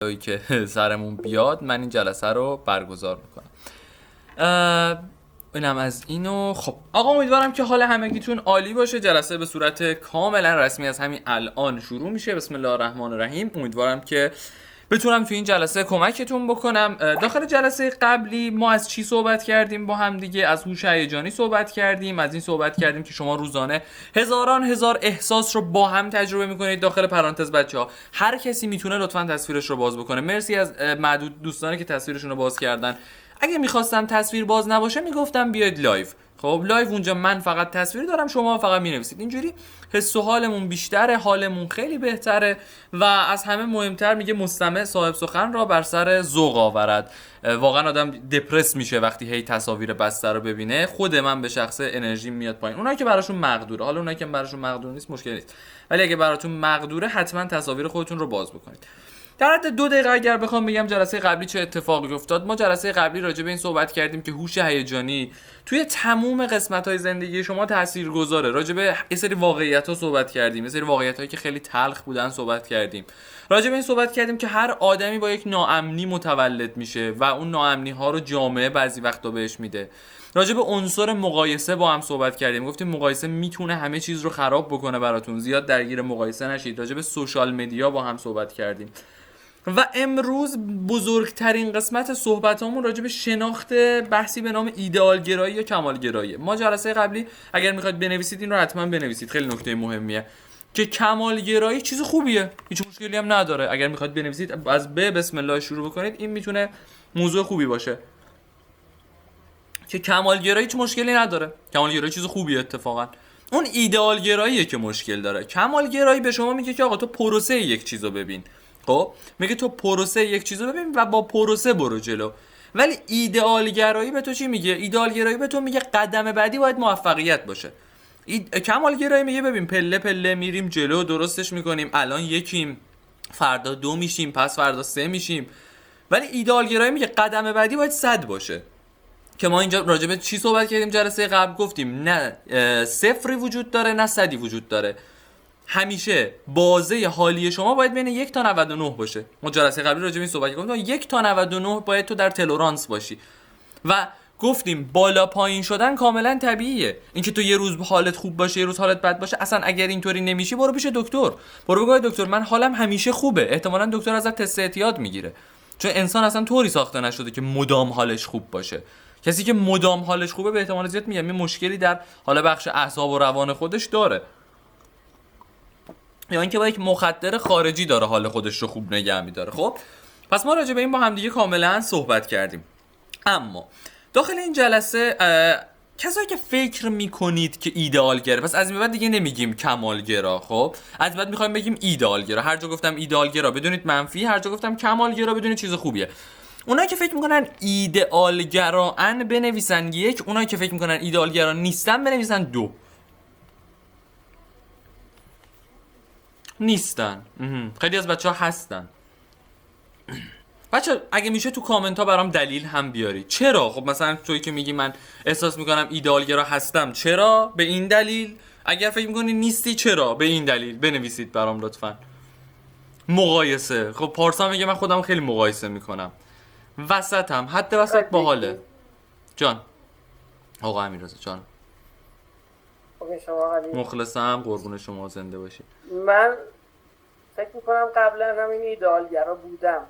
که سرمون بیاد من این جلسه رو برگزار میکنم. اینم از اینو. خب آقا امیدوارم که حال همگیتون عالی باشه. جلسه به صورت کاملا رسمی از همین الان شروع میشه. بسم الله الرحمن الرحیم. امیدوارم که بتونم تو این جلسه کمکتون بکنم. داخل جلسه قبلی ما از چی صحبت کردیم با هم دیگه؟ از هوش هیجانی صحبت کردیم. از این صحبت کردیم که شما روزانه هزاران هزار احساس رو با هم تجربه میکنید. داخل پرانتز بچه‌ها هر کسی میتونه لطفاً تصویرش رو باز بکنه. مرسی از معدود دوستانی که تصویرشون رو باز کردن. اگه میخواستم تصویر باز نباشه میگفتم بیاید لایو. خب لایو اونجا من فقط تصویر دارم، شما فقط مینویسید. اینجوری حس و حالمون بیشتره، حالمون خیلی بهتره و از همه مهمتر میگه مستمع صاحب سخن را بر سر ذوق آورد. واقعا آدم دپرس میشه وقتی هی تصاویر بسته رو ببینه. خود من به شخص انرژی میاد پایین. اونایی که براشون مقدوره، حالا اونایی که براشون مقدور نیست مشکلی نیست، ولی اگه براتون مقدوره حتما تصاویر خودتون رو باز بکنید. در حد 2 دقیقه اگر بخوام بگم جلسه قبلی چه اتفاقی افتاد. ما جلسه قبلی راجع به این صحبت کردیم که هوش هیجانی توی تموم قسمت‌های زندگی شما تاثیرگذاره. راجع به یه سری واقعیت‌ها صحبت کردیم، یه سری واقعیت‌هایی که خیلی تلخ بودن صحبت کردیم. راجع به این صحبت کردیم که هر آدمی با یک ناامنی متولد میشه و اون ناامنی‌ها رو جامعه بعضی وقتا بهش میده. راجع به عنصر مقایسه با هم صحبت کردیم. گفتیم مقایسه میتونه همه چیز رو خراب بکنه براتون. زیاد درگیر مقایسه نشید. راجع به سوشال مدیا با هم صحبت کردیم. و امروز بزرگترین قسمت صحبتامون راجع به شناخت بحثی به نام ایدئالگرایی یا کمالگرایی. ما جلسه قبلی اگر میخواید بنویسید این رو حتما بنویسید، خیلی نکته مهمیه که کمالگرایی چیز خوبیه، هیچ مشکلی هم نداره. اگر میخواید بنویسید از بسم الله شروع بکنید، این میتونه موضوع خوبی باشه. که کمالگرایی هیچ مشکلی نداره، کمالگرایی چیز خوبیه اتفاقا. اون ایدئالگراییه که مشکل داره. کمالگرایی به شما میگه که آقا تو پروسه یک چیزو ببین. خب میگه تو پروسه یک چیزو ببین و با پروسه برو جلو. ولی ایدئالگرایی به تو چی میگه؟ ایدئالگرایی به تو میگه قدم بعدی باید موفقیت باشه. کمالگرایی میگه ببین پله پله میریم جلو، درستش میکنیم، الان یکیم، فردا 2 میشیم، پس فردا 3 میشیم. ولی ایدئالگرایی میگه قدم بعدی باید 100 باشه. که ما اینجا راجع به چی صحبت کردیم جلسه قبل؟ گفتیم نه صفری وجود داره نه 100 وجود داره. همیشه بازه حالی شما باید بین 1 تا 99 باشه. ما جلسه قبلی راجع به این صحبت کردیم 1 تا 99 باید تو در تلرانس باشی. و گفتیم بالا پایین شدن کاملا طبیعیه. اینکه تو یه روز حالت خوب باشه یه روز حالت بد باشه، اصلا اگر اینطوری نمیشی برو پیش دکتر. برو بگو دکتر من حالم همیشه خوبه. احتمالاً دکتر ازت تست اعتیاد میگیره. چون انسان اصلا طوری ساخته نشده که مدام حالش خوب باشه. کسی که مدام حالش خوبه به احتمال زیاد میگم یه مشکلی در حالا بخش اعصاب و روان خودش داره، یا اینکه با یک مخدر خارجی داره حال خودش رو خوب نگه می‌داره. خب پس ما راجع به این با هم دیگه کاملا صحبت کردیم. اما داخل این جلسه کسایی که فکر میکنید که ایدئالگره، پس از این بعد دیگه نمیگیم کمالگرا. خب از بعد میخوایم بگیم ایدئالگرا. هر جا گفتم ایدئالگرا بدونید منفی، هر جا گفتم کمالگرا بدونید چیز خوبیه. اونایی که فکر میکنن ایدئالگران بنویسن 1، اونایی که فکر میکنن ایدئالگرا نیستن بنویسن 2. نیستن. خیلی از بچه ها هستن. بچه اگه میشه تو کامنت ها برام دلیل هم بیاری. چرا؟ خب مثلا تویی که میگی من احساس میکنم ایدئالگرا هستم، چرا؟ به این دلیل. اگر فکر میکنی نیستی، چرا؟ به این دلیل. بنویسید برام لطفا. مقایسه. خب پارسا میگه من خودم خیلی مقایسه میکنم. وسطم، حد وسط باحاله. جان آقا امیررضا جان، مخلصم، قربون شما، زنده باشی. من فکر میکنم قبلا همین ایدئالگرا بودم،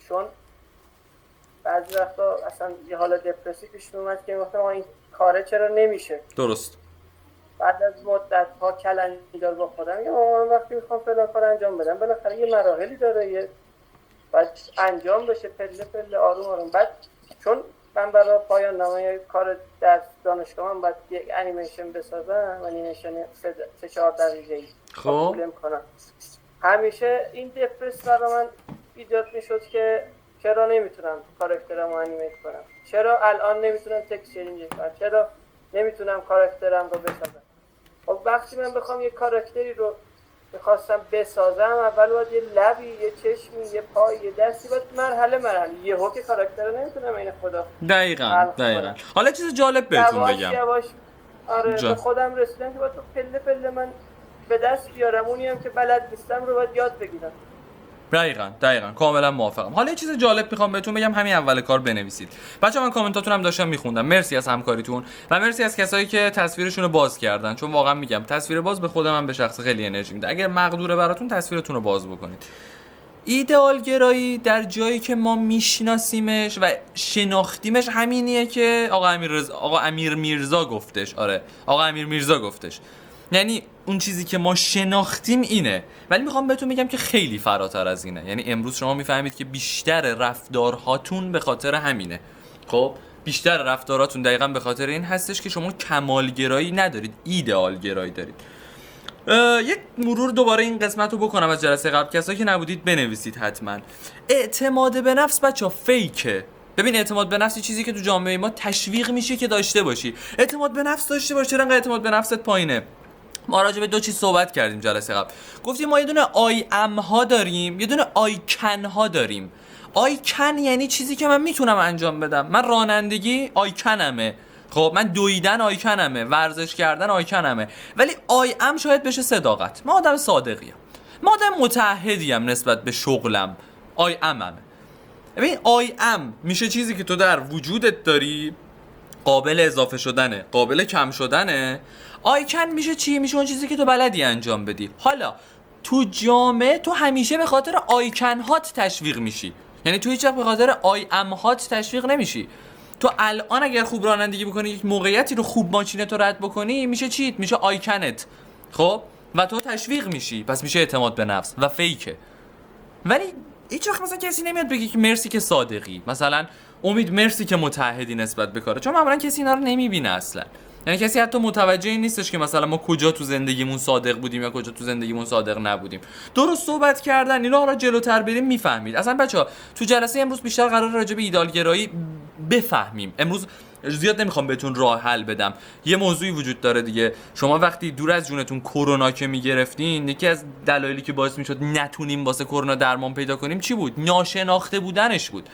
چون بعضی وقتا اصلا یه حال دپرسی پیش اومد که گفتم این کاره چرا نمیشه. درست. بعد از مدت ها کلنجار با خودم یا من وقتی میخوام فلان کار انجام بدم بالاخره یه مراحلی داره، یه باید انجام بشه پله پله آروم آروم. بعد چون من برای پایان نامه کار در دانشگاه من باید یک انیمیشن بسازم، انیمیشن 3-4 دقیقه‌ای خب کنم. همیشه این دپرس برای من ایجاد میشد که چرا نمیتونم کاراکترم رو انیمیت کنم، چرا الان نمیتونم تکست چنج کنم، چرا نمیتونم کاراکترم رو بسازم. خب وقتی من بخوام یه کاراکتری رو میخواستم بسازم، اول باید یه لبی، یه چشمی، یه پای، یه دستی، باید مرحله یه هوک کاراکتر رو نمیتونم این خدا دقیقاً. حالا چیز جالب بهتون بگم. یواش آره به خودم رسیدم که باید پله پله من به دست بیارم، اونی هم که بلد نیستم رو باید یاد بگیرم. دقیقاً کاملا موافقم. حالا یه چیز جالب میخوام بهتون بگم، همین اول کار بنویسید. بچه‌ها من کامنتاتون هم داشتم میخوندم، مرسی از همکاریتون و مرسی از کسایی که تصویرشون رو باز کردن، چون واقعا میگم تصویر باز به خود من به شخص خیلی انرژی میده. اگر مقدوره براتون تصویرتون رو باز بکنید. ایدئال گرایی در جایی که ما میشناسیمش و شناختیمش همینیه که آقا امیر میرزا گفتش. آقا امیر میرزا گفتش. یعنی اون چیزی که ما شناختیم اینه، ولی میخوام بهتون بگم که خیلی فراتر از اینه. یعنی امروز شما میفهمید که بیشتر رفتارهاتون به خاطر همینه. خب بیشتر رفتاراتون دقیقاً به خاطر این هستش که شما کمالگرایی ندارید، ایدئال گرایی دارید. یک مرور دوباره این قسمت رو بکنم از جلسه قبل. کسایی که نبودید بنویسید حتما. اعتماد به نفس بچا فیکه. ببین اعتماد به نفس چیزی که تو جامعه ما تشویق میشه که داشته باشی. اعتماد به نفس داشته باش. چرا انقدر اعتماد به نفست پایینه؟ ما راجع به دو چیز صحبت کردیم جلسه قبل. گفتیم ما یه دونه آی ام ها داریم، یه دونه آی کن ها داریم. آی کن یعنی چیزی که من میتونم انجام بدم. من رانندگی آی کنمه. خب من دویدن آی کنمه، ورزش کردن آی کنمه. ولی آی ام شاید بشه صداقت. من آدم صادقیم. من آدم متعهدیم نسبت به شغلم. آی اممه. ببین آی ام میشه چیزی که تو در وجودت داری، قابل اضافه شدنه، قابل کم شدنه. آیکن میشه چی؟ میشه اون چیزی که تو بلدی انجام بدی. حالا تو جامعه تو همیشه به خاطر آیکن هات تشویق میشی، یعنی تو هیچ وقت به خاطر آی ام هات تشویق نمیشی. تو الان اگر خوب رانندگی بکنی، یک موقعیتی رو خوب ماشینت رو رد بکنی، میشه چیت؟ میشه آیکنت. خب و تو تشویق میشی، پس میشه اعتماد به نفس و فیکه. ولی هیچ وقت مثلا کسی نمیاد بگه که مرسی که صادقی، مثلا امید مرسی که متعهدی نسبت به کاره، چون معمولا کسی اینا رو نمیبینه اصلا. یعنی کسی حتی متوجه این نیستش که مثلا ما کجا تو زندگیمون صادق بودیم یا کجا تو زندگیمون صادق نبودیم. درست صحبت کردن اینا حالا جلوتر بریم میفهمید. اصلا بچا تو جلسه امروز بیشتر قرار راجع به ایدئالگرایی بفهمیم. امروز زیاد نمیخوام بهتون راه حل بدم. یه موضوعی وجود داره دیگه. شما وقتی دور از جونتون کرونا که میگرفتین، یکی از دلایلی که باعث میشد نتونیم واسه کرونا درمان پیدا کنیم چی بود؟ ناشناخته بودنش بود.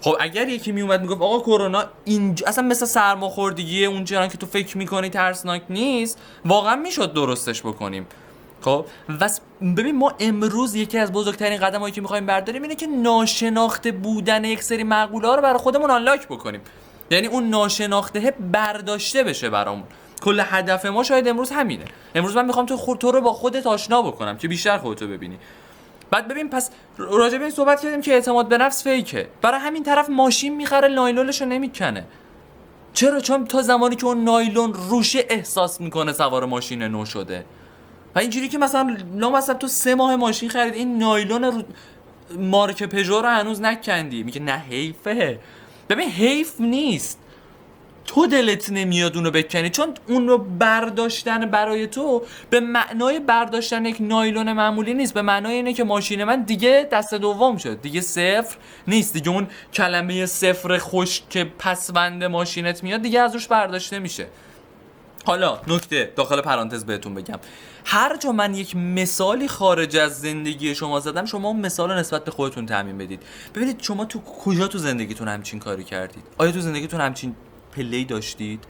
خب اگر یکی میومد میگفت آقا کرونا اینجا اصلا مثل سرماخوردگی اونجوری که تو فکر میکنی ترسناک نیست، واقعا میشد درستش بکنیم. خب ببین ما امروز یکی از بزرگترین قدمایی که میخوایم برداریم اینه که ناشناخته بودن یک سری مقوله ها رو برای خودمون آنلاک بکنیم. یعنی اون ناشناخته برداشته بشه برامون. کل هدف ما شاید امروز همینه. امروز من میخوام تو رو با خودت آشنا بکنم که بیشتر خودتو ببینی. بعد ببین پس راجع به این صحبت کردیم که اعتماد به نفس فیکه. برای همین طرف ماشین میخره نایلونشو نمیکنه. چرا؟ چون تا زمانی که اون نایلون روشه احساس میکنه سوار ماشین نو شده. و اینجوری که مثلا تو 3 ماه ماشین خرید، این نایلون مارک پژو رو هنوز نکندی، میگه نه حیفه. ببین حیف نیست، تو دلت نمیاد اونو بکنی، چون اون رو برداشتن برای تو به معنای برداشتن یک نایلون معمولی نیست. به معنای اینه که ماشین من دیگه دست دوم شد، دیگه صفر نیست، دیگه اون کلمه صفر خوش که پسوند ماشینت میاد دیگه از روش برداشته میشه. حالا نکته داخل پرانتز بهتون بگم، هر جا من یک مثالی خارج از زندگی شما زدم، شما اون مثال رو نسبت به خودتون تعمین بدید. ببینید شما تو کجا تو زندگیتون همچین کاری کردید؟ آیا تو زندگیتون همچین پله‌ای داشتید؟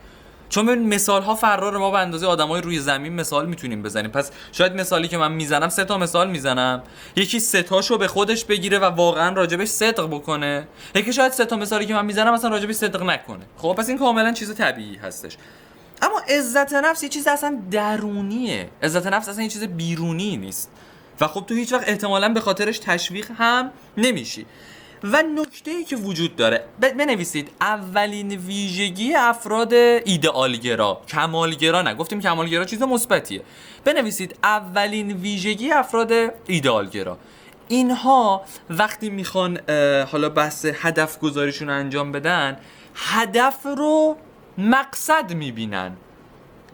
چون ببین مثال ها فرار، ما به اندازه آدمای روی زمین مثال میتونیم بزنیم. پس شاید مثالی که من میزنم 3 تا مثال میزنم، یکی 3 تاشو به خودش بگیره و واقعا راجبش صدق بکنه، یکی شاید 3 تا مثالی که من میزنم مثلا راجبش صدق نکنه. خب پس این کاملا چیز طبیعی هستش. اما عزت نفس یه چیز اصلا درونیه. عزت نفس اصلا یه چیز بیرونی نیست و خب تو هیچ وقت احتمالاً به خاطرش تشویق هم نمیشی. و نکته‌ای که وجود داره، بنویسید اولین ویژگی افراد ایدئالگرا، کمالگرا نگفتیم، کمالگرا چیز مثبتیه. بنویسید اولین ویژگی افراد ایدئالگرا. اینها وقتی میخوان حالا بحث هدف گذاریشون انجام بدن، هدف رو مقصد میبینن.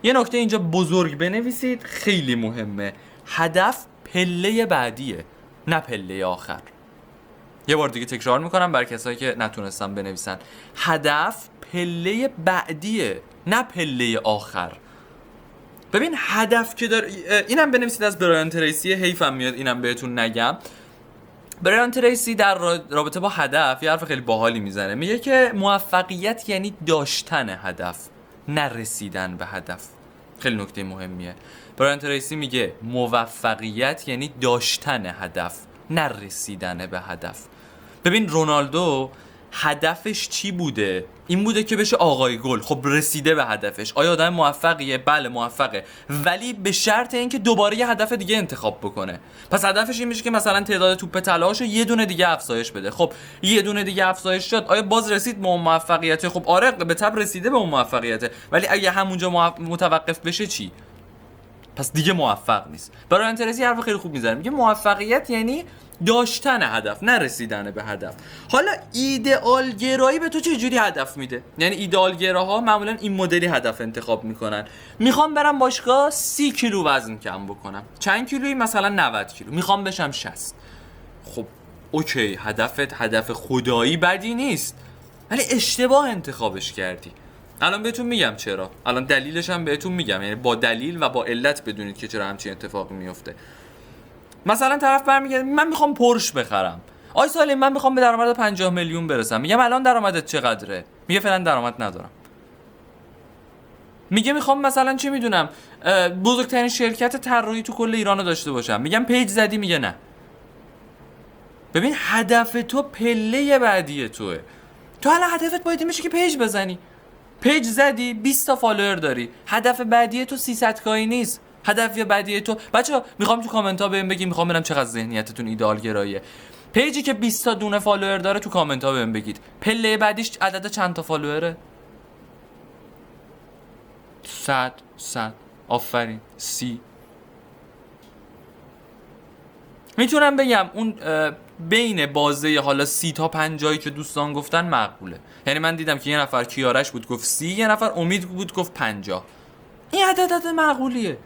یه نکته اینجا بزرگ بنویسید، خیلی مهمه. هدف پله بعدیه، نه پله آخر. یه بار دیگه تکرار میکنم برای کسایی که نتونستن بنویسن. هدف پله بعدیه، نه پله آخر. ببین هدف که داره، اینم بنویسید از برایان تریسی، حیفم میاد اینم بهتون نگم. برایان تریسی در رابطه با هدف یه حرف خیلی باحالی میزنه، میگه که موفقیت یعنی داشتن هدف، نه رسیدن به هدف. خیلی نکته مهمیه. برایان تریسی میگه موفقیت یعنی داشتن هدف، نه رسیدن به هدف. ببین رونالدو هدفش چی بوده؟ این بوده که بشه آقای گل. خب رسیده به هدفش. آیا آدم موفقیه؟ بله موفقه، ولی به شرط اینکه دوباره یه هدف دیگه انتخاب بکنه. پس هدفش این میشه که مثلا تعداد توپ طلاشو یه دونه دیگه افزایش بده. خب یه دونه دیگه افزایش شد، آیا باز رسید به اون موفقیت؟ خب آره به تبع رسیده به اون موفقیت، ولی اگه همونجا متوقف بشه چی؟ پس دیگه موفق نیست. برای انترسی حرف خیلی خوب میزنه، میگه موفقیت یعنی داشتن هدف، نه رسیدن به هدف. حالا ایدئال گرایی به تو چه جوری هدف میده؟ یعنی ایدئال گراها معمولا این مدلی هدف انتخاب میکنن. میخوام برم باشگاه 30 کیلو وزن کم بکنم. چند کیلویی؟ مثلا 90 کیلو. میخوام بشم 60. خب اوکی، هدفت هدف خدایی بدی نیست، ولی اشتباه انتخابش کردی. الان بهتون میگم چرا. الان دلیلش هم بهتون میگم، یعنی با دلیل و با علت بدونید که چرا همچین اتفاقی میفته. مثلا طرف برمیگرده من میخوام پورش بخرم. آی سالم من میخوام به درآمد 50 میلیون برسم. میگم الان درآمدت چقدره؟ میگه فعلا درآمد ندارم. میگه میخوام مثلا چه میدونم بزرگترین شرکت طراحی تو کل ایرانو داشته باشم. میگم پیج زدی؟ میگه نه. ببین هدف تو پله بعدی توئه. تو الان هدفت باید میشه که پیج بزنی. پیج زدی، 20 تا فالوور داری. هدف بعدی تو 300 کایی نیست. هدف بعدی تو بچه‌ها میخوام تو کامنت ها بهم بگید، میخوام ببینم چقدر ذهنیتتون ایدئال گراییه. پیجی که 20 تا دونه فالوور داره تو کامنت ها بهم بگید. پله بعدیش عدد چند تا فالووره؟ 100 آفرین 30. میتونم بگم اون بین بازه حالا 30 تا 50 که دوستان گفتن مقبوله. یعنی من دیدم که یه نفر کیارش بود گفت 30، یه نفر امید بود گفت 50. این عدد معقولیه.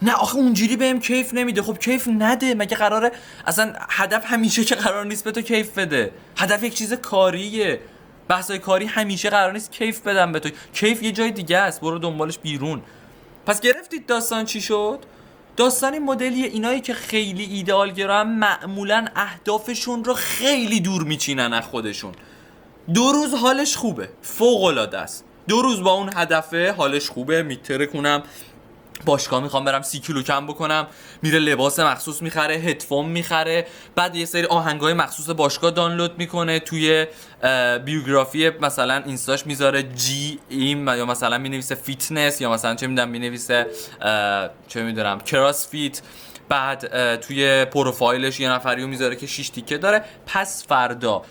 نه آخه اونجوری بهم کیف نمیده. خب کیف نده، مگه قراره اصلا هدف همیشه که قرار نیست به تو کیف بده. هدف یک چیز کاریه. بحثای کاری همیشه قرار نیست کیف بدن به تو. کیف یه جای دیگه است، برو دنبالش بیرون. پس گرفتید داستان چی شد؟ داستان این مدلیه. اینایی که خیلی ایدئال گران معمولا اهدافشون رو خیلی دور میچینن از خودشون. 2 روز حالش خوبه، فوق العاده است. 2 روز با اون هدفه حالش خوبه، میترکونم باشگاه میخوام برم 30 کیلو کم بکنم، میره لباس مخصوص میخره، هدفون میخره، بعد یه سری آهنگای مخصوص باشگاه دانلود میکنه، توی بیوگرافی مثلا اینستاش میذاره جی ایم، یا مثلا مینویسه فیتنس، یا مثلا چه میدونم مینویسه چه میدونم کراس فیت. بعد توی پروفایلش یه نفریو میذاره که 6 تیکه داره. پس فردا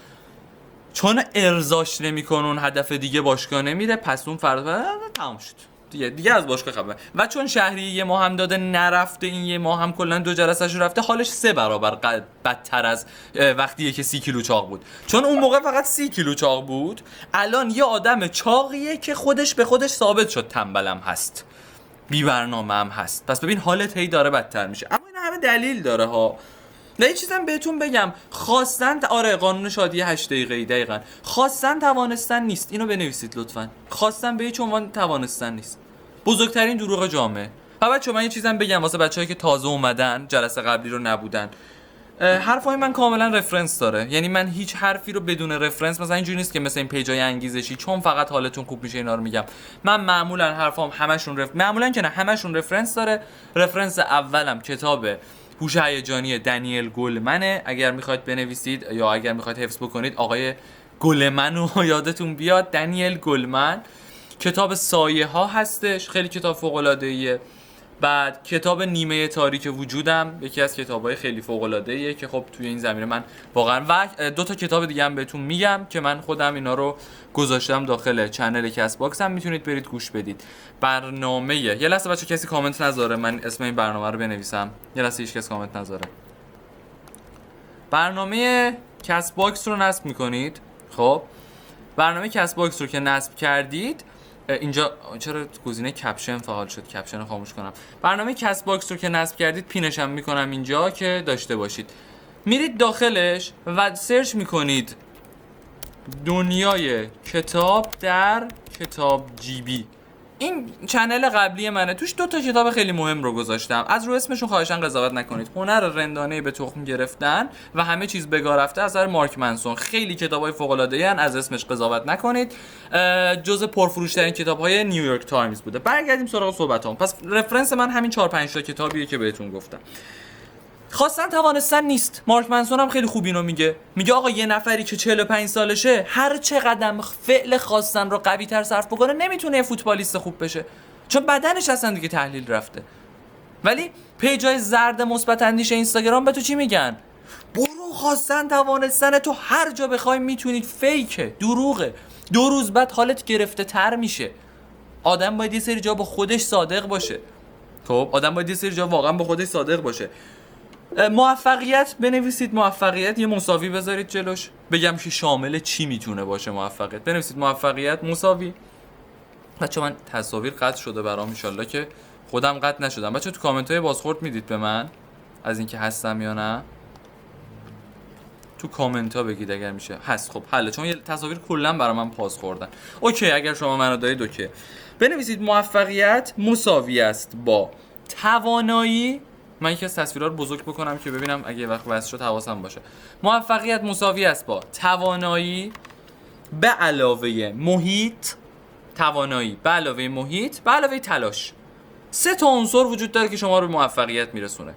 چون ارضاش نمیکنه اون هدف دیگه باشگاه نمیره، پس اون فردا تمام شد دیگه از باشگاه خبر. و چون شهری یه ماه هم داده نرفته، این یه ماه هم کلا 2 جلسه‌ش رفته، حالش 3 برابر بدتر از وقتیه که 30 کیلو چاق بود. چون اون موقع فقط 30 کیلو چاق بود، الان یه آدم چاقیه که خودش به خودش ثابت شد تنبلم هست، بی برنامه هم هست. پس ببین حالت هی داره بدتر میشه. اما این همه دلیل داره ها. نه یه چیزم بهتون بگم، خواستن آره قانون شادی 8 دقیقه‌ای دقیقاً. خواستن توانستن نیست. اینو بنویسید لطفاً. خواستن به هیچ عنوان توانستن نیست. بزرگترین دروغ جامعه. و بچه‌ها من یه چیزم بگم واسه بچه‌هایی که تازه اومدن، جلسه قبلی رو نبودن. حرفای من کاملا رفرنس داره. یعنی من هیچ حرفی رو بدون رفرنس، مثلا اینجوری نیست که مثلا این پیجای انگیزشی چون فقط حالتون خوب میشه اینا رو میگم. من معمولا حرفام همشون معمولا که نه همشون رفرنس داره. رفرنس اولم کتاب هوش هیجانی دنیل گلمنه. اگر میخواید بنویسید یا اگر میخواید حفظ بکنید، آقای گلمن رو یادتون بیاد، دنیل گلمن. کتاب سایه ها هستش، خیلی کتاب فوق العاده ایه. بعد کتاب نیمه تاریک وجودم، یکی از کتابای خیلی فوق العاده ایه که خب توی این زمینه من واقعا، و 2 تا کتاب دیگه هم بهتون میگم که من خودم اینا رو گذاشتم داخل چنل کست باکس، هم میتونید برید گوش بدید. برنامه یه لحظه بچه کسی کامنت نذاره من اسم این برنامه رو بنویسم. یه لحظه هیچ کس کامنت نذاره. برنامه کست باکس رو نصب میکنید. خب برنامه کست باکس رو که نصب کردید، اینجا چرا گزینه کپشن فعال شد؟ کپشن رو خاموش کنم. برنامه کست باکس رو که نصب کردید پینش هم میکنم اینجا که داشته باشید. میرید داخلش و سرچ میکنید دنیای کتاب در کتاب جی بی. این چنل قبلی منه، توش 2 تا کتاب خیلی مهم رو گذاشتم. از رو اسمشون خواهشاً قضاوت نکنید. هنر رندانه به تخم گرفتن و همه چیز بگاه رفته اثر مارک منسون. خیلی کتابای فوق العاده ان، از اسمش قضاوت نکنید. جزء پرفروش‌ترین کتاب‌های نیویورک تایمز بوده. برگردیم سراغ صحبتام. پس رفرنس من همین 4-5 تا کتابیه که بهتون گفتم. خواستن توانستن نیست. مارک منسون هم خیلی خوب اینو میگه آقا یه نفری که 45 سالشه هر چقدر فعل خواستن رو قوی تر صرف بکنه نمیتونه یه فوتبالیست خوب بشه، چون بدنش اصلا دیگه تحلیل رفته. ولی پیجای زرد مثبت اندیش اینستاگرام به تو چی میگن؟ برو خواستن توانستن تو هر جا بخوای میتونید، فیکه، دروغه، 2 روز بعد حالت گرفته تر میشه. آدم باید یه سری جا با خودش صادق باشه. خب آدم باید یه سری جا واقعا با خودش صادق باشه. موفقیت بنویسید، موفقیت یه مساوی بذارید جلوش، بگم که شامل چی میتونه باشه موفقیت. بنویسید موفقیت مساوی. بچه من تصاویر قطع شده برام، ان که خودم قطع نشدم. بچه تو کامنت های بازخورد میدید به من از اینکه هستم یا نه؟ تو کامنت ها بگید اگر میشه هست. خب حله، چون یه تصاویر کلا برای من پاس خوردن. اوکی، اگر شما منو دارید اوکی. بنویسید موفقیت مساوی است با توانایی. من یکی از تصویرها رو بزرگ بکنم که ببینم اگه وقت واسه شد حواسم باشه. موفقیت مساوی است با توانایی به علاوه محیط، توانایی به علاوه محیط به علاوه تلاش. 3 تا عنصر وجود داره که شما رو به موفقیت میرسونه.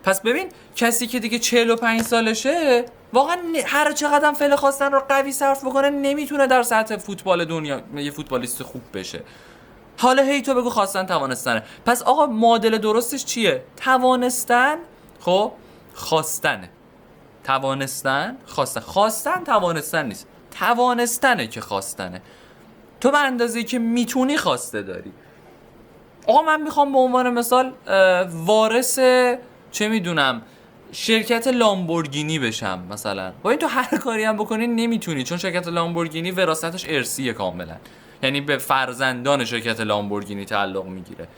پس ببین کسی که دیگه 45 سالشه واقعا هر چقدر فعل خواستن رو قوی صرف بکنه نمیتونه در سطح فوتبال دنیا یه فوتبالیست خوب بشه. حالا هی تو بگو خواستن توانستنه. پس آقا معادل درستش چیه؟ توانستن خب خواستنه. توانستن خواستن توانستن نیست. توانستنه که خواستنه. تو به اندازه‌ای که میتونی خواسته داری. آقا من میخوام به عنوان مثال وارث چه میدونم شرکت لامبورگینی بشم مثلا. با این تو هر کاری هم بکنی نمیتونی، چون شرکت لامبورگینی وراثتش ارثیه کاملا، یعنی به فرزندان شرکت لامبورگینی تعلق میگیره.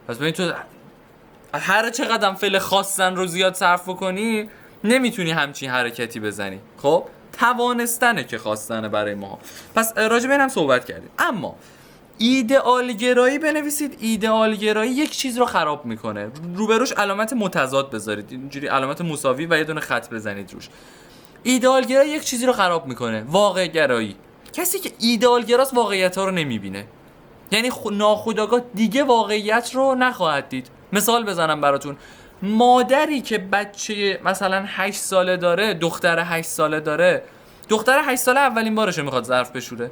پس ببین تو هر چقدر فعل خواستن رو زیاد صرف بکنی نمیتونی همچین حرکتی بزنی. خب توانستنه که خواستنه برای ما. پس راجع به اینم صحبت کردیم. اما ایدئال گرایی بنویسید. ایدئال گرایی یک چیز رو خراب میکنه. روبروش علامت متضاد بذارید، اینجوری علامت مساوی و یه دونه خط بزنید روش. ایدئال گرایی یک چیزی رو خراب میکنه. واقع گرایی، کسی که ایدئال گراست واقعیت ها رو نمیبینه، یعنی ناخودآگاه دیگه واقعیت رو نخواهد دید. مثال بزنم براتون. مادری که بچه مثلا 8 ساله داره، دختر 8 ساله داره، دختر 8 ساله اولین بارشه میخواد ظرف بشوره،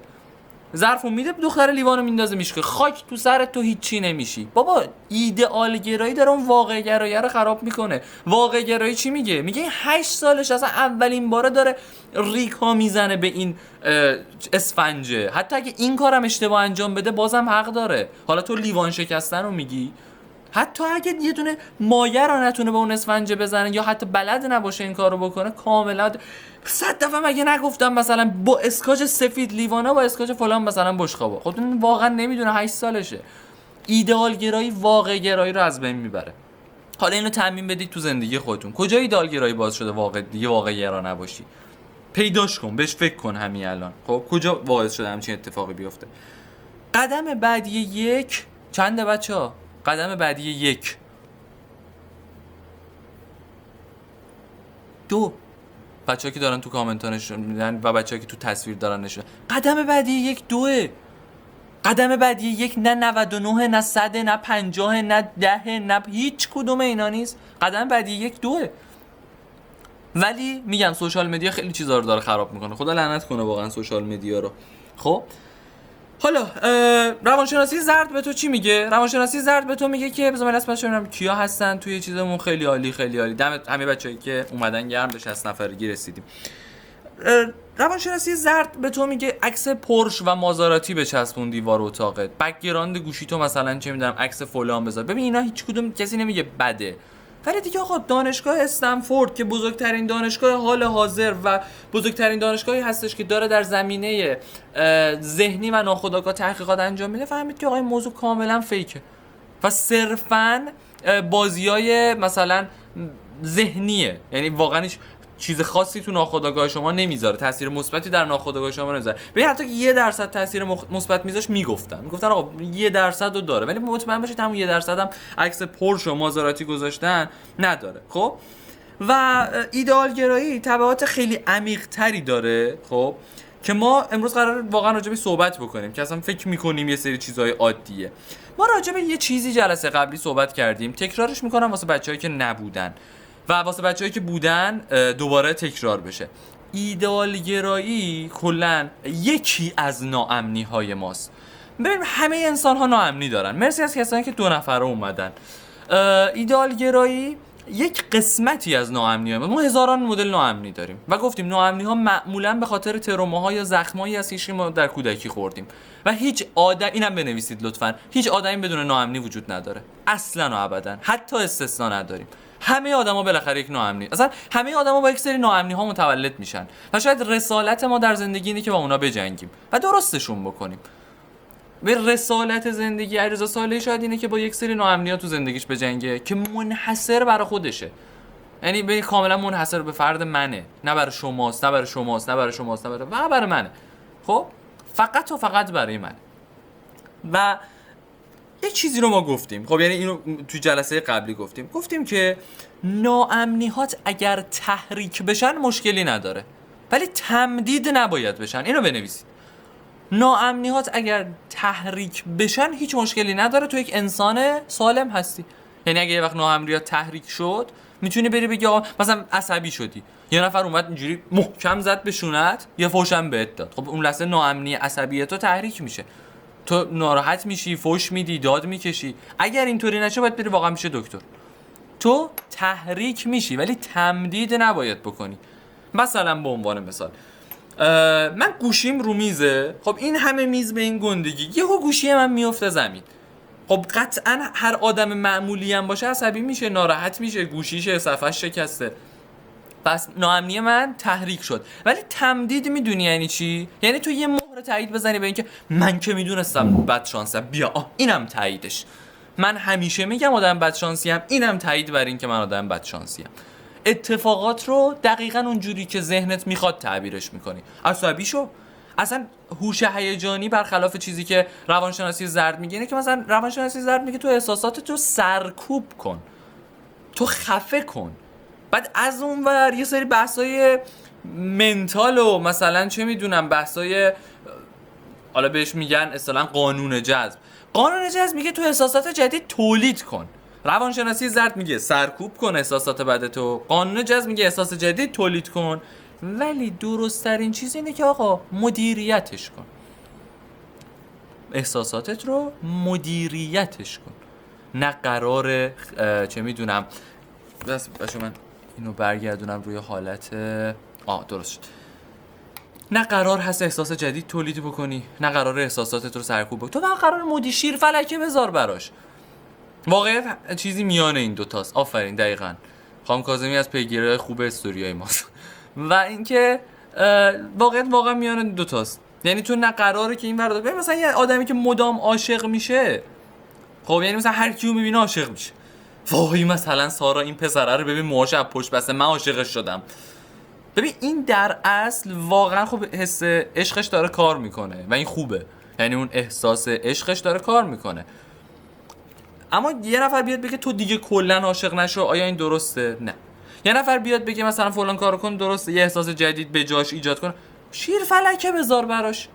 ظرفو میده دختر لیوانو میندازه میشکه، خاک تو سرت، تو هیچی نمیشی. بابا ایدئال گرایی داره اون واقع گرایی رو خراب میکنه. واقع گرایی چی میگه؟ میگه این 8 سالش اصلا اولین باره داره ریکا میزنه به این اسفنجه، حتی اگه این کارم اشتباه انجام بده بازم حق داره. حالا تو لیوان شکستن رو میگی؟ حتی اگه یه دونه مایه رو نتونه به اون اسفنجه بزنه یا حتی بلد نباشه این کارو بکنه، کاملا 100 دفعه مگه نگفتم مثلا با اسکاچ سفید لیوانا با اسکاچ فلان مثلا بشقابا؟ خب اون واقعا نمیدونه 8 سالشه. ایدئال گرایی واقع گرایی رو از بین میبره. حالا اینو تعمیم بدید تو زندگی خودتون. کجا ایدئال گرایی باز شده واقع گرا نباشی؟ پیداش کن، بهش فکر کن همین الان. خب کجا باعث شده همچین اتفاقی بیفته؟ قدم بعدی یک چنده بچه‌ها؟ قدم بعدی 1 2. بچه‌ها که دارن تو کامنت ها نشون میدن و بچه‌ها که تو تصویر دارن نشون، قدم بعدی 1 2. قدم بعدی 1 نه 99 نه 100 نه 50 نه 10 نه هیچ کدوم اینا نیست. قدم بعدی 1 2. ولی میگم سوشال مدیا خیلی چیزا رو داره خراب میکنه. خدا لعنت کنه واقعا سوشال مدیا رو. خب حالا روانشناسی زرد به تو چی میگه؟ روانشناسی زرد به تو میگه که بذار من اسمش ببینم کیا هستن توی چیزمون. خیلی عالی خیلی عالی. دمت همه بچه‌ای که اومدن گرم، به 60 نفرگی رسیدیم. روانشناسی زرد به تو میگه عکس پورش و مازاراتی بچسبون دیوار اتاقت، بک‌گراند گوشی تو مثلا چه میدونم عکس فلان بذار. ببین اینا هیچ کدوم کسی نمیگه بده، ولی دیگه آقا دانشگاه استنفورد که بزرگترین دانشگاه حال حاضر و بزرگترین دانشگاهی هستش که داره در زمینه ذهنی و ناخودآگاه تحقیقات انجام میده، فهمید که آقا این موضوع کاملا فیکه و صرفاً بازیای مثلا ذهنیه، یعنی واقعا هیچ چیز خاصی تو ناخودآگاه شما نمیذاره، تاثیر مثبتی در ناخودآگاه شما نمیذاره. ببین حتی که 1% تاثیر مثبت میذاش میگفتن آقا 1% رو داره، ولی مطمئن باشید همون 1% هم عکس پورش و مازاراتی گذاشتن نداره. خب و ایدئال گرایی تبعات خیلی عمیق تری داره. خب که ما امروز قراره واقعا راجع به صحبت بکنیم که اصلا فکر میکنیم یه سری چیزهای عادیه. ما راجع به یه چیزی جلسه قبلی صحبت کردیم، تکرارش میکنم واسه بچه‌هایی که نبودن. و واسه بچه‌هایی که بودن دوباره تکرار بشه. ایدئالگرایی کلا یکی از ناامنی‌های ماست. ببین همه انسان‌ها ناامنی دارن. مرسی از کسانی که 2 نفره اومدن. ایدئالگرایی یک قسمتی از ناامنی‌های ما هزاران مدل ناامنی داریم و گفتیم ناامنی‌ها معمولاً به خاطر تروماها یا زخمایی هست که ما در کودکی خوردیم و هیچ آدم، اینم بنویسید لطفاً، هیچ آدمی بدون ناامنی وجود نداره، اصلاً و ابداً، حتی استثنا نداریم. همه آدما بالاخره یک ناامنی، اصلا همه آدما با یک سری ناامنی‌ها متولد میشن و شاید رسالت ما در زندگی اینه که با اونا بجنگیم و درستشون بکنیم. به رسالت زندگی علیرضا صالحی شاید اینه که با یک سری ناامنی‌ها تو زندگیش بجنگه که منحصر برای خودشه، یعنی به کاملا منحصر به فرد منه، نه برای شماست، نه برای شماست، نه برای شماست، نه برای منه. خب فقط و فقط برای من. و یه چیزی رو ما گفتیم، خب یعنی اینو تو جلسه قبلی گفتیم که ناامنی‌هات اگر تحریک بشن مشکلی نداره ولی تمدید نباید بشن. اینو بنویسید. ناامنی‌هات اگر تحریک بشن هیچ مشکلی نداره، تو یک انسان سالم هستی. یعنی اگه یه وقت ناامنیات تحریک شد میتونی بری بگی آقا مثلا عصبی شدی، یه نفر اومد اینجوری محکم زد به شونت، یه فوشم بهت داد، خب اون لحظه ناامنی عصبیت تو تحریک میشه، تو ناراحت میشی، فوش میدی، داد میکشی. اگر اینطوری نشه باید بری واقعا میشه دکتر. تو تحریک میشی ولی تمدید نباید بکنی. مثلا به عنوان مثال من گوشیم رو میزه، خب این همه میز به این گندگی، یهو گوشی من میفته زمین، خب قطعا هر آدم معمولی هم باشه عصبی میشه، ناراحت میشه، گوشیشه، صفحش شکسته. پس ناامنی من تحریک شد. ولی تمدید میدونی یعنی چی؟ یعنی تو یه مهر تایید بزنی به اینکه من که میدونستم بد شانسم، بیا اینم تاییدش، من همیشه میگم آدم بد شانسی ام، اینم تایید بر این که من آدم بد شانسی ام. اتفاقات رو دقیقاً اونجوری که ذهنت میخواد تعبیرش میکنی. عصبی شو. اصلا هوش هیجانی برخلاف چیزی که روانشناسی زرد میگه اینه که مثلا روانشناسی زرد میگه تو احساساتت رو سرکوب کن، تو خفه کن. بعد از اون ور یه سری بحثای منتال و مثلا چه میدونم بحثای حالا بهش میگن اصطلاحاً قانون جذب. قانون جذب میگه تو احساسات جدید تولید کن. روانشناسی زرد میگه سرکوب کن احساسات بدتو. قانون جذب میگه احساس جدید تولید کن. ولی درست ترین چیز اینه که آقا مدیریتش کن. احساساتت رو مدیریتش کن. نه قراره چه میدونم باشه من اینو برگردونم روی حالت درست شد. نه قرار هست احساس جدید تولید بکنی، نه قرار احساساتت رو سرکوب بکنی. تو فقط قرار مدی شیر فلکه بذار براش. واقعیت چیزی میانه این دوتاست. آفرین، دقیقاً. خانم کاظمی از پیگیرهای خوب استوریای ماست. و اینکه واقعا میانه دوتاست. یعنی تو نه قراره که این ور ببین مثلا یه آدمی که مدام عاشق میشه، خب یعنی مثلا هر کیو میبینه عاشق میشه. وای مثلا سارا این پسره رو ببین موهاش از پشت بسته، من عاشقش شدم. ببین این در اصل واقعا خب حس عشقش داره کار میکنه و این خوبه، یعنی اون احساس عشقش داره کار میکنه. اما یه نفر بیاد بگه تو دیگه کلا عاشق نشو، آیا این درسته؟ نه. یه نفر بیاد بگه مثلا فلان کارو کن، درسته، یه احساس جدید به جاش ایجاد کن، شیر فلکه بذار براش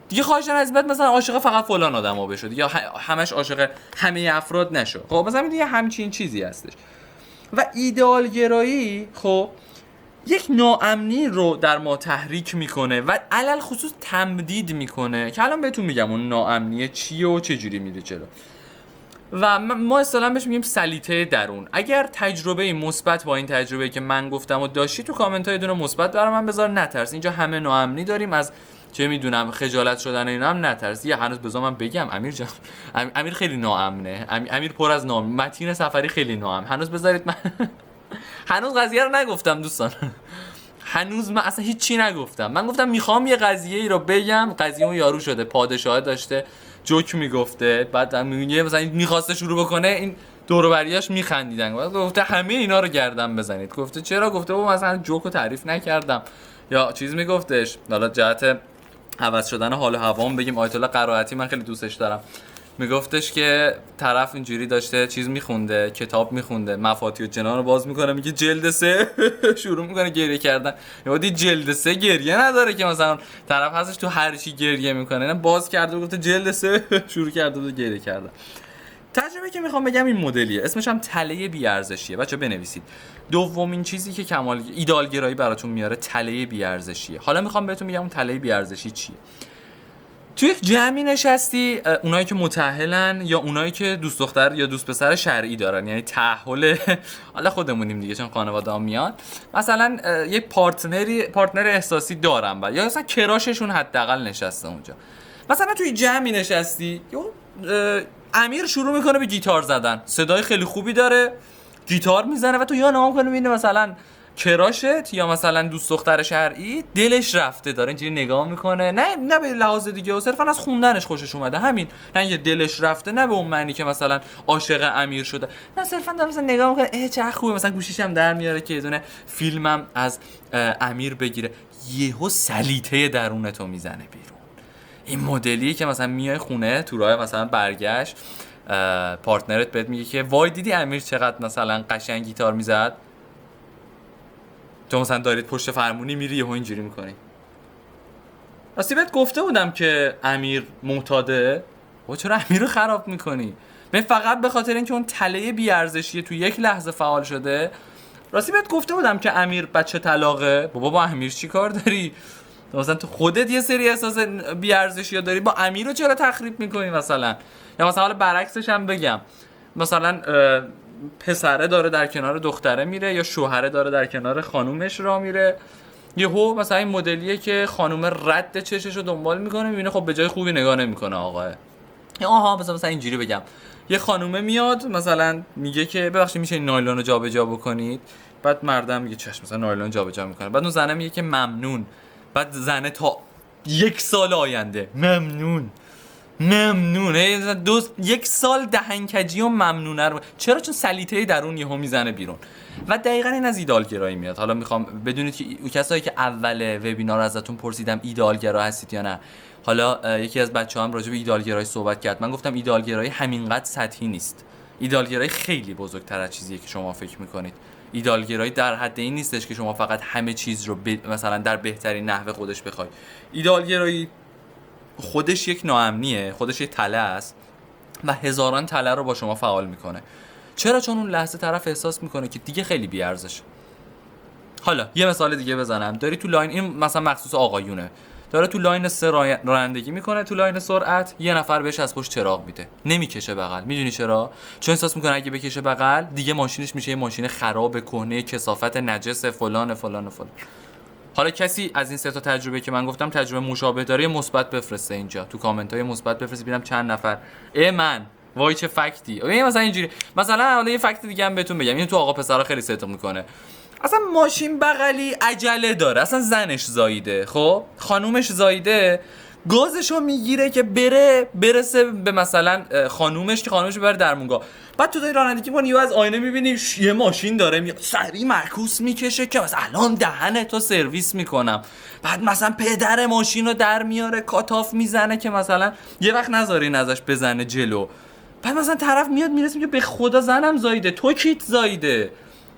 دیگه. خواهشاً از بعد مثلا عاشق فقط فلان آدما بشو دیگه، همش عاشق همه افراد نشو. خب مثلا دیگه همچین چیزی هستش. و ایدئال گرایی خب یک ناامنی رو در ما تحریک میکنه و علل خصوص تمدید میکنه که الان بهتون میگم اون ناامنیه چیه و چه جوری میره جلو. و ما اصطلاحاً بهش میگیم سلیطه درون. اگر تجربه مثبت با این تجربه‌ای که من گفتم و داشتی تو کامنت ها یه دونه مثبت برام من بذار، نترس. اینجا همه ناامنی داریم، از چه میدونم خجالت شدن اینا هم نترس. یه هنوز بذار من بگم امیر جان، امیر خیلی ناامنه، امیر پر از ناامنی، متین سفری خیلی ناامن. هنوز بذارید من هنوز قضیه رو نگفتم دوستان. هنوز من اصلا هیچ چی نگفتم. من گفتم میخوام یه قضیه ای رو بگم، قضیه اون یارو شده پادشاه داشته جوک میگفته، بعد میگه مثلا میخواسته شروع بکنه، این دور و بریاش میخندیدن، گفته همه اینا رو گردن بزنید. گفته چرا؟ گفته بابا مثلا جوکو تعریف نکردم یا چیز میگفتش. حالا جهت عوض شدن حال و هوام بگیم آیت الله قرائتی من خیلی دوستش دارم، میگفتش که طرف اینجوری داشته چیز میخونده، کتاب میخونده، مفاتیح الجنان رو باز میکنه، میگه جلد 3 شروع میکنه گریه کردن. یادی جلد 3 گریه نداره که مثلا طرف هستش تو هر چی گریه میکنه، نه باز کرده و گفته جلد 3 شروع کرده و گریه کردن. تجربه که میخوام بگم این مدلیه، اسمش هم تله بی‌ارزشیه. بچا بنویسید. دومین چیزی که کمال ایدئالگرایی براتون میاره تله بی‌ارزشیه. حالا میخوام بهتون بگم اون تله بی‌ارزشی چیه. توی یک جمعی نشستی، اونایی که متأهلن یا اونایی که دوست دختر یا دوست پسر شرعی دارن، یعنی تأهل حالا خودمونیم دیگه چون خانواده ها میان، مثلا یک پارتنر احساسی دارن یا مثلا کراششون حداقل نشسته اونجا. مثلا توی جمعی نشستی، امیر شروع میکنه به گیتار زدن، صدای خیلی خوبی داره، گیتار میزنه و تو یا نگاه کنی میبینی مثلا کراشت یا مثلا دوست دختر شرعی دلش رفته داره اینجوری نگاه میکنه، نه به لحاظ دیگه، صرفا از خوندنش خوشش اومده، همین، نه یه دلش رفته، نه به اون معنی که مثلا عاشق امیر شده، نه صرفا داره مثلا نگاه میکنه چه خوبه، مثلا گوشیش هم در میاره که یه دونه فیلمم از امیر بگیره، یهو سلیطه درونتو میزنه بیرون. این مدلیه که مثلا میای خونه تو راه مثلا برگشت، پارتنرت بهت میگه که وای دیدی امیر چقدر مثلا قشنگ گیتار میزد، تو مثلا دارید پشت فرمونی میری یهو اینجوری میکنی. راستی بهت گفته بودم که امیر معتاده، و چرا امیر رو خراب میکنی؟ من فقط به خاطر اینکه اون تله بی‌ارزشیه تو یک لحظه فعال شده. راستی بهت گفته بودم که امیر بچه طلاقه. بابا با امیر چی کار داری؟ مثلا تو خودت یه سری احساس بی‌ارزشی داری، با امیر رو چرا تخریب میکنی مثلا؟ یا مثلا حالا برعکسش هم بگم، مثلا پسره داره در کنار دختره میره یا شوهره داره در کنار خانومش را میره، یهو مثلا این مدلیه که خانومه رد چشش رو دنبال میکنه، میبینه خب به جای خوبی نگاه نمیکنه آقا. آها مثلا اینجوری بگم، یه خانومه میاد مثلا میگه که ببخشید میشه این نایلون رو جابجا بکنید، بعد مردم میگه چشم، مثلا نایلون جابجا میکنه، بعد اون زنه میگه که ممنون، بعد زنه تا 1 سال آینده ممنون، یک سال دهنکجی و ممنونه رو. چرا؟ چون سلیطه درون یهو میزنه بیرون. و دقیقاً این از ایدئالگرایی میاد. حالا میخوام بدونید که کسایی که اول وبینار ازتون پرسیدم ایدئالگرا هستید یا نه، حالا یکی از بچه‌ها هم راجع به ایدئالگرایی صحبت کرد، من گفتم ایدئالگرایی همینقدر سطحی نیست، ایدئالگرایی خیلی بزرگتر از چیزیه که شما فکر میکنید. ایدئالگرایی در حد این نیستش که شما فقط همه چیز رو مثلا در بهترین نحو خودش بخواید. ایدئالگرایی خودش یک ناامنیه، خودش یک تله است و هزاران تله رو با شما فعال میکنه. چرا؟ چون اون لحظه طرف احساس میکنه که دیگه خیلی بی‌ارزشه. حالا یه مثال دیگه بزنم، داری تو لاین، این مثلا مخصوص آقایونه، داره تو لاین 3 رانندگی میکنه، تو لاین سرعت یه نفر بهش از پشت چراغ میده، نمیکشه بغل. میدونی چرا؟ چون احساس میکنه اگه بکشه بغل دیگه ماشینش میشه یه ماشین خراب، کهنه، کثافت، نجس، فلان فلان فلان. حالا کسی از این 3 تا تجربه که من گفتم تجربه مشابه داره مثبت بفرسته اینجا تو کامنت های مثبت بفرسته ببینم چند نفر. من وای چه فکتی. مثلا اینجوری، مثلا حالا یه فکت دیگه هم بهتون بگم، اینو تو آقا پسرا خیلی صدق میکنه. اصلا ماشین بغلی عجله داره، اصلا زنش زاییده، خب خانومش زاییده، گازشو میگیره که برسه به مثلا خانومش، که خانومش ببره درمونگاه. بعد تو داری رانندگی می‌کنی، یهو از آینه می‌بینی یه ماشین داره میاد، سریع معکوس میکشه که مثلا الان دهن تو سرویس میکنم. بعد مثلا پدر ماشین رو در میاره، کاتاف میزنه که مثلا یه وقت نذارین ازش بزنه جلو. بعد مثلا طرف میاد میرسه میگه به خدا زنم زاییده، تو کیت زاییده،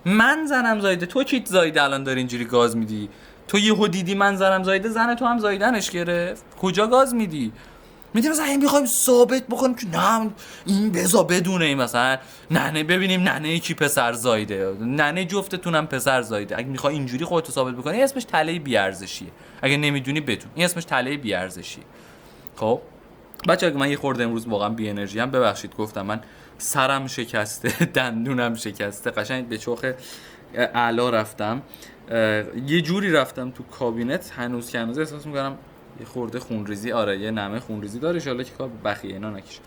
من زنم زاییده، تو کیت زاییده، الان داری اینجوری گاز میدی. تو یهو دیدی من زنم زاییده، زن تو هم زاییدنش گرفت، کجا گاز میدی؟ میدونی مثلا این بخوایم ثابت بکنیم که نه این بذار بدونه، این مثلا ننه ببینیم ننه کی پسر زاییده، ننه جفتتونم پسر زاییده، اگه میخوای اینجوری خودتو ثابت بکنی اسمش تله بی‌ارزشیه. اگه نمیدونی بدون، این اسمش تله بی‌ارزشیه. خب بچه‌ها من یه خورده امروز واقعا بی انرژی ام، ببخشید، گفتم من سرم شکسته، دندونم شکسته، قشنگ به چوخ اعلا رفتم، یه جوری رفتم تو کابینت، هنوز که هنوز احساس می‌کنم یه خورده خونریزی، آره یه نمه خونریزی داره، ان شاءالله که کار بخیه اینا نکشه.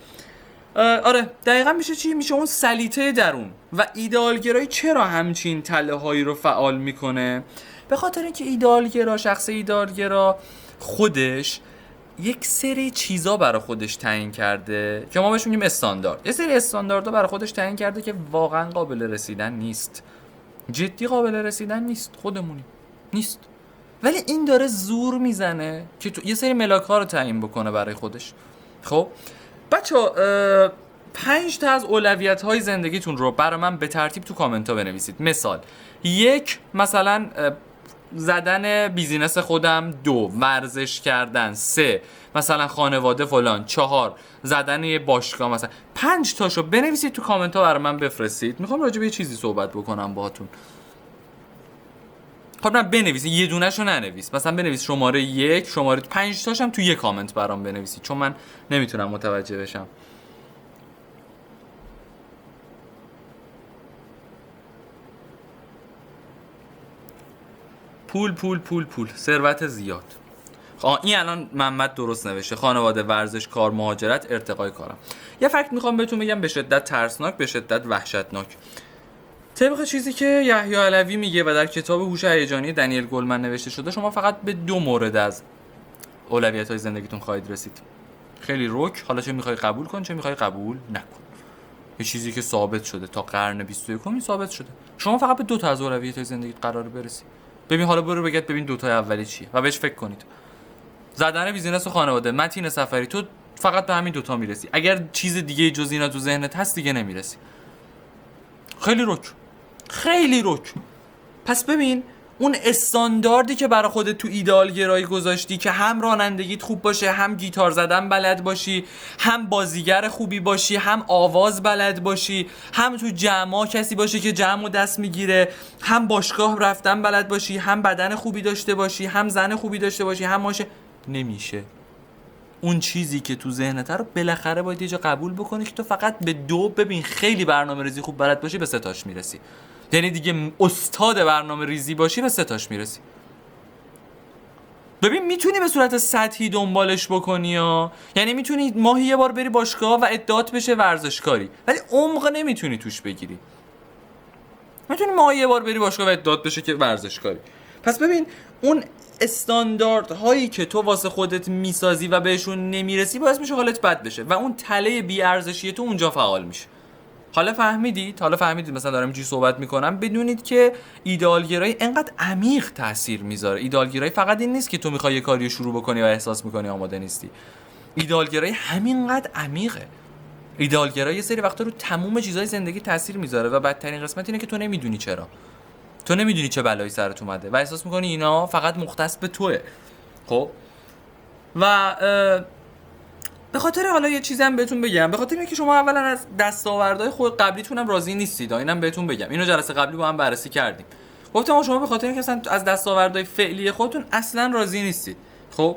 آره دقیقاً میشه چی؟ میشه اون سلیطه درون. و ایدئالگرایی چرا همچین تله‌هایی رو فعال میکنه؟ به خاطر اینکه ایدئالگرا، شخص ایدئالگرا خودش یک سری چیزا برای خودش تعیین کرده که ما بهش میگیم استاندارد. یه سری استانداردها برای خودش تعیین کرده که واقعا قابل رسیدن نیست، جدی قابل رسیدن نیست، خودمونی نیست، ولی این داره زور میزنه که تو یه سری ملاک‌ها رو تعیین بکنه برای خودش. خب بچه‌ها 5 تا از اولویت‌های زندگیتون رو برای من به ترتیب تو کامنت‌ها بنویسید. مثال 1 مثلا زدن بیزینس خودم 2، ورزش کردن 3، مثلا خانواده فلان 4، زدن یه باشگاه مثلا 5 تاشو بنویسید تو کامنت ها برای من بفرستید. میخوام راجع به یه چیزی صحبت بکنم باهاتون. خب نه بنویسید، یه دونه‌شو ننویس، مثلا بنویس شماره 1، شماره 5 تاشم تو یه کامنت برام بنویسید چون من نمیتونم متوجه بشم. پول پول پول پول، ثروت زیاد. این الان محمد درست نوشته، خانواده، ورزش، کار، مهاجرت، ارتقای کارم. یه فکت میخوام بهتون بگم به شدت ترسناک، به شدت وحشتناک. طبق چیزی که یحیی علوی میگه و در کتاب هوش هیجانی دنیل گلمن نوشته شده، شما فقط به 2 مورد از اولویت‌های زندگیتون خواهید رسید. خیلی رک، حالا چه میخوای قبول کن چه میخوای قبول نکن. یه چیزی که ثابت شده تا قرن 21 ثابت شده. شما فقط به 2 تا از اولویت‌های زندگیت قراره برسی. ببین حالا برو بگید ببین 2 تای اولی چیه و بهش فکر کنید. زدن بیزینس و خانواده، متین سفری، تو فقط به همین 2 تا میرسی. اگر چیز دیگه جز اینا تو ذهنت هست دیگه نمیرسی. خیلی رک. خیلی رک. پس ببین اون استانداردی که برای خودت تو ایدئال گرایی گذاشتی که هم رانندگیت خوب باشه، هم گیتار زدن بلد باشی، هم بازیگر خوبی باشی، هم آواز بلد باشی، هم تو جمع کسی باشه که جمع دست میگیره، هم باشگاه رفتن بلد باشی، هم بدن خوبی داشته باشی، هم زن خوبی داشته باشی، هم ماشه، نمیشه. اون چیزی که تو ذهنت رو بالاخره باید یه جا قبول بکنی که تو فقط به 2 ببین خیلی برنامه‌ریزی خوب بلد باشی به 3 تاش میرسی. یعنی دیگه استاد برنامه ریزی باشی به 3 تاش میرسی. ببین میتونی به صورت سطحی دنبالش بکنی ها، یعنی میتونی ماهی یه بار بری باشگاه و ادعات بشه ورزشکاری، ولی عمق نمیتونی توش بگیری. میتونی ماهی یه بار بری باشگاه و ادعات بشه که ورزشکاری. پس ببین اون استانداردهایی که تو واسه خودت میسازی و بهشون نمیرسی باعث میشه حالت بد بشه و اون تله بی‌ارزشی تو اونجا فعال میشه. حالا فهمیدید مثلا دارم اینجوری صحبت میکنم بدونید که ایدئالگرایی انقدر عمیق تاثیر میذاره. ایدئالگرایی فقط این نیست که تو میخوای یه کاری شروع بکنی و احساس میکنی آماده نیستی. ایدئالگرایی همینقدر عمیقه. ایدئالگرایی یه سری وقتا رو تمام چیزای زندگی تاثیر میذاره و بدترین قسمت اینه که تو نمیدونی چرا. تو نمیدونی چه بلایی سرت اومده و احساس میکنی اینا فقط مختص به توئه. خب و به خاطر حالا یه چیزی هم بهتون بگم، به خاطر اینکه شما اولا از دستاوردهای خود قبلیتون هم راضی نیستید، اینم بهتون بگم. اینو جلسه قبلی با هم بررسی کردیم. گفتم شما به خاطر اینکه اصلا از دستاوردهای فعلی خودتون اصلا راضی نیستید. خب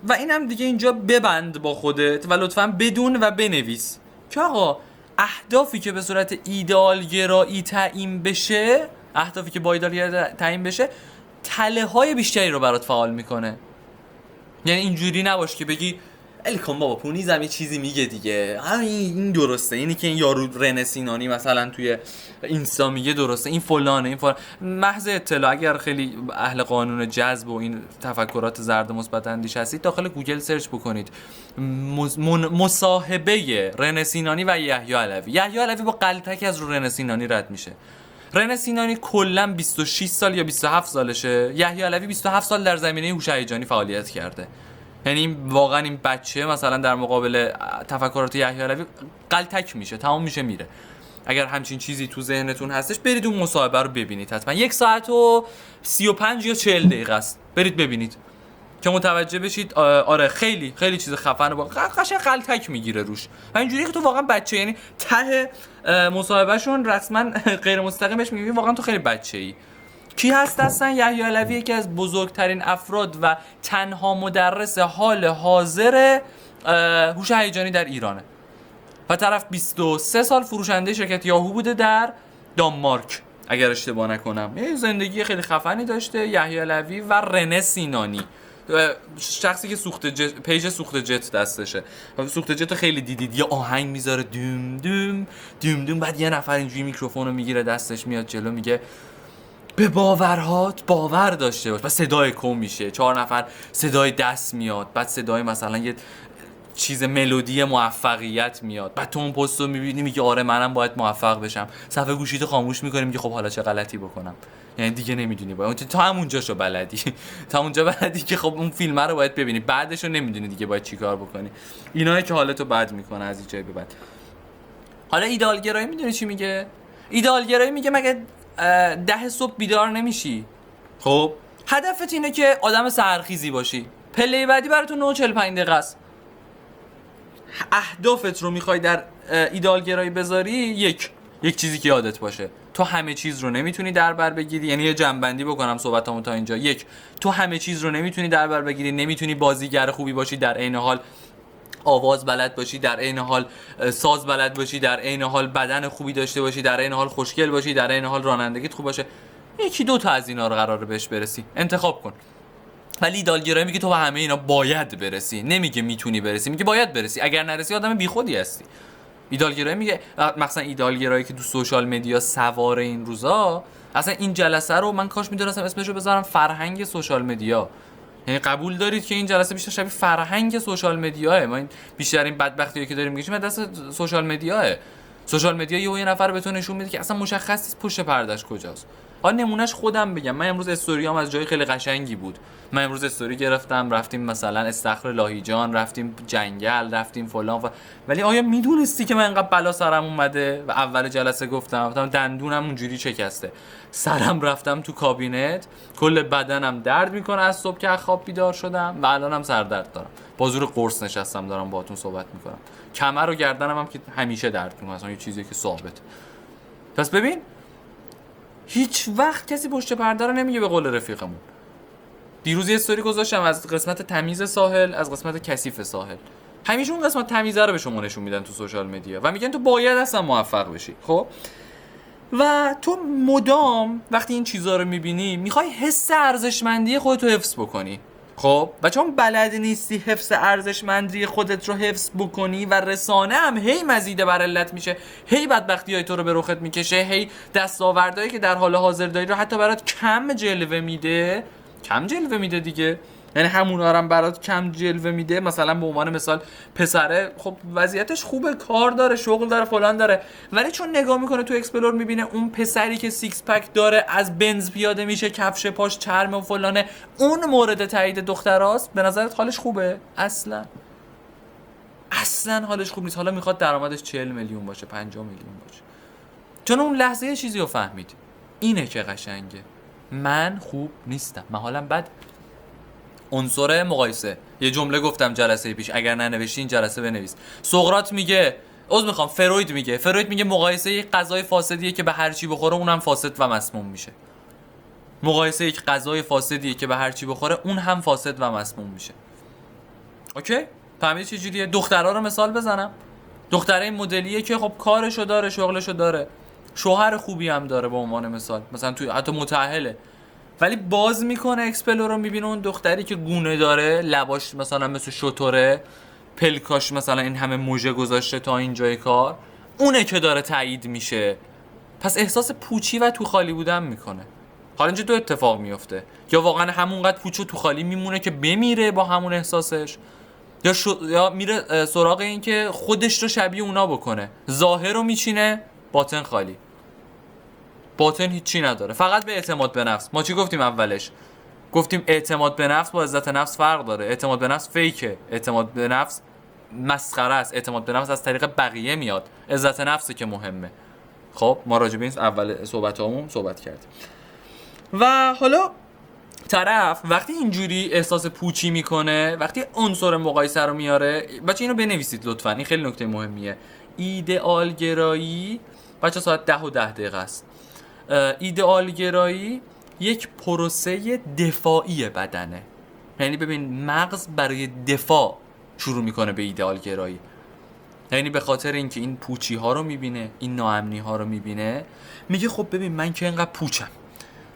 و اینم دیگه اینجا ببند با خودت و لطفاً بدون و بنویس که آقا اهدافی که به صورت ایدئال گرایی تعیین بشه، اهدافی که با ایدئال گرایی تعیین بشه تله‌های بیشتری رو برات فعال میکنه. یعنی اینجوری نباش که بگی الی کن بابا پونیزم یه چیزی میگه دیگه، این درسته، اینی که این یارو رنه سینانی مثلا توی اینستا میگه درسته، این فلانه، این فلان. محض اطلاع اگر خیلی اهل قانون جذب و این تفکرات زرد مثبت اندیش هستید داخل گوگل سرچ بکنید مصاحبه رنه سینانی و یحیی علوی. یحیی علوی با غلطکی از رو رنه سینانی رد میشه. رنه سینانی کلا 26 سال یا 27 سالشه، یحیی علوی 27 سال در زمینه هوش هیجانی فعالیت کرده. یعنی واقعا این بچه مثلا در مقابل تفکرات یحیی علوی غلطک میشه، تمام میشه میره. اگر همچین چیزی تو ذهنتون هستش برید اون مصاحبه رو ببینید، حتما 1 ساعت و 35 یا 40 دقیقه است، برید ببینید که متوجه بشید. آره خیلی خیلی چیز خفنه، با قشنگ غلطک میگیره روش و اینجوری که تو واقعا بچه، یعنی ته مصاحبهشون رسما غیر مستقیمش میگه واقعا تو خیلی بچه‌ای. کی هست اصلا؟ یحیی علوی یکی از بزرگترین افراد و تنها مدرس حال حاضر هوش هیجانی در ایرانه و طرف 23 سال فروشنده شرکت یاهو بوده در دانمارک اگر اشتباه نکنم. یه زندگی خیلی خفنی داشته یحیی علوی و رنه سینانی، شخصی که پیج سوخت جت دستشه. سوخت جت خیلی دیدید، یه آهنگ میذاره دوم دوم دوم دوم، بعد یه نفر اینجوری میکروفونو میگیره دستش میاد جلو میگه به باورهات باور داشته باش، بعد صدای کم میشه، 4 نفر صدای دست میاد، بعد صدای مثلا یه چیز ملودی موفقیت میاد، بعد تو اون پست رو میبینی میگه آره منم باید موفق بشم، صفحه گوشیتو خاموش میکنی میگه خب حالا چه غلطی بکنم. یعنی دیگه نمیدونی باید تا همونجاشو بلدی تا اونجا بلدی که خب اون فیلم رو باید ببینی، بعدشو نمیدونی دیگه باید چیکار بکنی. اینایی که حالتو بد میکنه از این جای به بعد. حالا ایدئال گرایی میدونی چی میگه؟ ایدئال گرایی میگه مگه 10 صبح بیدار نمیشی. خب هدفت اینه که آدم سحرخیزی باشی. پله بعدی برای تو 9:45 دقیقه است. اهدافت رو میخوای در ایدئالگرایی بذاری، یک چیزی که یادت باشه، تو همه چیز رو نمیتونی در بر بگیری. یعنی یه جنبندی بکنم صحبتامو تا اینجا. تو همه چیز رو نمیتونی در بر بگیری، نمیتونی بازیگر خوبی باشی، در عین حال آواز بلد باشی، در عین حال ساز بلد باشی، در عین حال بدن خوبی داشته باشی، در عین حال خوشگل باشی، در عین حال رانندگیت خوب باشه. یکی دو تا از اینا رو قراره بهش برسی، انتخاب کن. ولی ایدئالگرایی میگه تو به همه اینا باید برسی، نمیگه میتونی برسی، میگه باید برسی. اگر نرسی آدم بیخودی هستی. ایدئالگرایی میگه، مثلا ایدئالگرایی که تو سوشال مدیا سوار این روزا، اصلا این جلسه رو من کاش میدونستم اسمش رو بذارم فرهنگ سوشال مدیا. یعنی قبول دارید که این جلسه بیشتر شبیه فرهنگ سوشال مدیاه. ما این بیشتر این بدبختیایی که داریم میگیم دست سوشال مدیاه. سوشال مدیا یه نفر بهتون نشون میده که اصلا مشخص نیست پشت پردهش کجاست. حالا نمونهش خودم بگم، من امروز استوریام از جای خیلی قشنگی بود. من امروز استوری گرفتم، رفتیم مثلا استخر لاهیجان، رفتیم جنگل، رفتیم فلان ولی آیا میدونستی که من انقدر بلا سرم اومده؟ و اول جلسه گفتم دندونم اونجوری شکسته، سرم رفتم تو کابینت، کل بدنم درد میکنه از صبح که از خواب بیدار شدم و الانم سردرد دارم. با زور قرص نشستم دارم باهاتون صحبت میکنم. کمر و گردنم هم که همیشه درد میکنه، اصلا یه چیزی که ثابته. پس ببین هیچ وقت کسی پشت پرده رو نمیگه. به قول رفیقمون دیروز یه استوری گذاشتم از قسمت تمیز ساحل، از قسمت کثیف ساحل. همیشه اون قسمت تمیزه رو به شما نشون میدن تو سوشال مدیا و میگن تو باید اصلا موفق بشی. خب و تو مدام وقتی این چیزا رو میبینی میخوای حس ارزشمندی خودت رو حفظ بکنی. خب و چون بلد نیستی حفظ ارزشمندی خودت رو حفظ بکنی و رسانه هم هی مزیده بر علت میشه، هی بدبختیای تو رو به رخت میکشه، هی دستاوردهایی که در حال حاضر داری رو حتی برات کم جلوه میده دیگه. یعنی همونا رو هم برات کم جلوه میده. مثلا به عنوان مثال پسره خب وضعیتش خوبه، کار داره، شغل داره، فلان داره، ولی چون نگاه میکنه تو اکسپلور میبینه اون پسری که سیکس پک داره از بنز پیاده میشه، کفش پاش چرم و فلانه، اون مورد تایید دختراست. به نظرت حالش خوبه؟ اصلا حالش خوب نیست. حالا میخواد درآمدش 40 میلیون باشه، 50 میلیون باشه، چون اون لحظه یه چیزی رو فهمید. اینه که قشنگه. من خوب نیستم، من حالم بد. عنصر مقایسه. یه جمله گفتم جلسه پیش، اگر ننوشتی این جلسه بنویس. سقراط میگه، فروید میگه مقایسه یک غذای فاسدیه که به هر چی بخوره اونم فاسد و مسموم میشه. مقایسه یک غذای فاسدیه که به هر چی بخوره اون هم فاسد و مسموم میشه. اوکی؟ فهمیدی چه جوریه؟ دخترها رو مثال بزنم. دختره مدلیه که خب کارشو داره، شغلشو داره، شوهر خوبی هم داره به عنوان مثال، مثلا توی حتی متأهله، ولی باز میکنه اکسپلور رو میبینه اون دختری که گونه داره، لباش مثلا مثل شطوره، پلکاش مثلا این همه موژه گذاشته تا اینجای کار، اونه که داره تایید میشه. پس احساس پوچی و تو خالی بودن میکنه. حالا اینجا دو اتفاق میفته، یا واقعا همونقدر پوچ و تو خالی میمونه که بمیره با همون احساسش، یا میره سراغ این که خودش رو شبیه اونا بکنه، ظاهر رو میچینه، باطن خالی، باطن هیچی نداره، فقط به اعتماد به نفس. ما چی گفتیم اولش؟ گفتیم اعتماد به نفس با عزت نفس فرق داره. اعتماد به نفس فیکه، اعتماد به نفس مسخره است، اعتماد به نفس از طریق بقیه میاد، عزت نفسه که مهمه. خب ما راجع به این اول صحبتامون صحبت کردیم. و حالا طرف وقتی اینجوری احساس پوچی میکنه، وقتی عنصر مقایسه رو میاره، بچه اینو بنویسید لطفا، این خیلی نکته مهمیه. ایدئال گرایی، بچه ساعت 10:10 است. ایدئال گرایی یک پروسه دفاعی بدنه. یعنی ببین مغز برای دفاع شروع میکنه به ایدئال گرایی. یعنی به خاطر اینکه این پوچی ها رو میبینه، این ناامنی ها رو میبینه، میگه خب ببین من که اینقدر پوچم،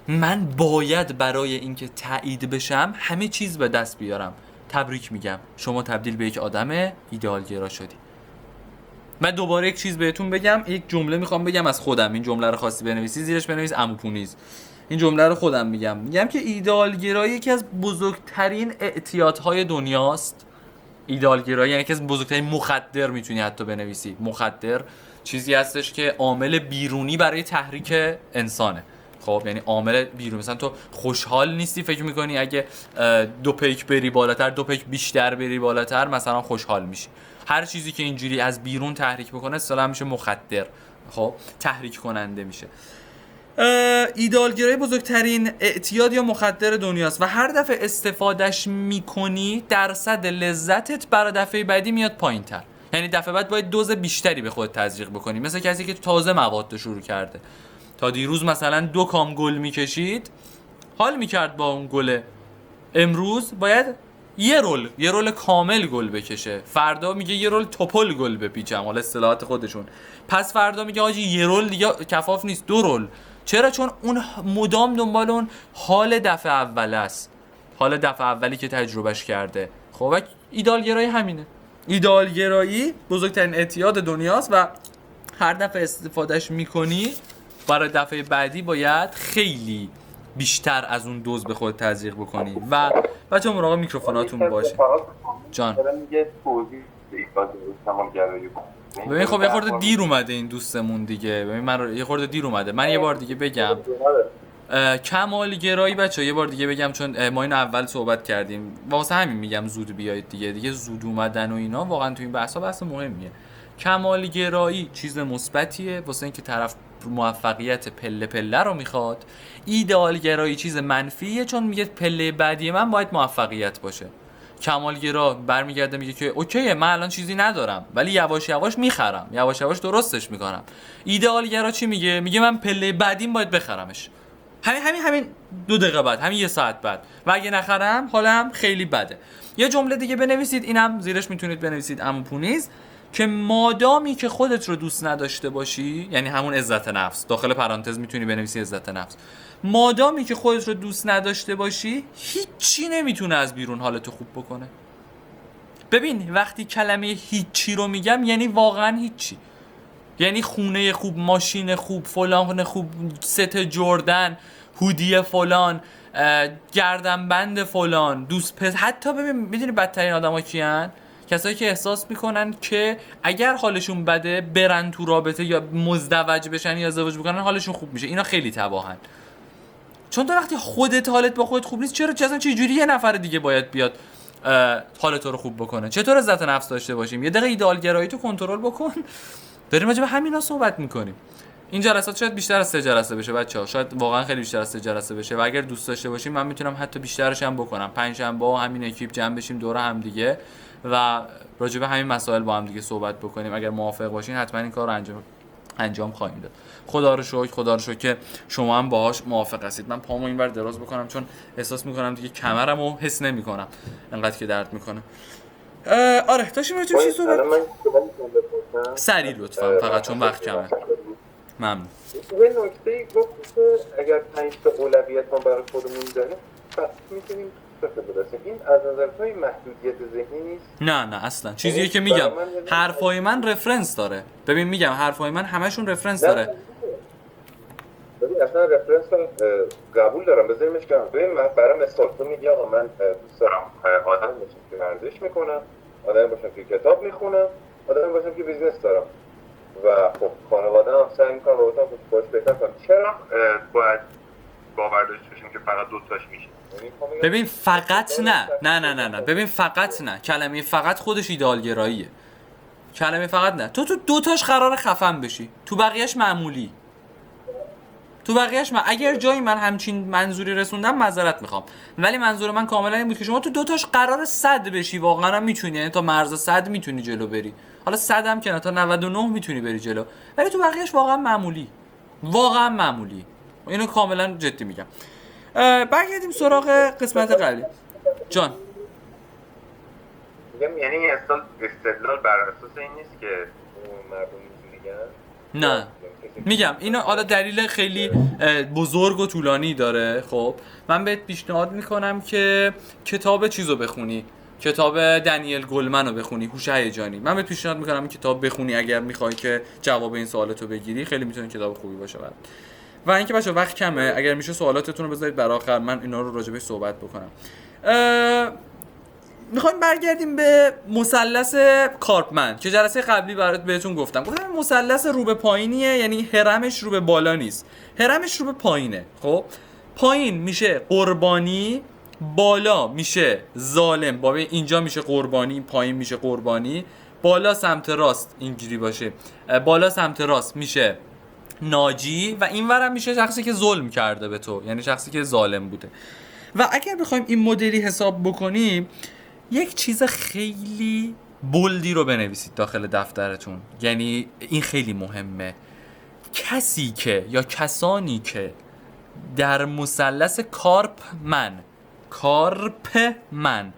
من باید برای اینکه تایید بشم همه چیز به دست بیارم. تبریک میگم، شما تبدیل به یک آدم ایدئال گرا شدی. من دوباره یک چیز بهتون بگم، یک جمله میخوام بگم از خودم. این جمله رو خواستی بنویسی زیرش بنویس عمو پونیز. این جمله رو خودم میگم که ایدئال گرایی یکی از بزرگترین اعتیادهای دنیاست. ایدئال گرایی یعنی یکی از بزرگترین مخدر، میتونی حتی بنویسی. مخدر چیزی هستش که عامل بیرونی برای تحریک انسانه. خب یعنی عامل بیرون، مثلا تو خوشحال نیستی، فکر میکنی اگه 2 پیک بری بالاتر، 2 پیک بیشتر بری بالاتر مثلا خوشحال میشی. هر چیزی که اینجوری از بیرون تحریک بکنه اصلا میشه مخدر. خب تحریک کننده میشه. ایدئالگرایی بزرگترین اعتیاد یا مخدر دنیاست و هر دفعه استفادهش میکنی درصد لذتت برای دفعه بعدی میاد پایین تر. یعنی دفعه بعد باید دوز بیشتری به خود تزریق بکنی، مثل کسی که تازه مواد شروع کرده. تا دیروز مثلا 2 کام گل میکشید، حال میکرد با اون گله، امروز باید یه رول کامل گل بکشه، فردا میگه یه رول توپل گل بپیچم، حالا اصطلاحات خودشون، پس فردا میگه آجی یه رول دیگه کفاف نیست، 2 رول. چرا؟ چون اون مدام دنبال اون حال دفعه اول است، حال دفعه اولی که تجربهش کرده. خب ایدئالگرایی همینه. ایدئالگرایی بزرگترین اعتیاد دنیاست و هر دفعه استفادهش میکنی برای دفعه بعدی باید خیلی بیشتر از اون دوز به خود تزریق بکنی. و بچه مراقب میکروفوناتون باشه. جان ببین خب یه خورده دیر اومده این دوستمون دیگه، ببین من یه خورده دیر اومده، من یه بار دیگه بگم کمالگرایی بچه یه بار دیگه بگم، چون ما اینو اول صحبت کردیم، واسه همین میگم زود بیایید دیگه زود اومدن و اینا واقعا تو این بحثا بحث مهمیه. کمالگرایی چیز مثبتیه واسه اینکه طرف موفقیت پله پله رو میخواد. ایدئالگرایی چیز منفیه چون میگه پله بعدی من باید موفقیت باشه. کمالگرا برمیگرده میگه که اوکیه من الان چیزی ندارم ولی یواش یواش میخرم، یواش یواش درستش میکنم. ایدئالگرا چی میگه؟ میگه من پله بعدیم باید بخرمش، همین 2 دقیقه بعد، همین 1 ساعت بعد، و اگه نخرم حالم خیلی بده. یه جمله دیگه بنویسید، اینم زیرش میتونید بنویسید عمو پونیز، که مادامی که خودت رو دوست نداشته باشی، یعنی همون عزت نفس، داخل پرانتز میتونی بنویسی عزت نفس، مادامی که خودت رو دوست نداشته باشی هیچی نمیتونه از بیرون حالتو خوب بکنه. ببین وقتی کلمه هیچی رو میگم یعنی واقعا هیچی، یعنی خونه خوب، ماشین خوب، فلان خوب، ست جردن، هودی فلان، گردنبند فلان، دوست پس. حتی ببین میدونی بدترین آدما کیان؟ کسایی که احساس میکنن که اگر حالشون بده برن تو رابطه یا مزدوج بشن یا ازدواج بکنن حالشون خوب میشه. اینا خیلی تباهن، چون تو وقتی خودت حالت با خودت خوب نیست چرا چه جوری یه نفر دیگه باید بیاد حالت رو خوب بکنه؟ چطور عزت نفس داشته باشیم؟ یه دقیقه ایدئالگرایی تو کنترل بکن. داریم راجع به همینا صحبت میکنیم. این جلسات شاید بیشتر از 3 جلسه بشه بچه‌ها، شاید واقعا خیلی بیشتر از 3 جلسه بشه و اگر دوست داشته باشیم من میتونم حتی بیشترش هم بکنم. 5 شنبه با همین اکیپ جمع بشیم دور هم دیگه و راجع به همین مسائل با هم دیگه صحبت بکنیم. اگر موافق باشین حتما این کار رو انجام خواهیم داد. خدا رو شکر که شما هم باهاش موافق هستید. من پامو اینور دراز بکنم چون احساس میکنم دیگه کمرمو حس نمیکنم انقدر که درد میکنه. آره داشتیم راجع به چی صحبت؟ سریع لطفا فقط چون وقت کمه. ممنون. یه نکته گفتی که اگر 5 تا اولویت ما برای خودمون داریم پس میتونیم برسیم. این از نظر تو این محدودیت ذهنی نیست؟ نه اصلا چیزیه که میگم حرفای من رفرنس داره. ببین میگم حرفای من همشون رفرنس داره. ببین اصلا رفرنس قبول دارم بذاریمش کنم. ببین من برای مثال تو میگی آقا من دوست دارم آدم باشم که ورزش میکنم، آدم باشم که کتاب میخونم، آدم باشم که بیزنس دارم و خب خانواده هم سعی میکنم رابطه‌ام باش بهتر کنم. چرا باید باور داشته باشیم که فقط 2 تاش میشه؟ ببین فقط نه ببین فقط نه، کلمه فقط خودش ایدئالگراییه. کلمه فقط نه، تو 2 تاش قرار خفن بشی، تو بقیه‌اش معمولی، اگر جایی من همچین منظوری رسوندم معذرت میخوام، ولی منظور من کاملا این بود که شما تو 2 تاش قرار 100 بشی، واقعا هم میتونی، یعنی تا مرز 100 میتونی جلو بری، حالا 100 هم که نه تا 99 میتونی بری جلو، ولی تو بقیه‌اش واقعا معمولی. اینو کاملا جدی میگم. برگردیم سراغ قسمت قبلی. جان میگم یعنی این استدلال بر اساس این نیست که مردم اینجوری میگن؟ نه میگم اینو حالا دلیل خیلی بزرگ و طولانی داره. خب من بهت پیشنهاد میکنم که کتاب چیزو بخونی، کتاب دنیل گلمن رو بخونی، هوش هیجانی. من بهت پیشنهاد میکنم این کتاب بخونی اگر میخوای که جواب این سوالاتو بگیری، خیلی میتونه کتاب خوبی باشه. و اینکه بچه‌ها وقت کمه، اگر میشه سوالاتتون رو بذارید برای آخر، من اینا رو راجع بهش صحبت بکنم. میخوایم برگردیم به مثلث کارپمن که جلسه قبلی بهتون گفتم مثلث رو به پایینیه، یعنی هرمش رو به بالا نیست، هرمش رو به پایینه. خب پایین میشه قربانی، بالا میشه ظالم. با اینجا میشه قربانی، پایین میشه قربانی. بالا سمت راست اینجوری باشه، بالا سمت راست میشه ناجی و این ورم میشه شخصی که ظلم کرده به تو، یعنی شخصی که ظالم بوده. و اگر بخوایم این مدلی حساب بکنیم، یک چیز خیلی بولدی رو بنویسید داخل دفترتون، یعنی این خیلی مهمه. کسی که یا کسانی که در مثلث کارپ من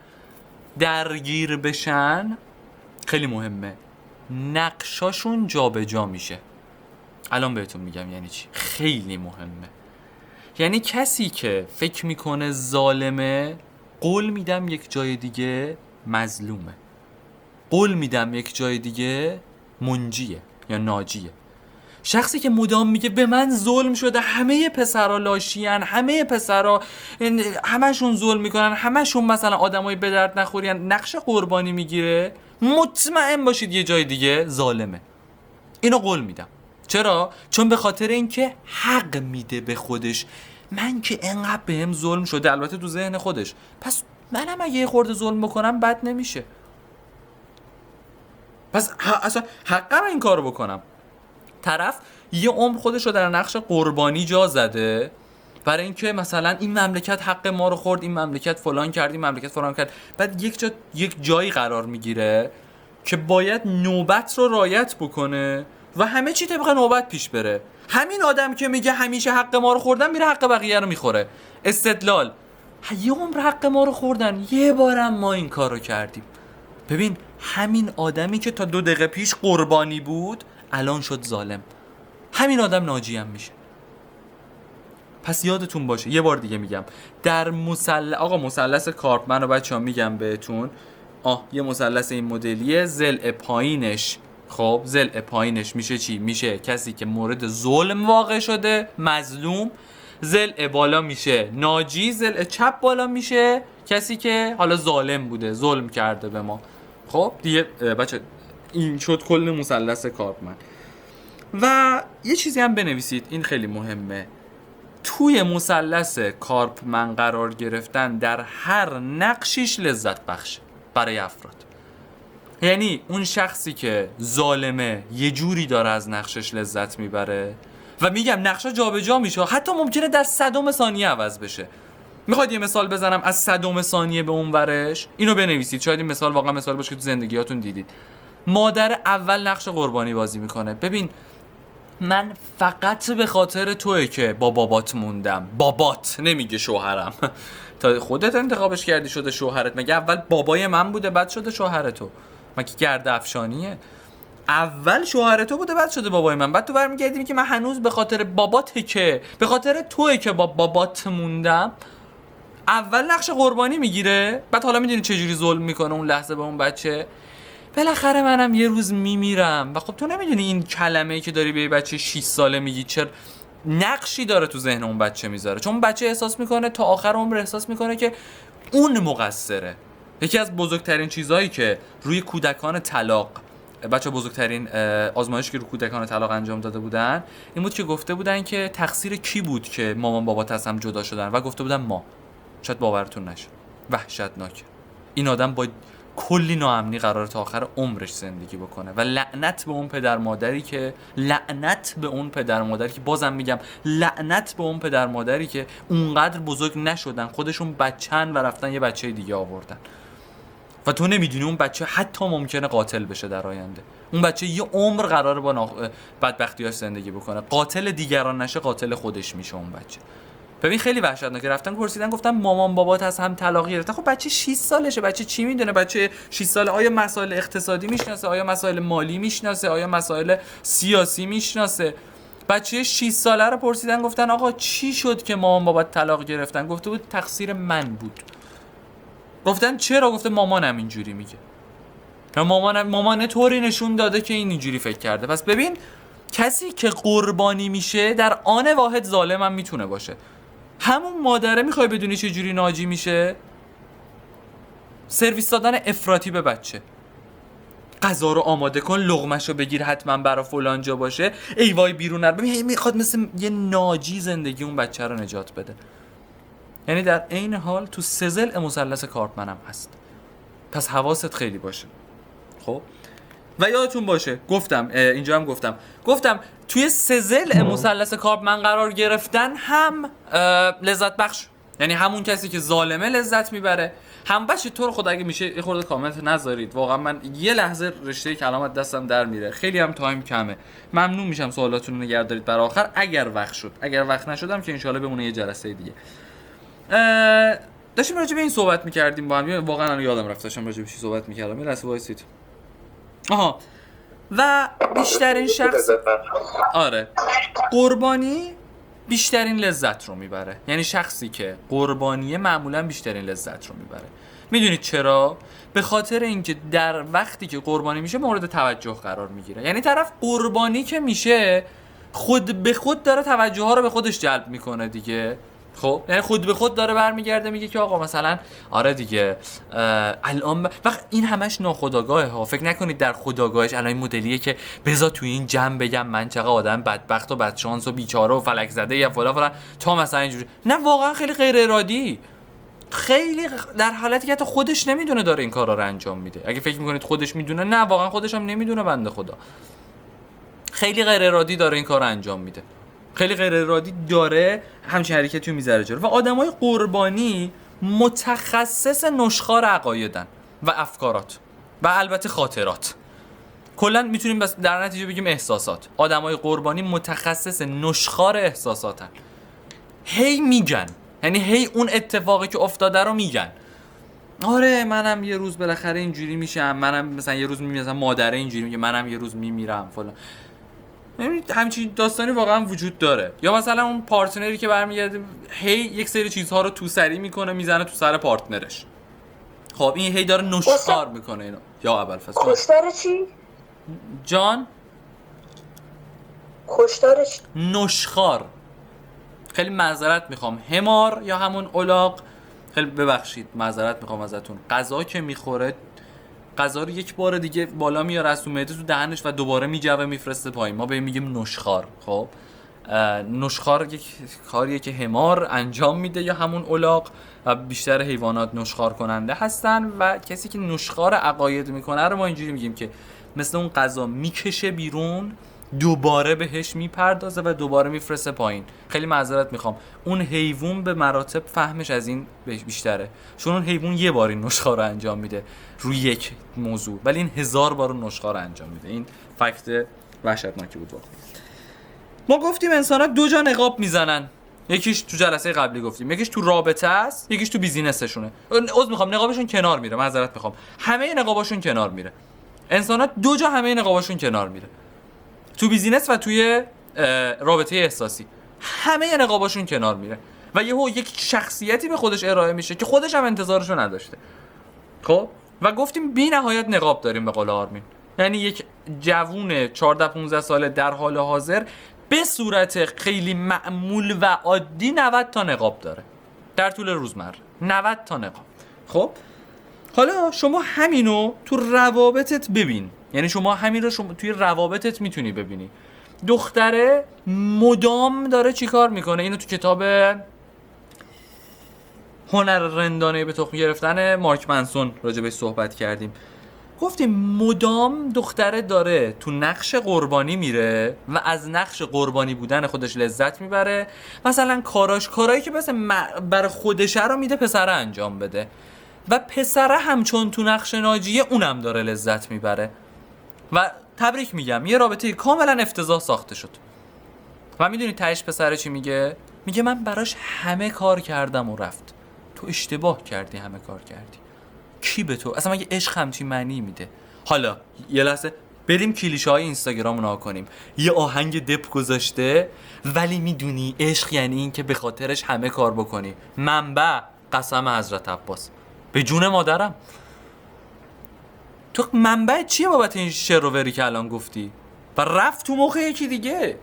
درگیر بشن، خیلی مهمه، نقشاشون جابجا میشه. الان بهتون میگم یعنی چی. خیلی مهمه. یعنی کسی که فکر میکنه ظالمه، قول میدم یک جای دیگه مظلومه، قول میدم یک جای دیگه منجیه یا ناجیه. شخصی که مدام میگه به من ظلم شده، همه پسرا لاشیان، همه پسرا همشون ظلم میکنن، همشون مثلا آدمای به درد نخورین، نقش قربانی میگیره، مطمئن باشید یه جای دیگه ظالمه. اینو قول میدم. چرا؟ چون به خاطر اینکه حق میده به خودش. من که انقدر بهم ظلم شده، البته تو ذهن خودش، پس منم اگه یه خورده ظلم بکنم بد نمیشه، پس اصلا حقم این کارو بکنم. طرف یه عمر خودش رو در نقش قربانی جا زده برای اینکه مثلا این مملکت حق ما رو خورد، این مملکت فلان کرد، این مملکت فلان کرد. بعد یک جایی قرار میگیره که باید نوبت رو رعایت بکنه و همه چی طبق نوبت پیش بره. همین آدم که میگه همیشه حق ما رو خوردن، میره حق بقیه رو میخوره. استدلال: یه عمر حق ما رو خوردن، یه بارم ما این کارو کردیم. ببین، همین آدمی که تا 2 دقیقه پیش قربانی بود الان شد ظالم. همین آدم ناجی هم میشه. پس یادتون باشه، یه بار دیگه میگم، در مثلث کارپ، من رو بچه‌ها میگم بهتون، یه مثلث این مدلیه، ضلع پایینش، خب ضلع پایینش میشه چی؟ میشه کسی که مورد ظلم واقع شده، مظلوم. ضلع بالا میشه ناجی. ضلع چپ بالا میشه کسی که حالا ظالم بوده، ظلم کرده به ما. خب دیگه بچه، این شد کل مثلث کارپ من. و یه چیزی هم بنویسید، این خیلی مهمه. توی مثلث کارپ من قرار گرفتن در هر نقشیش لذت بخشه برای افراد. یعنی اون شخصی که ظالمه یه جوری داره از نقشش لذت میبره و میگم نقشا جابجا میشه، حتی ممکنه در 100 ثانیه عوض بشه. میخواد یه مثال بزنم از 100 ثانیه به اون ورش؟ اینو بنویسید، شاید این مثال واقعا مثال باشه که تو زندگیاتون دیدید. مادر اول نقش قربانی بازی میکنه. ببین، من فقط به خاطر توئه که با بابات موندم. بابات نمیگه شوهرم. تا خودت انتخابش کردی شده شوهرت. مگه اول بابای من بوده بعد شده شوهر تو؟ مگه گرد افشانیه؟ اول شوهر تو بوده بعد شده بابای من. بعد تو برمیگردی میگی من هنوز به خاطر باباته، که به خاطر توئه که با بابات موندم. اول نقش قربانی میگیره، بعد حالا میدونی چه جوری ظلم میکنه اون لحظه به اون بچه. بالاخره منم یه روز میمیرم. و خب تو نمیدونی این کلمه‌ای که داری به یه بچه 6 ساله میگی چه نقشی داره تو ذهن اون بچه میذاره. چون بچه احساس میکنه تا آخر عمر، احساس میکنه که اون مقصره. یکی از بزرگترین چیزهایی که روی کودکان طلاق، بچه بزرگترین آزمایشی که روی کودکان طلاق انجام داده بودن این بود که گفته بودن که تقصیر کی بود که مامان بابات از هم جدا شدن، و گفته بودن ما. شاید باورتون نشه، وحشتناکه. این آدم با کلی ناامنی قراره تا آخر عمرش زندگی بکنه و لعنت به اون پدر مادری که بازم میگم لعنت به اون پدر مادری که اونقدر بزرگ نشدن، خودشون بچن و رفتن یه بچه دیگه آوردن. و تو نمیدونی اون بچه حتی ممکنه قاتل بشه در آینده. اون بچه یه عمر قراره با بدبختیاش زندگی بکنه. قاتل دیگران نشه، قاتل خودش میشه اون بچه. ببین خیلی وحشتناکه. رفتن پرسیدن، گفتن مامان بابات از هم طلاق گرفتن. خب بچه 6 سالشه، بچه چی میدونه؟ بچه 6 ساله آیا مسائل اقتصادی میشناسه؟ آیا مسائل مالی میشناسه؟ آیا مسائل سیاسی میشناسه؟ بچه 6 ساله رو پرسیدن، گفتن آقا چی شد که مامان بابات طلاق گرفتن؟ گفته بود تقصیر من بود. گفتن چرا؟ گفته مامانم اینجوری میگه. مامان طوری نشون داده که این اینجوری فکر کرده. پس ببین، کسی که قربانی میشه در آن واحد ظالم هم میتونه باشه. همون مادره میخوای بدونی چه جوری ناجی میشه؟ سرویس دادن افراطی به بچه. غذا رو آماده کن، لقمه‌شو بگیر، حتما برا فلان جا باشه. ای وای بیرون نر. ببین میخواد مثل یه ناجی زندگی اون بچه رو نجات بده. یعنی در عین حال تو 3 ضلع مثلث کارپ منم هست. پس حواست خیلی باشه. خب و یادتون باشه گفتم اینجا هم گفتم توی سه ضلع مثلث کارپمن قرار گرفتن هم لذت بخش، یعنی همون کسی که ظالمه لذت میبره. هم بچه تو رو خدا اگه میشه یه خورده کامنت نذارید، واقعا من یه لحظه رشته کلامت دستم در میره، خیلی هم تایم کمه. ممنون میشم سوالاتون رو نگه دارید برای آخر اگر وقت شد، اگر وقت نشدم که انشالله بمونه یه جلسه دیگه. داشتیم راجع به این صحبت میکردیم با هم، واقعا الان یادم رفت داشتم راجع به چی صحبت میکردم. یه لحظه وایسید. آها، و بیشترین شخص آره قربانی بیشترین لذت رو میبره، یعنی شخصی که قربانیه معمولا بیشترین لذت رو میبره. میدونید چرا؟ به خاطر اینکه در وقتی که قربانی میشه مورد توجه قرار میگیره، یعنی طرف قربانی که میشه خود به خود داره توجه ها رو به خودش جلب میکنه دیگه. خب یعنی خود به خود داره برمیگرده میگه که آقا مثلا آره دیگه الان وقت این همش ناخودآگاهه ها، فکر نکنید در خودآگاهش الان این مدلیه که بذار توی این جمع بگم من چقدر آدم بدبخت و بدشانس و بیچاره و فلک زده یا فلان تا مثلا اینجوری. نه واقعا خیلی غیر ارادی، خیلی در حالتی که حتی خودش نمیدونه داره این کارا رو انجام میده. اگه فکر میکنید خودش میدونه، نه واقعا خودش هم نمیدونه بنده خدا. خیلی غیر ارادی داره این کار رو انجام میده، خیلی غیر ارادی داره همچین حرکتی رو میذاره جلو. و آدمای قربانی متخصص نشخوار عقایدن و افکارات و البته خاطرات. کلا میتونیم بس در نتیجه بگیم احساسات. آدمای قربانی متخصص نشخوار احساساتن. هی میگن، یعنی هی اون اتفاقی که افتاده رو میگن. آره منم یه روز بالاخره اینجوری میشم، منم مثلا یه روز مثلا مادره اینجوری میگه منم یه روز میمیرم فلان. همچین داستانی واقعا وجود داره. یا مثلا اون پارتنری که برمیگرده هی یک سری چیزها رو تو سری میکنه میزنه تو سر پارتنرش. خب این هی داره نشخوار میکنه اینو. یا ابوالفضل کشتار چی؟ جان کشتار چی؟ نشخوار. خیلی معذرت میخوام، همار یا همون الاغ، خیلی ببخشید معذرت میخوام ازتون. غذا که میخوره غذا رو یک بار دیگه بالا میاره از تو معده تو دهنش و دوباره میجوه میفرسته پایین، ما به میگیم نشخوار. خب نشخوار یک کاریه که همار انجام میده یا همون الاغ، و بیشتر حیوانات نشخوار کننده هستن و کسی که نشخوار عقاید میکنه رو ما اینجوری میگیم که مثل اون غذا میکشه بیرون دوباره بهش میپردازه و دوباره میفرسته پایین. خیلی معذرت میخوام، اون حیوان به مراتب فهمش از این بیشتره، چون اون حیوان یه بار این نشخوار رو انجام میده روی یک موضوع، ولی این 1000 بار اون نشخوار رو انجام میده. این فکت وحشتناکی بود واقعا. ما گفتیم انسان‌ها 2 جا نقاب میزنن، یکیش تو جلسه قبلی گفتیم، یکیش تو رابطه است، یکیش تو بیزینسشونه. عذر میخوام نقابشون کنار میره، معذرت میخوام، همه نقاباشون کنار میره. انسان‌ها 2 جا همه نقاباشون کنار میره، تو بیزینس و توی رابطه احساسی همه نقاباشون کنار میره و یک شخصیتی به خودش ارائه میشه که خودش هم انتظارشو نداشته. خب و گفتیم بی نهایت نقاب داریم به قول آرمین، یعنی یک جوون 14-15 ساله در حال حاضر به صورت خیلی معمول و عادی 90 تا نقاب داره در طول روزمره، 90 تا نقاب. خب حالا شما همینو تو روابطت ببین، یعنی شما همین رو توی روابطت میتونی ببینی. دختره مدام داره چی کار میکنه، اینو تو کتاب هنر رندانه به تخم گرفتن مارک منسون راجع بهش صحبت کردیم. گفتیم مدام دختره داره تو نقش قربانی میره و از نقش قربانی بودن خودش لذت میبره. مثلا کارایی که برای خودشه رو میده پسره انجام بده و پسره همچون تو نقش ناجیه اونم داره لذت میبره و تبریک میگم یه رابطه کاملا افتضاح ساخته شد. و میدونی تهش پسره چی میگه؟ میگه من براش همه کار کردم و رفت. تو اشتباه کردی، همه کار کردی. کی به تو اصلا مگه عشق همچین معنی میده؟ حالا یه لحظه بریم کلیشه های اینستاگرام رو نگاه کنیم. یه آهنگ دپ گذاشته ولی میدونی عشق یعنی این که به خاطرش همه کار بکنی. منبع قسم حضرت عباس به جون مادرم. تو منبع چیه بابت این شروری که الان گفتی؟ و رفت تو مخ یکی دیگه.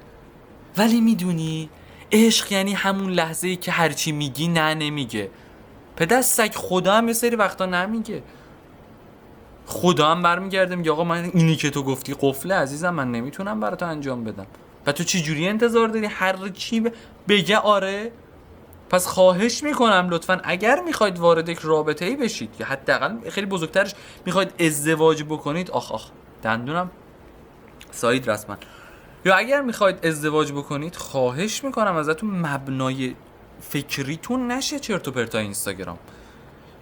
ولی میدونی عشق یعنی همون لحظه‌ای که هرچی میگی نه نمیگه. پدر سگ خدا هم یه سری وقتا نمیگه. خدا هم برمیگرده میگه آقا من اینی که تو گفتی قفله عزیزم، من نمیتونم برات انجام بدم. و تو چی جوری انتظار داری هر چی بگه آره؟ پس خواهش میکنم لطفاً اگر میخواید وارد یک رابطه‌ای بشید یا حداقل خیلی بزرگترش میخواید ازدواج بکنید، آخ دندونم سایید رسما. یا اگر میخواید ازدواج بکنید خواهش میکنم ازتون مبنای فکریتون نشه چرت و پرتای اینستاگرام.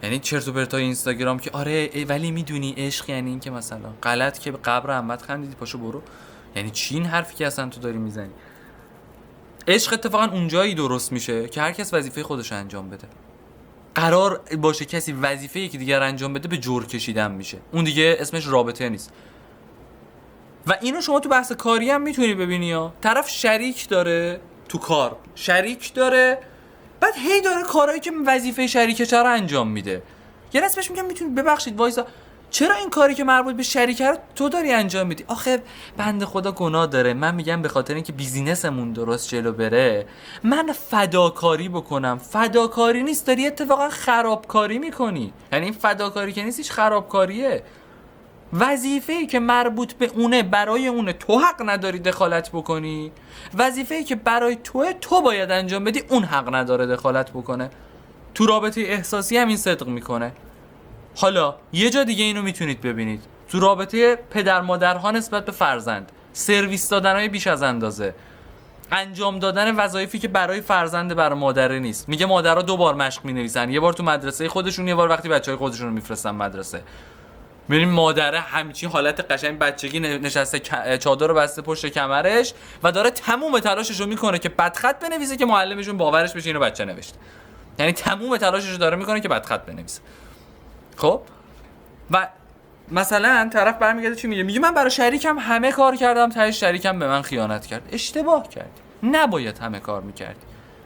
یعنی چرت و پرتای اینستاگرام که آره ولی میدونی عشق یعنی این که مثلا غلط که به قبر عمت خندیدی پاشو برو. یعنی چی این حرفی که اصلا تو داری میزنی؟ عشق اتفاقا اونجایی درست میشه که هر کس وظیفه خودش انجام بده. قرار باشه کسی وظیفه یکی دیگر انجام بده به جور کشیدن میشه. اون دیگه اسمش رابطه نیست. و اینو شما تو بحث کاری هم میتونی ببینی ها. طرف شریک داره تو کار، شریک داره، بعد هی داره کارهایی که وظیفه شریکش رو انجام میده. یه دست بهش میگم میتونی ببخشید وایسا، چرا این کاری که مربوط به شریکه رو تو داری انجام میدی؟ آخه بنده خدا گناه داره. من میگم به خاطر اینکه بیزینسمون درست جلو بره من فداکاری بکنم. فداکاری نیست، داری اتفاقا خرابکاری میکنی. یعنی این فداکاری که نیست، هیچ خرابکاریه. وظیفه‌ای که مربوط به اونه برای اونه تو حق نداری دخالت بکنی. وظیفه‌ای که برای توه تو باید انجام بدی اون حق نداره دخالت بکنه. تو رابطه احساسی هم این صدق میکنه. حالا یه جا دیگه اینو میتونید ببینید تو رابطه پدر مادرها نسبت به فرزند. سرویس دادنهای بیش از اندازه، انجام دادن وظایفی که برای فرزند برای مادره نیست. میگه مادرها 2 بار مشق مینویسن، یه بار تو مدرسه خودشون، یه بار وقتی بچهای خودشون رو میفرستن مدرسه. می‌بینیم مادره همچین حالت قشنگ بچگی نشسته چادر رو بسته پشت کمرش و داره تموم تلاشش رو میکنه که بدخط بنویسه که معلمشون باورش بشه اینو بچه نوشته. یعنی تموم تلاشش رو داره میکنه که بدخط بنویسه. خب و مثلا طرف برمیگرده چی میگه؟ میگه من برای شریکم همه کار کردم، تهش شریکم به من خیانت کرد. اشتباه کردی. نباید همه کار میکردی.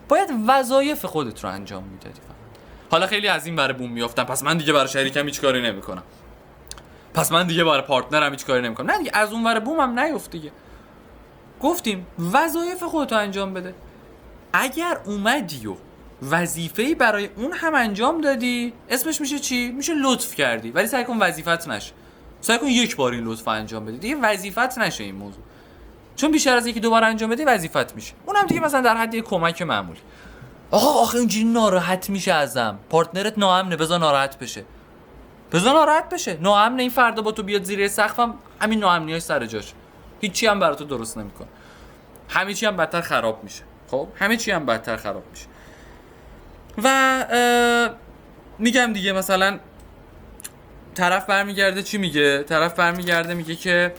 باید وظایف خودت رو انجام میدادی. حالا خیلی از این برای بوم میافتن، پس من دیگه برای شریکم هیچ کاری نمیکنم، پس من دیگه برای پارتنرم هیچ کاری نمیکنم. نه دیگه، از اون ور بوم هم نیفت دیگه. گفتیم وظایف خودت رو انجام بده. اگر اومدی و وظیفه‌ای برای اون هم انجام دادی، اسمش میشه چی؟ میشه لطف کردی. ولی سعی کن وظیفت نشه. سعی کن یک بار این لطف انجام بدی. دیگه وظیفت نشه این موضوع. چون بیشتر از 1-2 بار انجام بدی وظیفت میشه. اونم دیگه مثلا در حد یک کمک معمولی. آخه اینجوری ناراحت میشه ازم. پارتنرت ناامنه، بذار ناراحت بشه. بذار ناراحت بشه. ناامنه، این فردا با تو بیاد زیر سقفم، همین ناامنیاش سر جاش. هیچی هم برات درست نمیکنه. همه چی هم بدتر خراب میشه. خب همه چی هم بدتر خراب میشه. و میگم دیگه مثلا طرف برمیگرده چی میگه؟ طرف برمیگرده میگه که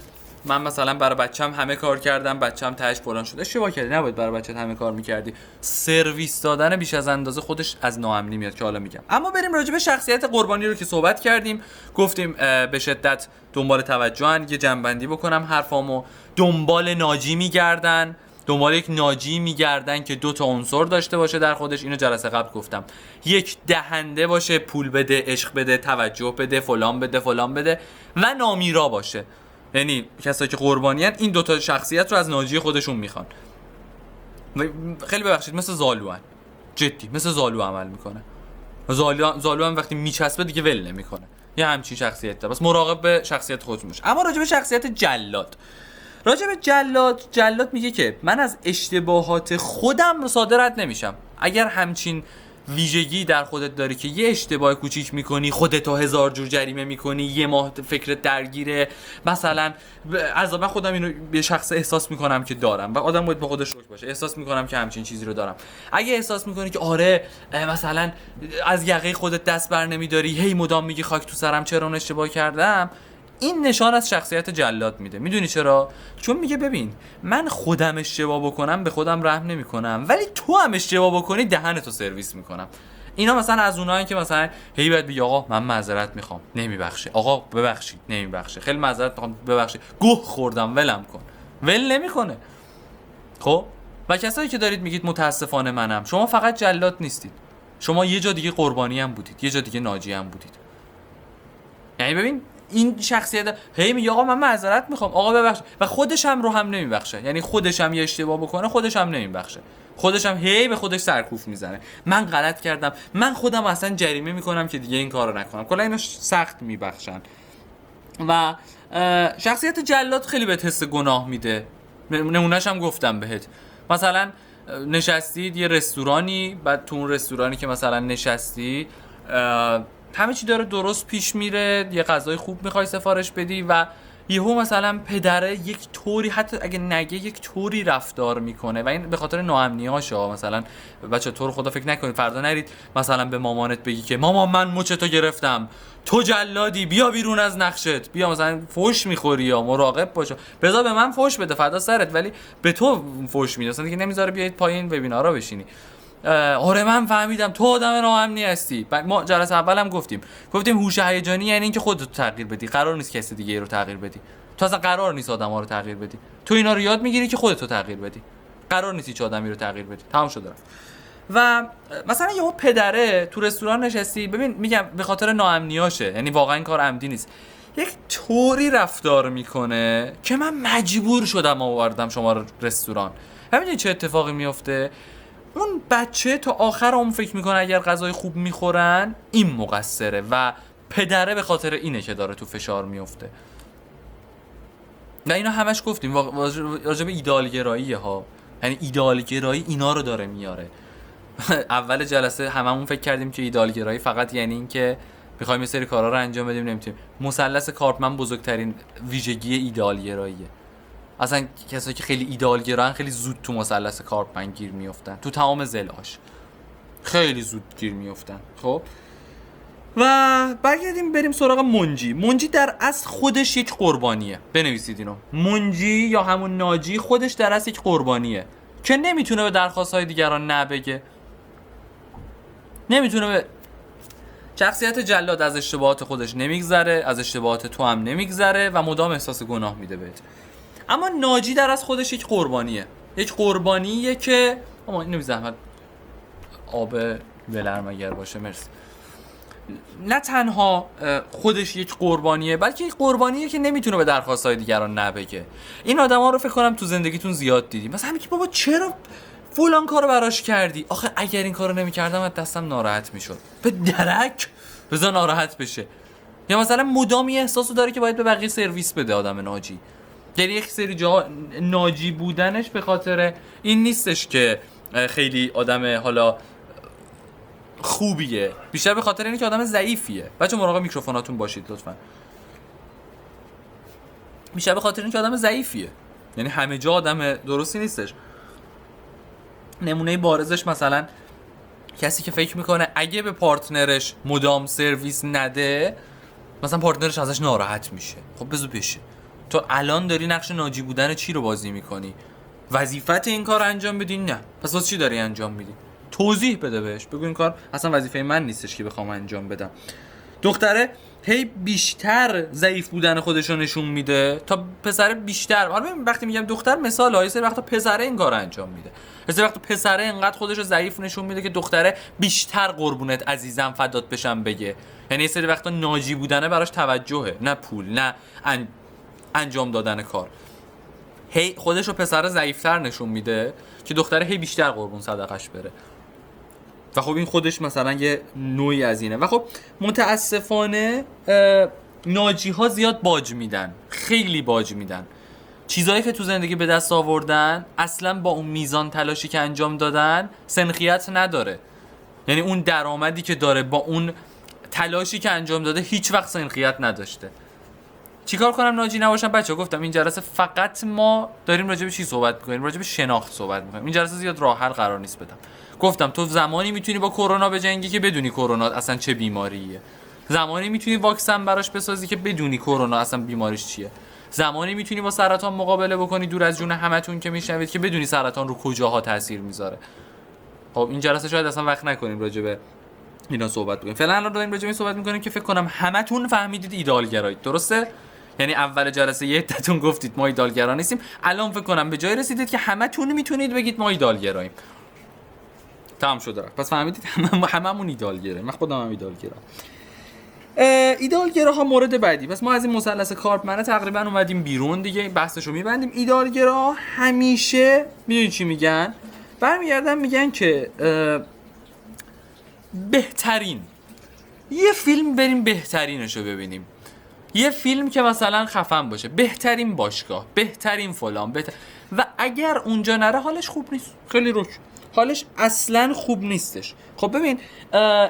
من مثلا برای بچم همه کار کردم، بچم تهش فلان شد. اشتباه کردی، نباید برای بچت همه کار میکردی. سرویس دادن بیش از اندازه خودش از ناامنی میاد که حالا میگم. اما بریم راجع به شخصیت قربانی رو که صحبت کردیم، گفتیم به شدت دنبال توجهن. یه جنبندی بکنم حرفامو. دنبال ناجی میگردن، دنبال یک ناجی میگردن که 2 تا عنصر داشته باشه در خودش. اینو جلسه قبل گفتم. یک دهنده باشه، پول بده، عشق بده، توجه بده، فلان بده، فلان بده، و نامیرا باشه. یعنی کسایی که قربانیان این 2 تا شخصیت رو از ناجی خودشون میخوان. خیلی ببخشید مثل زالوان، جدی مثل زالو عمل میکنه. زالو هم وقتی میچسبه دیگه ول نمیکنه. یه همچین شخصیت داره. بس مراقب به شخصیت خودتون باش. اما راجع به شخصیت جلاد، جلاد میگه که من از اشتباهات خودم صادرت نمیشم. اگر همچین ویژگی در خودت داری که یه اشتباه کوچیک میکنی خودتو 1000 جور جریمه میکنی، یه ماه فکرت درگیره، مثلا از من خودم اینو به شخص احساس میکنم که دارم و آدم باید به خودش روش باشه، احساس میکنم که همچین چیزی رو دارم. اگه احساس میکنی که آره مثلا از یقه خودت دست بر نمیداری، هی مدام میگی خاک تو سرم چرا اون اشتباه کردم، این نشان از شخصیت جلاد میده. میدونی چرا؟ چون میگه ببین من خودم اشتباه بکنم به خودم رحم نمیکنم، ولی تو هم اشتباه بکنی دهنتو سرویس میکنم. اینا مثلا از اونایی که مثلا هی باید بگی آقا من معذرت میخوام، نمیبخشه، آقا ببخشید، نمیبخشه، خیلی معذرت میخوام، ببخشید، گوه خوردم، ولم کن، ول نمیکنه. خب و کسایی که دارید میگید متاسفانه منم، شما فقط جلاد نیستید، شما یه جا دیگه قربانی هم بودید، یه جا دیگه ناجی هم بودید. یعنی ببین این شخصیت هی میگه آقا من معذرت میخوام، آقا ببخش، و خودش هم رو هم نمیبخشه. یعنی خودش هم یه اشتباه بکنه خودش هم نمیبخشه، خودش هم هی به خودش سرکوف میزنه، من غلط کردم، من خودم اصلا جریمه میکنم که دیگه این کارو نکنم. کلا اینا سخت میبخشن. و شخصیت جلاد خیلی بهت حس گناه میده. نمونهش هم گفتم بهت. مثلا نشستید یه رستورانی، بعد تو اون رستورانی که مثلا نشستی همه چی داره درست پیش میره، یه غذای خوب میخوای سفارش بدی و یهو مثلا پدره یک طوری، حتی اگه نگه یک طوری رفتار میکنه و این به خاطر ناامنیاشه. مثلا بچه تو رو خدا فکر نکنید فردا نرید مثلا به مامانت بگی که مامان من مچتو گرفتم، تو جلادی، بیا بیرون از نقشت، بیا مثلا فوش میخوری یا مراقب باش، بذار به من فوش بده فدا سرت، ولی به تو فوش میده مثلا دیگه نمیذاره بیاید پایین وبینارا بشینی. آره من فهمیدم تو آدم ناامنی هستی. ما جلسه اولم گفتیم هوش هیجانی یعنی اینکه خودت تغییر بدی، قرار نیست کسی دیگه رو تغییر بدی. تو اصلا قرار نیست آدما رو تغییر بدی، تو اینا رو یاد میگیری که خودت رو تغییر بدی، قرار نیست هیچ آدمی رو تغییر بدی. تمام شد رفت. و مثلا یهو پدره تو رستوران نشستی، ببین میگم به خاطر ناامنیاشه، یعنی واقعا این کار عمدی نیست، یک طوری رفتار میکنه که من مجبور شدم آوردم شما رو رستوران. ببینید چه اتفاقی میفته. اون بچه تا آخر عمر فکر میکنه اگر غذای خوب میخورن این مقصره و پدره به خاطر اینه که داره تو فشار میفته. و اینا همش گفتیم راجع به ایدئالگراییه ها، یعنی ایدئالگرایی اینا رو داره میاره. اول جلسه هممون فکر کردیم که ایدئالگرایی فقط یعنی این که میخوایم یه سری کارا رو انجام بدیم نمیتونیم. مثلث کارپمن بزرگترین ویژگی ایدئالگراییه. اصلا کسایی که خیلی ایدئالگران خیلی زود تو مثلث کارپمن گیر میافتن، تو تمام ضلعاش خیلی زود گیر میافتن. خب و برگردیم بریم سراغ منجی. منجی در اصل خودش یک قربانیه. بنویسید اینو. منجی یا همون ناجی خودش در اصل یک قربانیه که نمیتونه به درخواست‌های دیگران نه بگه، نمیتونه به شخصیت جلاد از اشتباهات خودش نمیگذره، از اشتباهات تو هم نمیگذره و مدام احساس گناه میده بهت. اما ناجی در از خودش یک قربانیه، یک قربانیه که اما اینو بی زحمت آب ولرم اگر باشه مرسی. نه تنها خودش یک قربانیه بلکه یک قربانیه که نمیتونه به درخواست‌های دیگران نبگه. این آدما رو فکر کنم تو زندگیتون زیاد دیدیم. مثلا میگی بابا چرا فلان کارو براش کردی؟ آخه اگر این کارو نمیکردم از دستم ناراحت میشد. به درک بذار ناراحت بشه. یا مثلا مدامی احساسو داره که باید به بقیه سرویس بده آدم ناجی. یعنی یک سری جا ناجی بودنش به خاطر این نیستش که خیلی آدم حالا خوبیه، بیشتر به خاطر اینه که آدم ضعیفیه. بچه مراقب میکروفوناتون باشید لطفا. بیشتر به خاطر اینه که آدم ضعیفیه، یعنی همه جا آدم درستی نیستش. نمونه بارزش مثلا کسی که فکر میکنه اگه به پارتنرش مدام سرویس نده مثلا پارتنرش ازش ناراحت میشه. خب بذار بشه. تو الان داری نقش ناجی بودن چی رو بازی میکنی؟ وظیفت این کار انجام بدی؟ نه. پس واسه چی داری انجام میدی؟ توضیح بده بهش، بگو این کار اصلا وظیفه من نیستش که بخوام انجام بدم. دختره هی بیشتر ضعیف بودن خودش رو نشون میده تا پسر بیشتر. حالا وقتی میگم دختر مثال های سری وقتا پسره این کارو انجام میده، سری وقتا پسره اینقدر خودش رو ضعیف نشون میده که دختره بیشتر قربونت عزیزم فدات بشم بگه. یعنی یه سری وقتا ناجی بودنه براش توجهه، نه پول، نه انجام دادن کار. هی خودش رو پسر ضعیفتر نشون میده که دختره هی بیشتر قربون صدقش بره. و خب این خودش مثلا یه نوعی از اینه. و خب متاسفانه ناجی ها زیاد باج میدن، خیلی باج میدن. چیزایی که تو زندگی به دست آوردن اصلا با اون میزان تلاشی که انجام دادن سنخیت نداره. یعنی اون درآمدی که داره با اون تلاشی که انجام داده هیچ وقت سنخیت نداشته. چیکار کنم ناجی نباشم؟ بچه‌ها گفتم این جلسه فقط ما داریم راجع به چی صحبت می‌کنیم؟ راجع به شناخت صحبت می‌کنیم. این جلسه زیاد راه حل قرار نیست بدم. گفتم تو زمانی میتونی با کرونا بجنگی که بدونی کرونا اصلا چه بیماریه. زمانی میتونی واکسن براش بسازی که بدونی کرونا اصلا بیماریش چیه. زمانی میتونی با سرطان مقابله بکنی دور از جون همتون که میشنوید که بدونی سرطان رو کجاها تاثیر میذاره. خب این جلسه شاید اصلا وقت نکنیم راجع به اینا صحبت بکنیم. فعلا الان داریم راجع به این صحبت می‌کنیم که فکر کنم همتون فهمیدید ایدئالگرایید، درسته؟ یعنی اول جلسه یه عده‌تون گفتید ما ایدئالگرا نیستیم، الان فکر کنم به جای رسیدید که همتون میتونید بگید ما ایدئالگراییم. تمام شد رفت. پس فهمیدید هممون ایدئالگراییم. من خودم هم ایدئالگرام. ایدئالگراها مورد بعدی. پس ما از این مثلث کارپمن تقریبا اومدیم بیرون دیگه، بحثشو میبندیم. ایدئالگراها همیشه میدونید چی میگن؟ برمیگردن میگن که بهترین یه فیلم بریم بهترینشو ببینیم. یه فیلم که مثلا خفن باشه، بهترین باشگاه، بهترین فلان، و اگر اونجا نره حالش خوب نیست. خیلی روک حالش اصلا خوب نیستش. خب ببین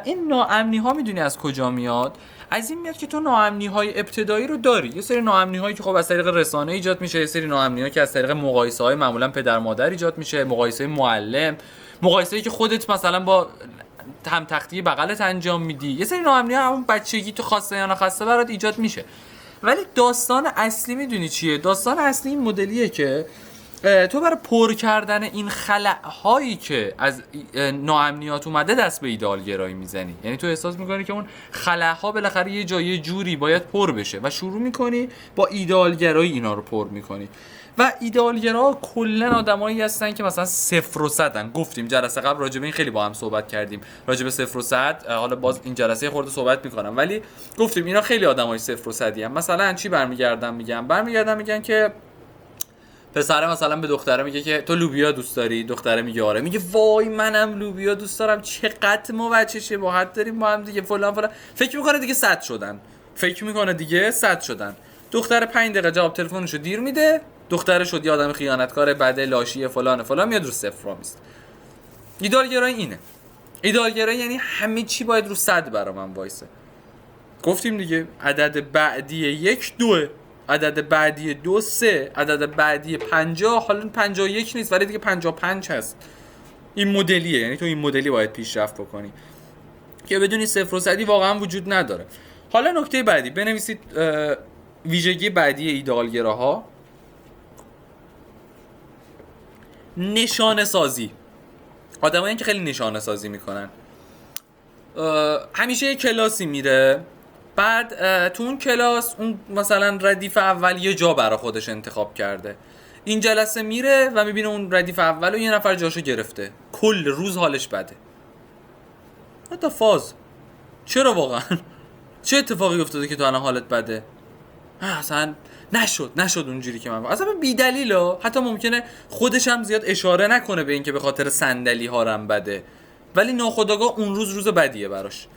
این ناامنی ها میدونی از کجا میاد؟ از این میاد که تو ناامنی‌های ابتدایی رو داری. یه سری ناامنی‌هایی که خب از طریق رسانه ایجاد میشه، یه سری ناامنی‌ها که از طریق مقایسه‌های معمولا پدر مادر ایجاد میشه، مقایسه معلم، مقایسه‌ای که خودت مثلا با هم تختی بغلت انجام میدی. یه سری ناامنی‌ها همون بچگی تو خواسته یا نخواسته برات ایجاد میشه. ولی داستان اصلی میدونی چیه؟ داستان اصلی این مدلیه که تو برای پر کردن این خلأهایی که از ناامنیات اومده دست به ایدئالگرایی میزنی. یعنی تو احساس میکنی که اون خلأها بالاخره یه جایی جوری باید پر بشه و شروع میکنی با ایدئالگرایی اینا رو پر میکنی. و ایدئالگرا کلا آدمایی هستن که مثلا 0 و 100 گفتیم جلسه قبل راجع به این خیلی با هم صحبت کردیم، راجع به 0 و 100. حالا باز این جلسه خورده صحبت میکنم، ولی گفتیم اینا خیلی آدمای 0 و 100 ان. مثلا چی برمیگردن میگن که پسره مثلا به دختره میگه که تو لوبیا دوست داری، دختره میگه آره، میگه وای منم لوبیا دوست دارم، چقدر ما بچه شباهت داریم با هم دیگه فلان. فکر میکنه دیگه 100 شدن. دختر 5 دقیقه جواب تلفنشو دیر میده، دختره شد یه آدم خیانتکار بده لاشی فلان میاد رو صفر میست. ایدئالگرایی اینه. ایدئالگرایی یعنی همه چی باید رو 100 برا من وایسه. گفتیم دیگه عدد بعدی 1 2، عدد بعدی 2 3، عدد بعدی 50، حالا 51 نیست ولی دیگه 55 هست. این مدلیه، یعنی تو این مدلی باید پیشرفت بکنی که بدونی 0 و 100 واقعا وجود نداره. حالا نکته بعدی بنویسید، ویژگی بعدی ایدئالگراها نشانه سازی. آدمایی که خیلی نشانه سازی میکنن. همیشه یه کلاسی میره، بعد تو اون کلاس اون مثلا ردیف اول یه جا برای خودش انتخاب کرده، این جلسه میره و میبینه اون ردیف اول و یه نفر جاشو گرفته، کل روز حالش بده. حتی فاز چرا واقعا؟ چه اتفاقی افتاده که تو الان حالت بده؟ اصلا نشد اونجوری که من اصلا بی دلیلا. حتی ممکنه خودش هم زیاد اشاره نکنه به این که به خاطر صندلی هارم بده، ولی ناخودآگاه اون روز بدیه براش.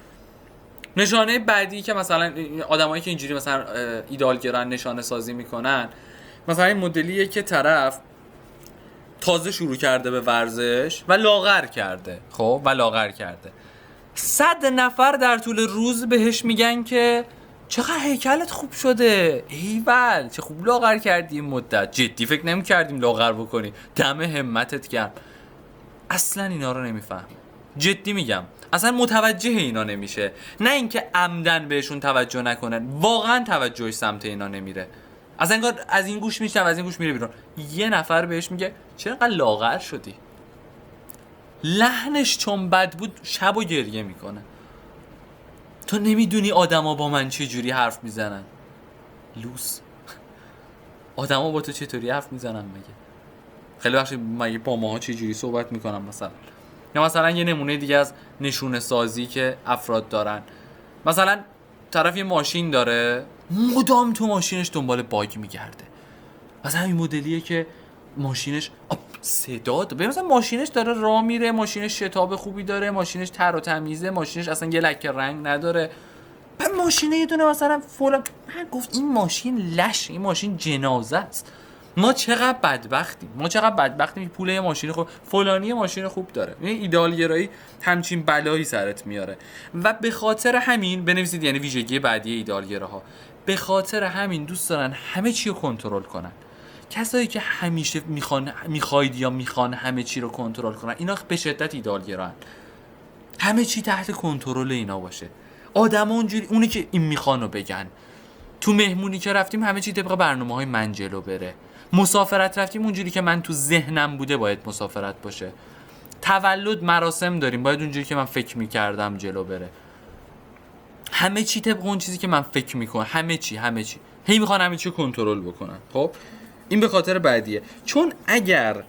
نشانه بعدی که مثلا آدمایی که اینجوری مثلا ایدئالگران نشانه سازی میکنن، مثلا این مدلیه که طرف تازه شروع کرده به ورزش و لاغر کرده. 100 نفر در طول روز بهش میگن که چقدر هیکلت خوب شده، ایول چه خوب لاغر کردی این مدت، جدی فکر نمی‌کردیم لاغر بکنی، دم همتت گرم. اصلا اینا رو نمیفهم، جدی میگم، اصلا متوجه اینا نمیشه. نه اینکه عمدن بهشون توجه نکنن، واقعا توجهش سمت اینا نمیره. از انگار از این گوش میشنم از این گوش میره بیرون. یه نفر بهش میگه چرا انقدر لاغر شدی، لحنش چون بد بود شب و گریه میکنه. تو نمیدونی آدما با من چه جوری حرف میزنن. لوس. آدما با تو چطوری حرف میزنن مگه؟ خیلی وقت مگه با ماها چه جوری صحبت میکنن مثلا؟ یا مثلا یه نمونه دیگه از نشونه سازی که افراد دارن، مثلا طرف یه ماشین داره، مدام تو ماشینش دنبال باگ میگرده. مثلا این مدلیه که ماشینش صدا داره، مثلا ماشینش داره راه میره، ماشینش شتاب خوبی داره، ماشینش تر و تمیزه، ماشینش اصلا یه لکه رنگ نداره. بعد ماشینه یه دونه مثلا فلان، من گفت این ماشین لش، این ماشین جنازه است. ما چقدر بدبختیم پول یه ماشین خوب، فلانی ماشین خوب داره. این ایدئالگرایی همچین بلایی سرت میاره. و به خاطر همین بنویسید، یعنی ویژگی بعدی ایدئالگراها، به خاطر همین دوست دارن همه چی رو کنترل کنن. کسایی که همیشه میخوان همه چی رو کنترل کنن، اینا به شدت ایدئالگران. همه چی تحت کنترل اینا باشه. آدما اونجوری، اونی که این میخوان رو بگن. تو مهمونی که رفتیم همه چی طبق برنامه‌های من جلو بره. مسافرت رفتیم اونجوری که من تو ذهنم بوده باید مسافرت باشه. تولد مراسم داریم باید اونجوری که من فکر میکردم جلو بره. همه چی طبق اون چیزی که من فکر میکنم. همه چی هی میخوان همه چی کنترل بکنن. خب این به خاطر بعدیه. چون اگر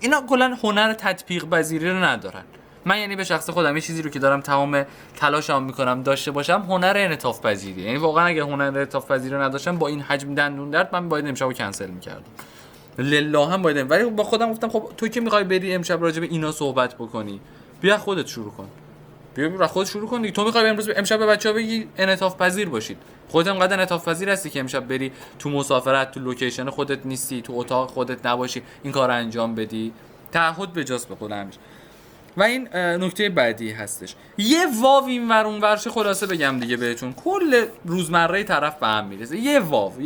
اینا کلا هنر تطبیق پذیری رو ندارن. من یعنی به شخص خودم یه چیزی رو که دارم تمام تلاشم میکنم داشته باشم، هنر انعطاف پذیری. یعنی واقعا اگه هنر انعطاف پذیری رو نداشتم با این حجم دندون درد من باید امشبو کنسل میکردم. لله هم باید. ولی با خودم گفتم خب تو که میخوای بری امشب راجع به اینا صحبت بکنی، بیا خودت شروع کن. بیا خودت شروع کن دیگه. تو میخوای امروز امشب به بچه‌ها بگی انعطاف پذیر باشید. خودت هم قدر انعطاف پذیر هستی که امشب بری تو مسافرت، تو لوکیشن خودت نیستی، تو اتاق خودت نباشی، این کارو انجام بدی. تعهد به جاست به خودم. و این نکته بعدی هستش. یه واو این ور اون ورش خلاصه بگم دیگه بهتون، کل روزمره طرف به هم میریزه. یه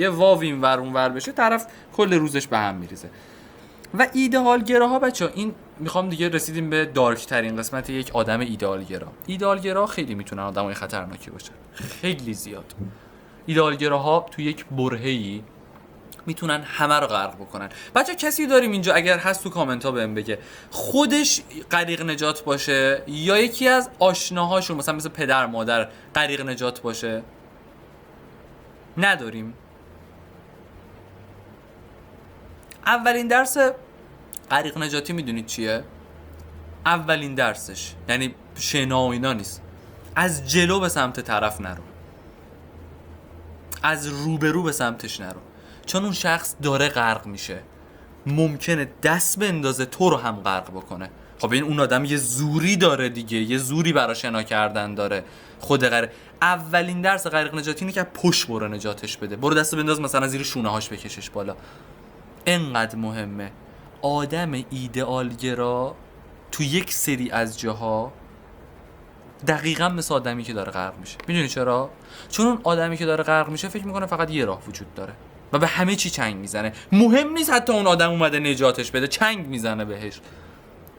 واو این ور اون ور بشه، طرف کل روزش به هم میریزه. و ایدئالگراها بچا، این میخوام دیگه رسیدیم به دارک ترین قسمت یک آدم ایدئالگرا. ایدئالگرا خیلی میتونن آدمای خطرناکی باشن، خیلی زیاد. ایدئالگراها تو یک برهه‌ای میتونن همه رو غرق بکنن. بچا کسی داریم اینجا اگر هست تو کامنت ها بهم بگه خودش غریق نجات باشه یا یکی از آشناهاشون مثلا مثل پدر مادر غریق نجات باشه؟ نداریم. اولین درس غریق نجاتی میدونید چیه؟ اولین درسش یعنی شنا و اینا نیست. از جلو به سمت طرف نرو، از روبرو به سمتش نرو، چون اون شخص داره غرق میشه، ممکنه دست بندازه تو رو هم غرق بکنه. خب این اون آدم یه زوری داره دیگه، یه زوری برای شنا کردن داره. خود غرق. اولین درس غرق نجاتی اینه که پشت برو نجاتش بده، برو دست بنداز مثلا زیر شونه هاش بکشش بالا. انقدر مهمه. آدم ایدئالگرا تو یک سری از جاها دقیقاً مثل آدمی که داره غرق میشه. میدونی چرا؟ چون اون آدمی که داره غرق میشه فکر میکنه فقط یه راه وجود داره و به همه چی چنگ میزنه. مهم نیست حتی اون آدم اومده نجاتش بده، چنگ میزنه بهش.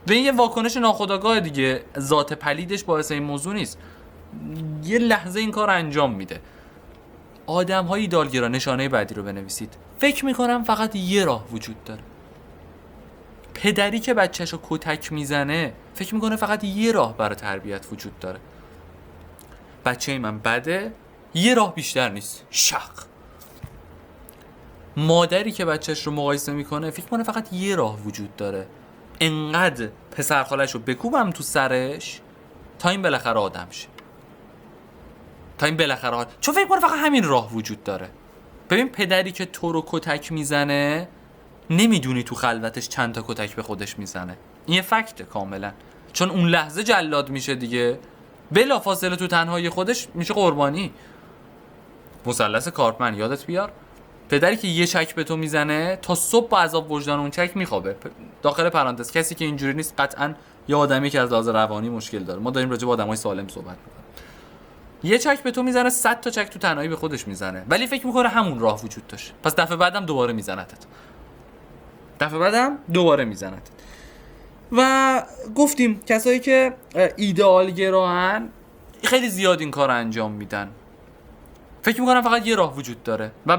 و این یه واکنش ناخودآگاه دیگه، ذات پلیدش باعث این موضوع نیست، یه لحظه این کار انجام میده. آدم های ایدئالگرا، نشانه بعدی رو بنویسید. فکر میکنم فقط یه راه وجود داره. پدری که بچه‌شو کتک میزنه فکر میکنه فقط یه راه برای تربیت وجود داره. بچه من بده، یه راه بیشتر نیست، شق. مادری که بچه‌ش رو مقایسه میکنه فکر میکنه فقط یه راه وجود داره، انقدر پسر خالش رو بکوبم تو سرش تا این بالاخره آدم شه، تا این بالاخره چون فکر میکنه فقط همین راه وجود داره. ببین پدری که تو رو کتک میزنه نمیدونی تو خلوتش چند تا کتک به خودش میزنه. این یه فکته کاملا، چون اون لحظه جلاد میشه دیگه، بلافاصله تو تنهایی خودش میشه قربانی. مثلث کارپمن یادت بیار، پدری که یه چک به تو میزنه تا صبح با عذاب وجدان اون چک میخوابه. داخل پرانتز کسی که اینجوری نیست قطعا یه آدمی که از لحاظ روانی مشکل داره. ما داریم راجع به آدمای سالم صحبت میکنیم. یه چک به تو میزنه، 100 تا چک تو تنهایی به خودش میزنه، ولی فکر میکنه همون راه وجود داشت. پس دفعه بعدم دوباره میزنتت، دفعه بعدم دوباره میزنتت. و گفتیم کسایی که ایدئالگراهن خیلی زیاد این کار انجام میدن، فکر میکنن فقط یه راه وجود داره. و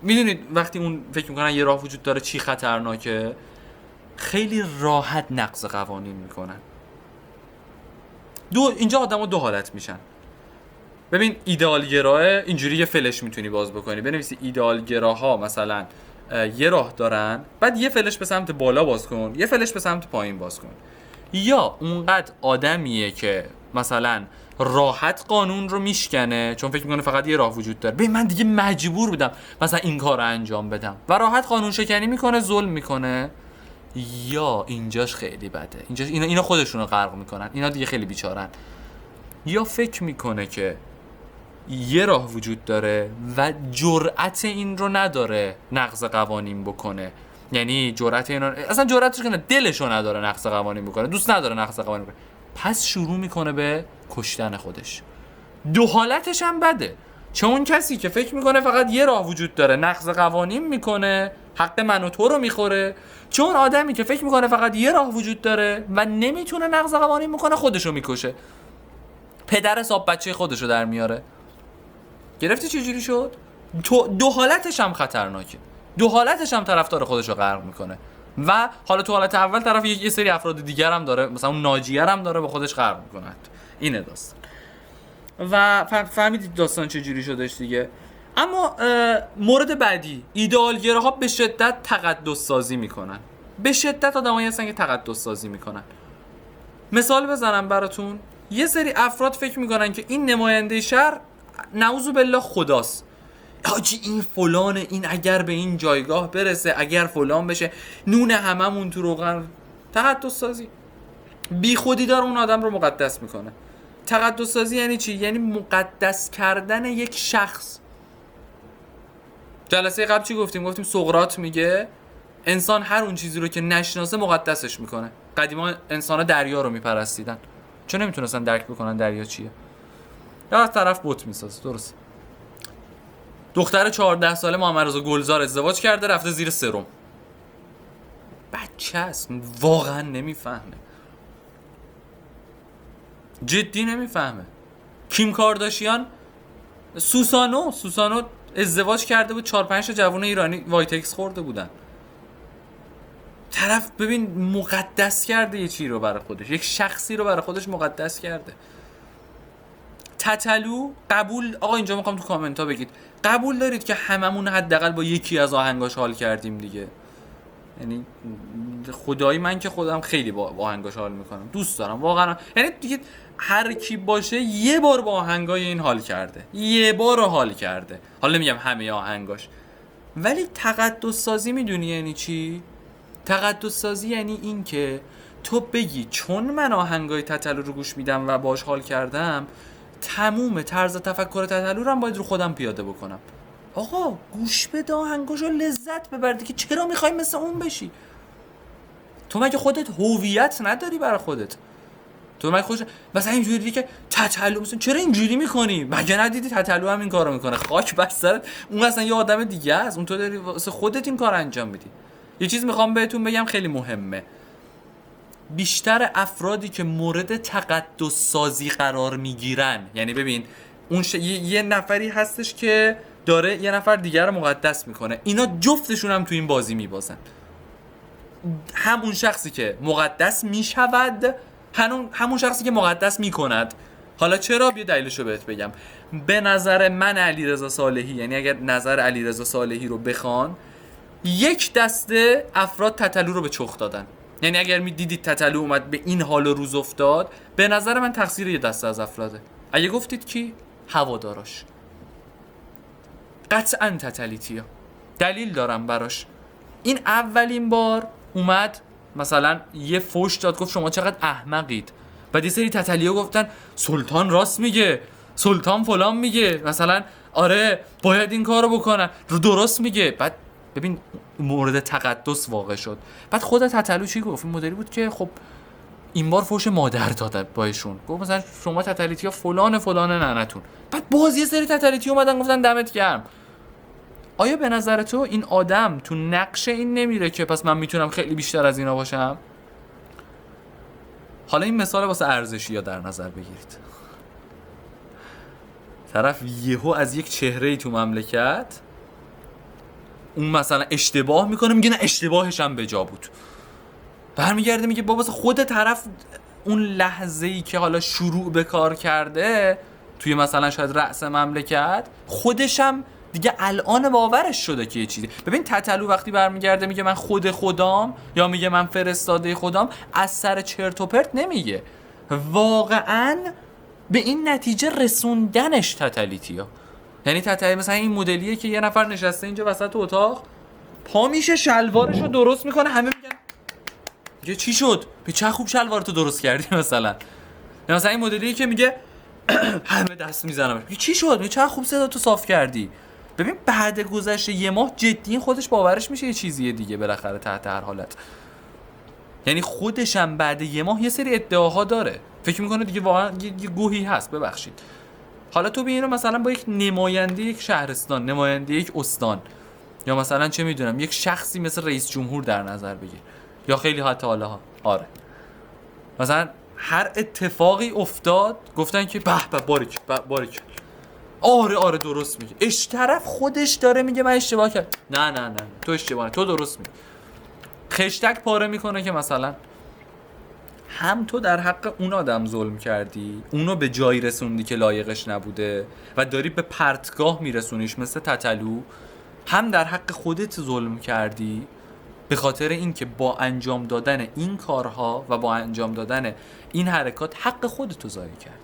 میدونید وقتی اون فکر میکنن یه راه وجود داره چی خطرناکه؟ خیلی راحت نقض قوانین میکنن. اینجا آدما دو حالت میشن. ببین ایدئالگراه اینجوری یه فلش میتونی باز بکنی، بنویسی ایدئالگراها مثلا یه راه دارن، بعد یه فلش به سمت بالا باز کن، یه فلش به سمت پایین باز کن. یا اونقدر آدمیه که مثلا راحت قانون رو میشکنه چون فکر میکنه فقط یه راه وجود داره. ببین من دیگه مجبور بودم مثلا این کار رو انجام بدم و راحت قانون شکنی میکنه، ظلم میکنه. یا اینجاش خیلی بده، اینجاش اینا خودشون رو غرق میکنن، اینا دیگه خیلی بیچارن. یا فکر میکنه که یه راه وجود داره و جرأت این رو نداره نقض قوانین بکنه، یعنی جرأت اینا اصلا جرأتش کنه، دلشو نداره نقض قوانین بکنه، دوست نداره نقض قوانین بکنه، پس شروع میکنه به کشتن خودش. دو حالتش هم بده، چون کسی که فکر میکنه فقط یه راه وجود داره نقض قوانین میکنه، حق من و تو رو میخوره، چون آدمی که فکر میکنه فقط یه راه وجود داره و نمیتونه نقض قوانین میکنه خودشو میکشه، پدر حساب بچه خودشو در میاره. گرفتی چه جوری شد؟ دو حالتش هم خطرناکه، دو حالتش هم طرفدار خودش رو غرق میکنه. و حالا تو حالت اول طرف یه سری افراد دیگر هم داره، مثلا اون ناجیه هم داره به خودش غرق میکنه. اینه داستان. و فهمیدید داستان چه جوری شدش دیگه. اما مورد بعدی، ایدئالگراها به شدت تقدس سازی میکنن. به شدت آدمایی هستن که تقدس سازی میکنن. مثال بزنم براتون، یه سری افراد فکر میکنن که این نماینده شهر نعوذ بالله خداست. حاجی این فلانه، این اگر به این جایگاه برسه، اگر فلان بشه نون هممون تو روغن. تقدس سازی بی خودی داره اون آدم رو مقدس میکنه. تقدس سازی یعنی چی؟ یعنی مقدس کردن یک شخص. جلسه قبل چی گفتیم؟ گفتیم سقراط میگه انسان هر اون چیزی رو که نشناسه مقدسش میکنه. قدیما انسان‌ها دریا رو میپرستیدن چون نمیتونستن درک بکنن دریا چیه. یا از طرف بت میسازه. درست. دختر 14 ساله محمد رضا گلزار ازدواج کرده رفته زیر سرم. بچه است، واقعا نمیفهمه، جدی نمیفهمه. کیم کارداشیان سوسانو ازدواج کرده بود، 4-5 تا جوان ایرانی وایتکس خورده بودن. طرف ببین مقدس کرده یه چی رو برای خودش، یک شخصی رو برای خودش مقدس کرده. تتلو قبول، آقا اینجا میخوام تو کامنت ها بگید قبول دارید که هممون حداقل با یکی از آهنگاش حال کردیم دیگه؟ یعنی خدایی من که خودم خیلی با آهنگاش حال میکنم، دوست دارم واقعا. یعنی دیگه هر کی باشه یه بار با آهنگای این حال کرده، یه بار حال کرده. حالا نمیگم همه آهنگاش، ولی تقدس سازی میدونی یعنی چی؟ تقدس سازی یعنی این که تو بگی چون من آهنگای تتلو رو گوش میدم و باش حال کردم، تموم طرز تفکر تتلو رو هم باید رو خودم پیاده بکنم. آقا گوش بده آهنگاشو، لذت ببر دیگه، چرا میخوای مثل اون بشی؟ تو مگه خودت هویت نداری برای خودت؟ تو مگه خودت مثلا اینجوری که تتلو مثلا چرا اینجوری میکنی؟ مگه ندیدی تتلو هم این کارو میکنه؟ خاک بر سرت، اون اصلا یه آدم دیگه است، اون تو داری واسه خودت این کار انجام میدی. یه چیز میخوام بهتون بگم خیلی مهمه، بیشتر افرادی که مورد تقدس سازی قرار میگیرن، یعنی ببین اون یه نفری هستش که داره یه نفر دیگر رو مقدس میکنه، اینا جفتشون هم تو این بازی میبازن. همون شخصی که مقدس میشود، همون شخصی که مقدس میکند. حالا چرا؟ بیا دلیلشو بهت بگم. به نظر من علیرضا صالحی، یعنی اگر نظر علیرضا صالحی رو بخوان، یک دسته افراد تتلو رو به چخ دادن. یعنی اگر دیدید تتلو اومد به این حال و روز افتاد، به نظر من تقصیر یه دسته از افراده. اگه گفتید کی؟ هواداراش. قطعاً تتلیتیا. دلیل دارم براش. این اولین بار اومد مثلا یه فوش داد، گفت شما چقدر احمقید. بعد یه سری تتلیا گفتن سلطان راست میگه، سلطان فلان میگه، مثلا آره باید این کارو بکنن، رو درست میگه. بعد ببین مورد تقدس واقع شد. بعد خود تتلو چی گفت؟ این مدلی بود که خب این بار فوش مادر داده بایشون، گفت مثلا شما تتلیتیا فلان ننتون. بعد باز یه سری تتلیتی اومدن گفتن دمت گرم. آیا به نظر تو این آدم تو نقش این نمیره که پس من میتونم خیلی بیشتر از اینا باشم؟ حالا این مثال واسه ارزشی ها در نظر بگیرید. طرف یهو از یک چهره‌ای تو مملکت اون مثلا اشتباه میکنه، میگه نه اشتباهش هم به جا بود. برمیگرده میگه بابا خود طرف اون لحظه‌ای که حالا شروع به کار کرده توی مثلا شاید رأس مملکت، خودشم دیگه الان باورش شده که یه چیزی. ببین تتلو وقتی برمیگرده میگه من خود خدام یا میگه من فرستاده خدام، از سر چرت و پرت نمیگه، واقعا به این نتیجه رسوندنش تتلیتیا. یعنی تتلی مثلا این مدلیه که یه نفر نشسته اینجا وسط اتاق، پا میشه شلوارشو درست میکنه، همه میگن میگه چی شد؟ به چه خوب شلوارتو درست کردی مثلا. یا مثلا این مدلیه که میگه همه دست میزنن، میگه چی شد؟ به چه خوب صداتو صاف کردی. ببین بعد گذشته یه ماه جدی خودش باورش میشه یه چیزیه دیگه بالاخره تحت هر حالت. یعنی خودش هم بعد یه ماه یه سری ادعاها داره، فکر میکنه دیگه واقعا یه گوهی هست. ببخشید حالا تو ببین مثلا با یک نماینده یک شهرستان، نماینده یک استان، یا مثلا چه میدونم یک شخصی مثل رئیس جمهور در نظر بگیر، یا خیلی حتی حالا آره مثلا هر اتفاقی افتاد گفتن که به باریک آره درست میگه. طرف خودش داره میگه من اشتباه کردم. نه تو اشتباه، تو درست میگی. خشتک پاره میکنه که مثلا هم تو در حق اون آدم ظلم کردی، اونو به جایی رسوندی که لایقش نبوده و داری به پرتگاه میرسونیش مثل تتلو، هم در حق خودت ظلم کردی به خاطر اینکه با انجام دادن این کارها و با انجام دادن این حرکات حق خودتو ضایع کردی.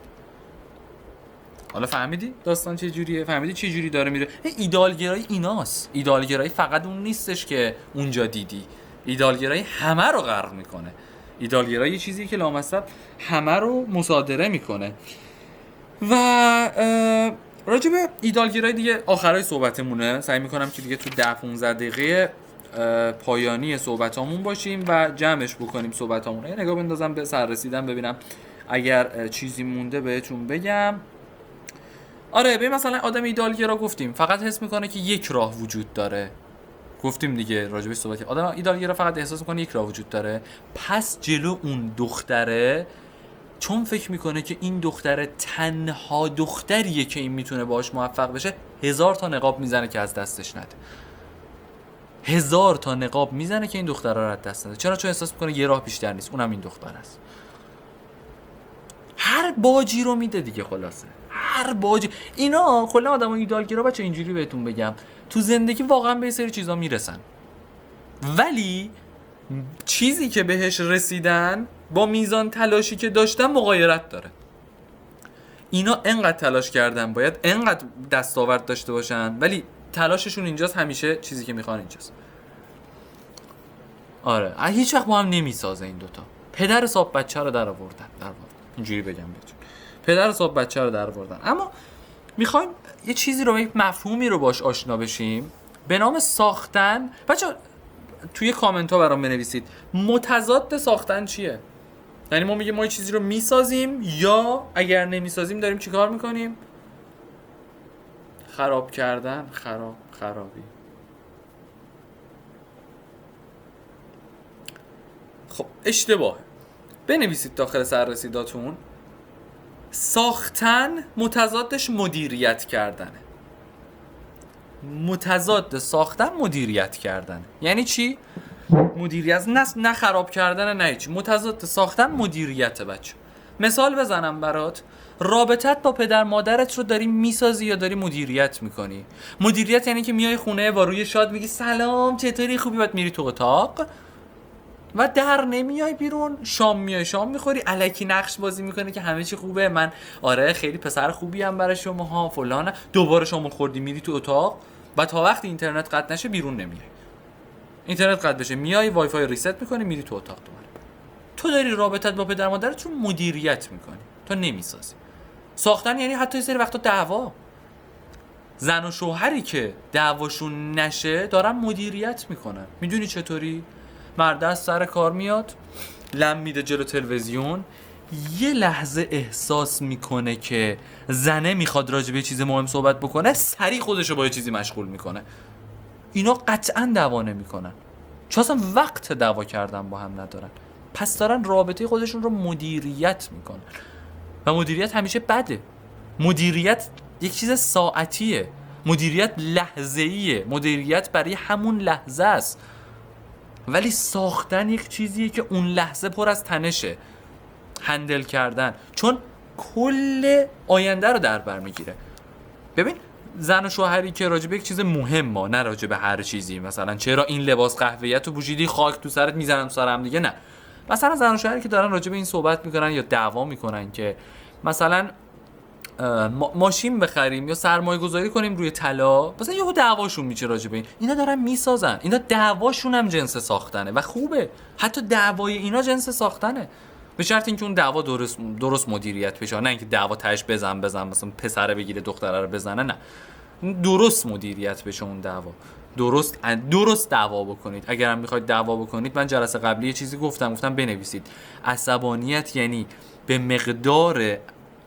حالا فهمیدی داستان چه جوریه؟ فهمیدی چه جوری داره میره؟ ایدئالگرایی ایناست. ایدئالگرایی فقط اون نیستش که اونجا دیدی، ایدئالگرایی همه رو غرق میکنه. ایدئالگرایی یه چیزیه که لامصب همه رو مصادره میکنه. و راجع به ایدئالگرایی دیگه آخرای صحبتمونه، سعی میکنم که دیگه تو 10-15 دقیقه پایانی صحبتامون باشیم و جمعش بکنیم صحبتامون. یه نگاه بندازم به سر رسیدن ببینم اگر چیزی مونده بهتون بگم. آره به مثلا آدم ایدالگرا گفتیم فقط حس میکنه که یک راه وجود داره. گفتیم دیگه راجبش صحبت. آدم ایدالگرا فقط احساس میکنه یک راه وجود داره، پس جلو اون دختره، چون فکر میکنه که این دختره تنها دختریه که این میتونه باهاش موفق بشه، 1000 تا نقاب میزنه که از دستش نده. 1000 تا نقاب میزنه که این دختره رو از دست نده. چرا؟ چون احساس میکنه یه راه بیشتر نیست، اونم این دختر است. هر باجی رو میده دیگه. خلاصه هر باجی. اینا کلا آدمای ایدالگرا بچه اینجوری بهتون بگم تو زندگی واقعا به سری چیزا میرسن، ولی چیزی که بهش رسیدن با میزان تلاشی که داشتن مغایرت داره. اینا انقدر تلاش کردن، باید انقدر دستاورد داشته باشن، ولی تلاششون اینجاست، همیشه چیزی که میخوان اینجاست. آره هیچ وقت با هم نمیسازه این دوتا. پدر صاحب بچه رو در آوردن. اینجوری بگم بهتون، پدر صاحب بچه رو در آوردن. اما میخوایم یه چیزی رو، یک مفهومی رو باش آشنا بشیم به نام ساختن. بچه توی کامنت ها برام بنویسید متضاد ساختن چیه. یعنی ما میگیم ما یه چیزی رو میسازیم، یا اگر نمیسازیم داریم چیکار میکنیم؟ خراب کردن. خرابی. خب اشتباهه. بنویسید داخل سررسیداتون ساختن متضادش مدیریت کردنه. متضاد ساختن مدیریت کردنه. یعنی چی؟ مدیریت نه خراب کردن، نه چی. متضاد ساختن مدیریت. بچه مثال بزنم برات. رابطت با پدر مادرت رو داری میسازی یا داری مدیریت میکنی؟ مدیریت یعنی که میای خونه و روی شاد میگی سلام چطوری خوبی، بعد میری تو اتاق و در نمیای بیرون. شام میای شام میخوری، الکی نقش بازی میکنه که همه چی خوبه، من آره خیلی پسر خوبی ام برای شما ها فلان. دوباره شام خوردی میری تو اتاق و تا وقتی اینترنت قطع نشه بیرون نمیای. اینترنت قطع بشه میای وای فای ریست میکنی میری تو اتاق دوباره. تو داری رابطت با پدر مادرت رو مدیریت میکنی، تو نمیسازی. ساختن یعنی حتی یه سری وقتا دعوا. زن و شوهری که دعواشون نشه دارن مدیریت میکنن. میدونی چطوری؟ مرد از سر کار میاد لم میده جلو تلویزیون، یه لحظه احساس میکنه که زنه میخواد راجع به یه چیز مهم صحبت بکنه، سریع خودشو با یه چیزی مشغول میکنه. اینا قطعا دعوا نمیکنن، چون اصلا وقت دعوا کردن با هم ندارن. پس دارن رابطه خودشون رو مدیریت میکنن و مدیریت همیشه بده. مدیریت یک چیز ساعتیه، مدیریت لحظه‌ایه، مدیریت برای همون لحظه است. ولی ساختن یک چیزیه که اون لحظه پر از تنشه. هندل کردن چون کل آینده رو در بر میگیره. ببین زن و شوهری که راجع به یک چیز مهمه، نه راجع به هر چیزی، مثلا چرا این لباس قهوه‌ای تو پوشیدی خاک تو سرت میزنن تو سر هم دیگه، نه. مثلا زن و شوهری که دارن راجع به این صحبت میکنن یا دعوا میکنن که مثلا ماشین بخریم یا سرمایه گذاری کنیم روی طلا، مثلا یهو دعواشون میشه راجع به این. اینا دارن میسازن، اینا دعواشون هم جنس ساختنه و خوبه. حتی دعوای اینا جنس ساختنه، به شرط اینکه اون دعوا درست مدیریت بشه، نه اینکه دعوا تهش بزن مثلا پسره بگیره دختره رو بزنه، نه. درست مدیریت بشه اون دعوا. درست دعوا بکنید. اگر هم میخواید دعوا بکنید، من جلسه قبلی یه چیزی گفتم بنویسید. عصبانیت یعنی به مقدار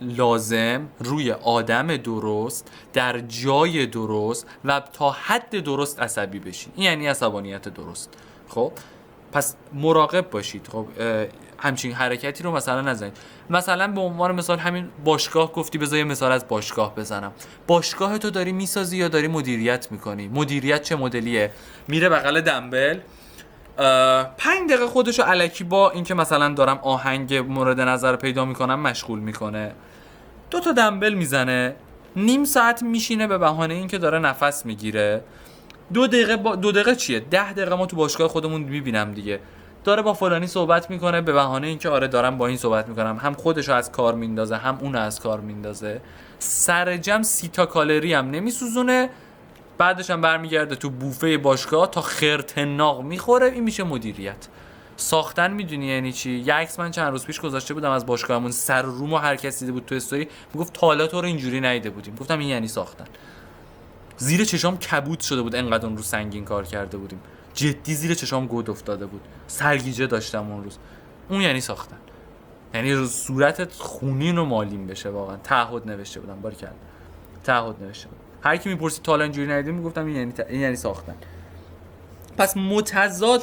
لازم روی آدم درست در جای درست و تا حد درست عصبی بشین. این یعنی عصبانیت درست. خب پس مراقب باشید. خب همچین حرکتی رو مثلا نزنید. مثلا به عنوان مثال همین باشگاه گفتی، بذار مثال از باشگاه بزنم. باشگاه تو داری میسازی یا داری مدیریت میکنی؟ مدیریت چه مدلیه؟ میره بغل دنبل 5 دقیقه خودشو الکی با اینکه مثلا دارم آهنگ مورد نظر پیدا میکنم مشغول میکنه، 2 تا دنبل میزنه، نیم ساعت میشینه به بهانه اینکه داره نفس میگیره. 2 دقیقه چیه؟ 10 دقیقه ما تو باشگاه خودمون میبینم دیگه، داره با فلانی صحبت میکنه به بهانه اینکه آره دارم با این صحبت میکنم، هم خودشو از کار میندازه هم اون از کار میندازه. سر جمع 30 تا کالری هم نمیسوزونه، بعدش هم برمیگرده تو بوفه باشگاه تا خرطناق میخوره. این میشه مدیریت. ساختن میدونی یعنی چی؟ یه عکس من چند روز پیش گذاشته بودم از باشگاهمون، سر رومو هر کسی دیده بود تو استوری میگفت تا حالا تو رو اینجوری ندیده بودیم. گفتم این یعنی ساختن. زیر چشام کبود شده بود انقدر اون رو سنگین کار کرده بودیم. جدی زیر چشام گود افتاده بود، سرگیجه داشتم اون روز. اون یعنی ساختن، یعنی صورتت خونین و مالین بشه. واقعا تعهد نوشته بودم، باریکلا تعهد نوشته بودم. هر کی میپرسید تا حالا اینجوری ندیدی میگفتم این یعنی ساختن. پس متضاد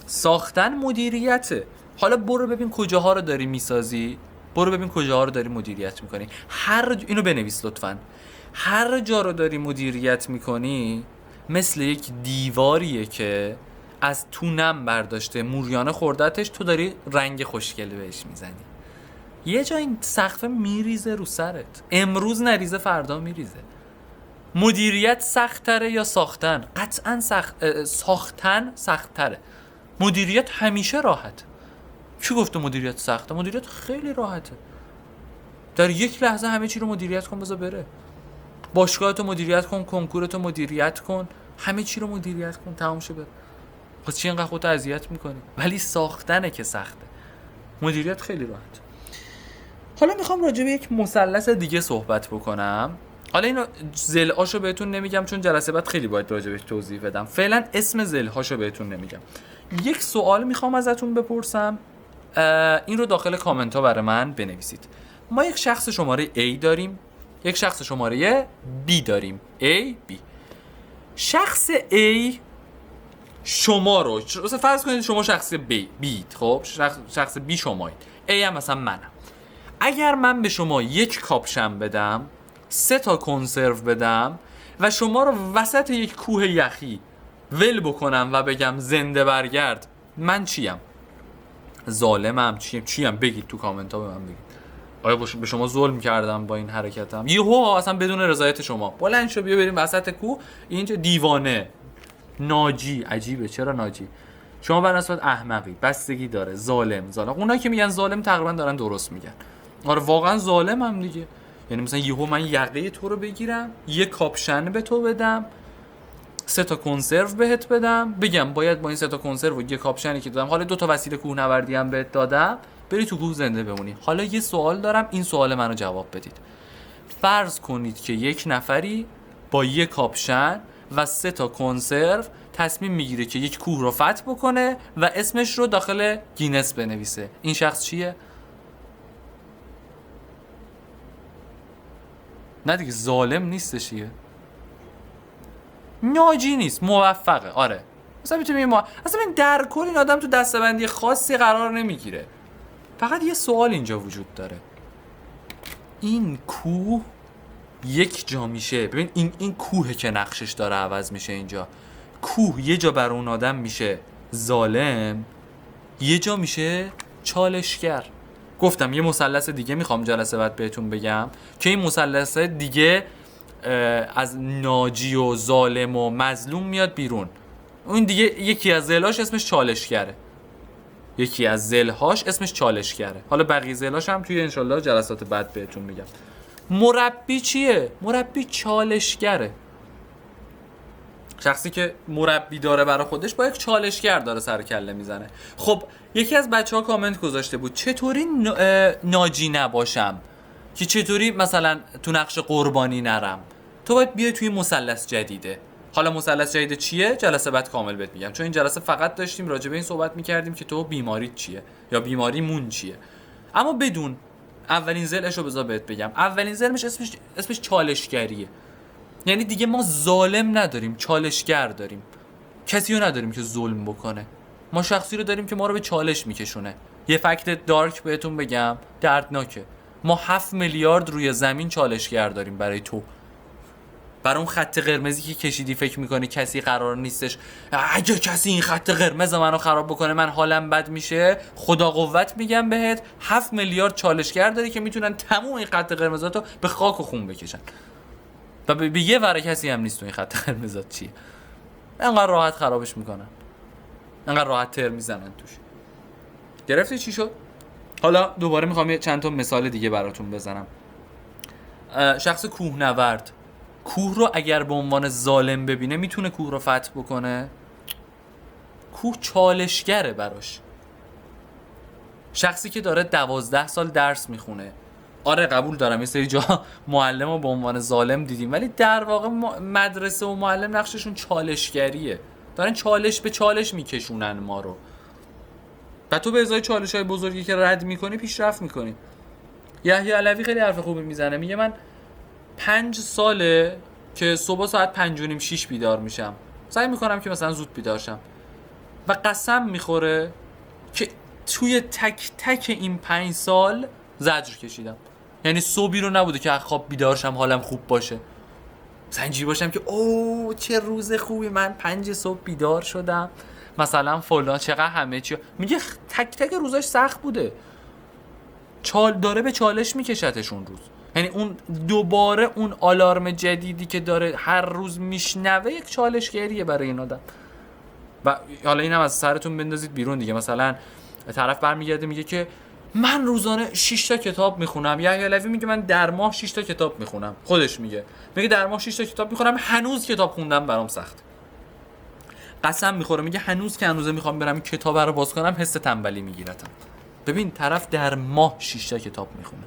ساختن مدیریته. حالا برو ببین کجاها رو داری میسازی، برو ببین کجاها رو داری مدیریت میکنی. اینو بنویس لطفاً. هر جا رو داری مدیریت میکنی مثل یک دیواریه که از تو نم برداشته، موریانه خوردتش، تو داری رنگ خوشگله بهش میزنی. یه جا این سقفه میریزه رو سرت، امروز نریزه فردا میریزه. مدیریت سخت‌تره یا ساختن؟ قطعاً ساختن سخت‌تره. مدیریت همیشه راحت. کی گفته مدیریت سخته؟ مدیریت خیلی راحته. در یک لحظه همه چی رو مدیریت کن، بذار بره. باشگاهتو مدیریت کن، کنکورتو مدیریت کن، همه چی رو مدیریت کن، تمام شه بره. پس چی اینقدر خودت اذیت میکنی؟ ولی ساختنه که سخته. مدیریت خیلی راحت. حالا میخوام راجع به یک مثلث دیگه صحبت بکنم. حالا اینو ضلعاشو بهتون نمیگم چون جلسه بعد خیلی باید راجع بهش توضیح بدم. فعلا اسم ضلعاشو بهتون نمیگم. یک سوال میخوام ازتون بپرسم، این رو داخل کامنت ها برای من بنویسید. ما یک شخص شماره A داریم، یک شخص شماره B داریم. A B. شخص A شما رو فرض کنید شما شخص B، خب شخص B شمایید، A هم مثلا منم. اگر من به شما یک کاپشن بدم، 3 تا کنسرو بدم و شما رو وسط یک کوه یخی ول بکنم و بگم زنده برگرد، من چیم؟ ظالمم؟ چیم؟ بگید تو کامنت ها به من بگید. آیا به شما ظلم کردم با این حرکتم؟ یهو اصلا بدون رضایت شما بلند شو بیا بریم وسط کوه، اینجا دیوانه، ناجی. عجیبه چرا ناجی؟ شما به نسبت احمقی، بستگی داره. ظالم. اونایی که میگن ظالم تقریبا دارن درست میگن. آره واقعا ظالمم دیگه. یعنی مثلا یهو من یقه تو رو بگیرم، یه کاپشن به تو بدم، 3 تا کنسرو بهت بدم، بگم باید با این 3 تا کنسرو و یه کاپشنی که دادم، حالا 2 تا وسیله کوهنوردی هم بهت دادم، بری تو کوه زنده بمونی. حالا یه سوال دارم، این سوال منو جواب بدید. فرض کنید که یک نفری با یه کاپشن و 3 تا کنسرو تصمیم میگیره که یک کوه رو فتح بکنه و اسمش رو داخل گینس بنویسه. این شخص چیه؟ نه دیگه ظالم نیستش دیگه. ناجی نیست، موفقه. آره مثلا میتونیم اصلا این در کل این آدم تو دسته‌بندی خاصی قرار نمیگیره. فقط یه سوال اینجا وجود داره. این کوه یک جا میشه، ببین این کوهه که نقشش داره عوض میشه. اینجا کوه یه جا بر اون آدم میشه ظالم، یه جا میشه چالشگر. گفتم یه مثلث دیگه میخوام جلسه بعد بهتون بگم که این مثلث دیگه از ناجی و ظالم و مظلوم میاد بیرون. اون دیگه یکی از ضلعاش اسمش چالشگره. حالا بقیه ضلعاش هم توی انشالله جلسات بعد بهتون میگم. مربی چیه؟ مربی چالشگره. شخصی که مربی داره برای خودش با یک چالشگر داره سر کله میزنه. خب یکی از بچه‌ها کامنت گذاشته بود چطوری ناجی نباشم، که چطوری مثلا تو نقش قربانی نرم. تو باید بیای توی مثلث جدیده. حالا مثلث جدید چیه؟ جلسه بعد کامل بهت میگم، چون این جلسه فقط داشتیم راجع به این صحبت میکردیم که تو بیماریت چیه یا بیماری مون چیه. اما بدون اولین ضلعشو بذار بهت بگم. اولین ضلعش اسمش چالشگریه. یعنی دیگه ما ظالم نداریم، چالشگر داریم. کسی رو نداریم که ظلم بکنه. ما شخصی رو داریم که ما رو به چالش میکشونه. یه فکت دارک بهتون بگم، دردناکه. ما 7 میلیارد روی زمین چالشگر داریم برای تو. برای اون خط قرمزی که کشیدی فکر میکنی کسی قرار نیستش اگه کسی این خط قرمز منو خراب بکنه من حالم بد میشه. خدا قوت میگم بهت 7 میلیارد چالشگر داری که میتونن تموم این خط قرمزاتو به خاک و خون بکشن. و به یه ور کسی هم نیست تو این خط قرمزات چیه. انقدر راحت خرابش میکنن، انقدر راحت تر میزنن توش. گرفتی چی شد؟ حالا دوباره میخوام چند تا مثال دیگه براتون بزنم. شخص کوهنورد کوه رو اگر به عنوان ظالم ببینه میتونه کوه رو فتح بکنه؟ کوه چالشگره براش. شخصی که داره 12 سال درس میخونه، آره قبول دارم یه سری جا معلم رو به عنوان ظالم دیدیم، ولی در واقع مدرسه و معلم نقششون چالشگریه، دارن چالش به چالش میکشونن ما رو و تو به ازای چالش های بزرگی که رد میکنی پیشرفت میکنی. یحیی علوی خیلی حرف خوبی میزنه، میگه من 5 ساله که صبح ساعت 5:30 6 بیدار میشم، سعی میکنم که مثلا زود بیدار شم و قسم میخوره که توی تک تک این 5 سال زجر کشیدم. یعنی صبحی رو نبوده که از خواب بیدار شم حالم خوب باشه، سنجی باشم که اوه چه روز خوبی، من 5 صبح بیدار شدم مثلا فلان چقدر همه چی. میگه تک تک روزاش سخت بوده، داره به چالش میکشتش اون روز. یعنی اون دوباره اون آلارم جدیدی که داره هر روز میشنوه یک چالشگریه برای این آدم. و حالا اینم از سرتون بندازید بیرون دیگه. مثلا طرف برمیگرده میگه که من روزانه 6 تا کتاب میخونم. یحیی علوی میگه من در ماه 6 تا کتاب میخونم. خودش میگه در ماه 6 تا کتاب میخونم، هنوز کتاب خوندم برام سخت. قسم میخوره میگه هنوز که هنوزه میخوام برم کتاب رو باز کنم حس تنبلی میگیرتم. ببین طرف در ماه 6 تا کتاب میخونه،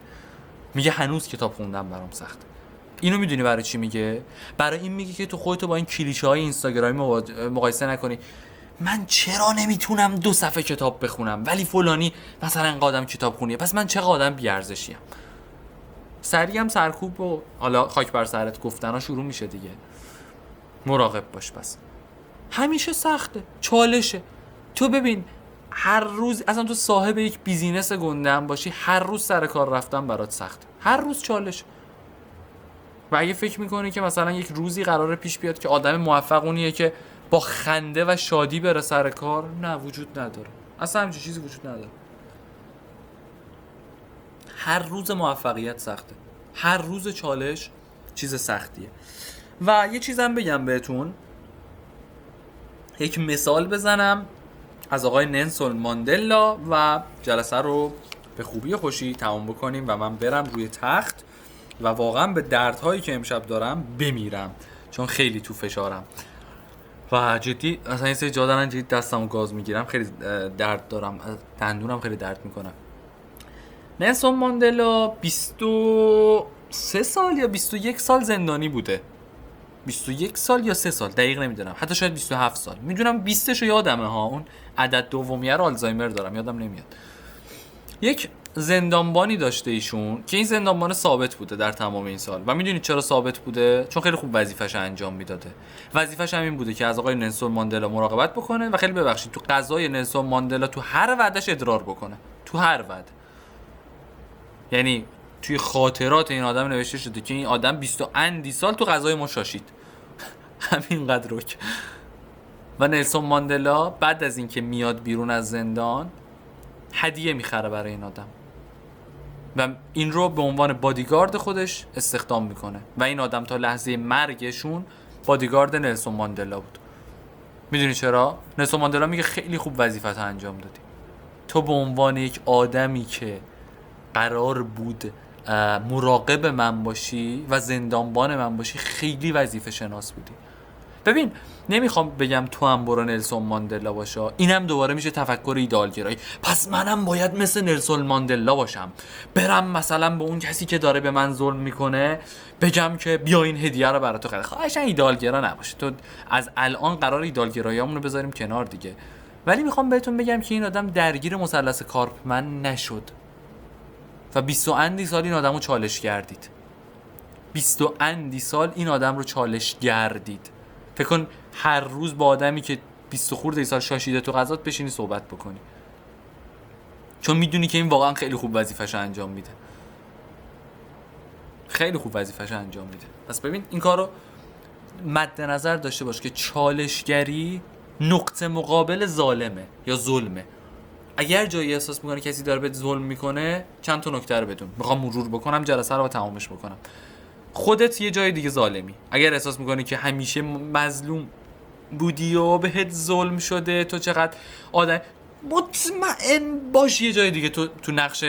میگه هنوز کتاب خوندم برام سخت. اینو میدونی برای چی میگه؟ برای این میگه که تو خودتو با این کلیشه‌های اینستاگرامی مقایسه نکنی. من چرا نمیتونم 2 صفحه کتاب بخونم ولی فلانی مثلا انقدر آدم کتاب خونیه، پس من چقدر آدم بی‌ارزشیم. سریع هم سرکوب و حالا خاک بر سرت گفتنا شروع میشه دیگه. مراقب باش. پس همیشه سخته، چالشه. تو ببین هر روز اصلا تو صاحب یک بیزینس گندم باشی، هر روز سر کار رفتن برات سخت، هر روز چالش. و اگه فکر میکنی که مثلا یک روزی قراره پیش بیاد که آدم موفق اونیه که با خنده و شادی بره سر کار، نه وجود نداره، اصلا همچین چیزی وجود نداره. هر روز موفقیت سخته، هر روز چالش چیز سختیه. و یه چیزم بگم بهتون، یک مثال بزنم از آقای نلسون ماندلا و جلسه رو به خوبی و خوشی تمام بکنیم و من برم روی تخت و واقعا به دردهایی که امشب دارم بمیرم، چون خیلی تو فشارم و جدی اصلا این سری جا دارن جدی دستمو گاز میگیرم، خیلی درد دارم، دندونم خیلی درد میکنم. نلسون ماندلا 23 سال یا 21 سال زندانی بوده، 21 سال یا 3 سال دقیق نمیدونم، حتی شاید 27 سال، میدونم 20 رو یادمه ها، اون عدد دومیه رو آلزایمر دارم یادم نمیاد. یک زندانبانی داشته ایشون که این زندانبان ثابت بوده در تمام این سال. و میدونید چرا ثابت بوده؟ چون خیلی خوب وظیفه‌ش انجام میداده. وظیفه‌ش هم این بوده که از آقای نلسون ماندلا مراقبت بکنه و خیلی ببخشید تو قضای نلسون ماندلا تو هر وعده‌اش ادرار بکنه، تو هر وعده. یعنی توی خاطرات این آدم نوشته شده که این آدم 20 اندی سال تو قضای ما شاشید. همینقدر روک. و نلسون ماندلا بعد از اینکه میاد بیرون از زندان هدیه میخره برای این آدم و این رو به عنوان بادیگارد خودش استخدام میکنه و این آدم تا لحظه مرگشون بادیگارد نلسون ماندلا بود. میدونی چرا؟ نلسون ماندلا میگه خیلی خوب وظیفت انجام دادی، تو به عنوان یک آدمی که قرار بود مراقب من باشی و زندانبان من باشی خیلی وظیفه شناس بودی. ببین نمیخوام بگم تو هم برو نلسون ماندلا باشا، اینم دوباره میشه تفکر ایدئالگرایی، پس منم باید مثل نلسون ماندلا باشم، برم مثلا به اون کسی که داره به من ظلم میکنه بگم که بیا این هدیه رو برات خرید. خواهشاً ایدئالگرا نباشه، تو از الان قرار ایدئالگراییامون رو بذاریم کنار دیگه. ولی میخوام بهتون بگم که این آدم درگیر مثلث کارپمن نشد و 20 اندی سال این آدمو چالش گردید، 20 اندی سال این آدم رو چالش گردید. فکر کن هر روز با آدمی که 20 خورده سال شاشیده تو قضات بشینی صحبت بکنی، چون میدونی که این واقعا خیلی خوب وظیفه‌شو انجام میده، خیلی خوب وظیفه‌شو انجام میده. پس ببین این کارو مد نظر داشته باش که چالشگری نقطه مقابل ظالمه یا ظلمه. اگر جایی احساس میکنی کسی داره بهت ظلم میکنه، چند تا نکته رو بدون، میخوام مرور بکنم جلسه رو تمامش بکنم. خودت یه جای دیگه ظالمی. اگر احساس میکنی که همیشه مظلوم بودی و بهت ظلم شده، تو چقدر آدم، مطمئن باش یه جای دیگه تو نقش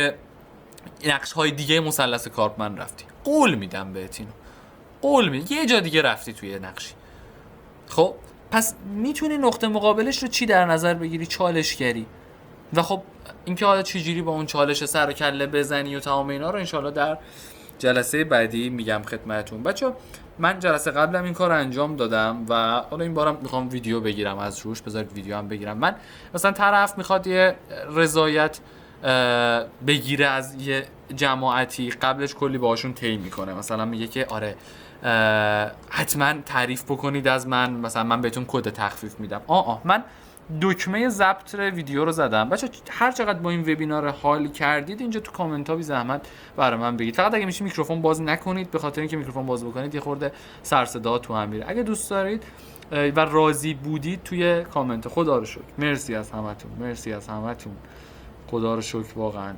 های دیگه مثلث کارپمن رفتی. قول میدم بهت اینو، قول میدم یه جا دیگه رفتی توی نقشی. خب پس میتونی نقطه مقابلش رو چی در نظر بگیری؟ چالشگری. و خب اینکه حالا چجوری با اون چالش سر و کله بزنی و تمام اینا رو انشالله در جلسه بعدی میگم خدمتتون. بچه من جلسه قبلم این کار رو انجام دادم و حالا این بارم میخوام ویدیو بگیرم از روش، بذارید ویدیو هم بگیرم. من مثلا طرف میخواد یه رضایت بگیره از یه جماعتی، قبلش کلی باهاشون طی میکنه، مثلا میگه که آره حتما تعریف بکنید از من، مثلا من بهتون کد تخفیف میدم. من دکمه ضبط ویدیو رو زدم. بچه هر چقدر با این وبینار حال کردید اینجا تو کامنت ها بی زحمت برای من بگید. فقط اگه میشه میکروفون باز نکنید، به خاطر اینکه میکروفون باز بکنید یه خورده سر صدا تو هم میره. اگه دوست دارید و راضی بودید توی کامنت. خدا رو شکر، مرسی از همتون، مرسی از همتون، خدا رو شکر. واقعا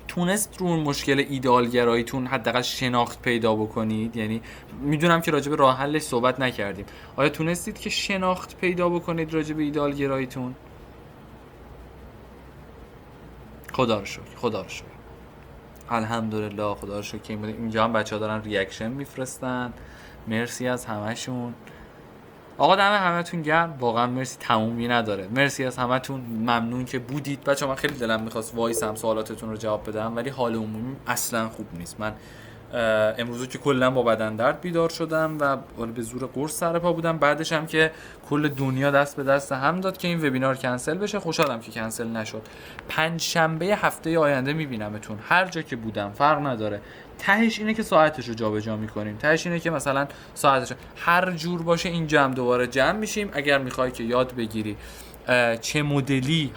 تونست رو مشکل ایدئالگراییتون حداقل شناخت پیدا بکنید؟ یعنی میدونم که راجع به راه حلش صحبت نکردیم، آیا تونستید که شناخت پیدا بکنید راجع به ایدئالگراییتون؟ خدا رو شکر، خدا رو شکر، الحمدلله، خدا رو شکر. اینجا هم بچه‌ها دارن ریاکشن میفرستن، مرسی از همشون. آقا دم همتون گرم، واقعا مرسی، تمومی نداره. مرسی از همتون، ممنون که بودید. بچه‌ها من خیلی دلم می‌خواست وایسم سوالاتتون رو جواب بدم، ولی حال عمومی اصلا خوب نیست. من امروز که کلا با بدن درد بیدار شدم و به زور قرص سر پا بودم، بعدش هم که کل دنیا دست به دست هم داد که این وبینار کنسل بشه. خوشحالم که کنسل نشد. پنجشنبه هفته آینده میبینمتون هر جا که بودم، فرق نداره. تهش اینه که ساعتش رو جابجا میکنیم، تهش اینه که مثلا ساعتش هر جور باشه این جمع دوباره جمع میشیم. اگر میخوای که یاد بگیری چه مدلی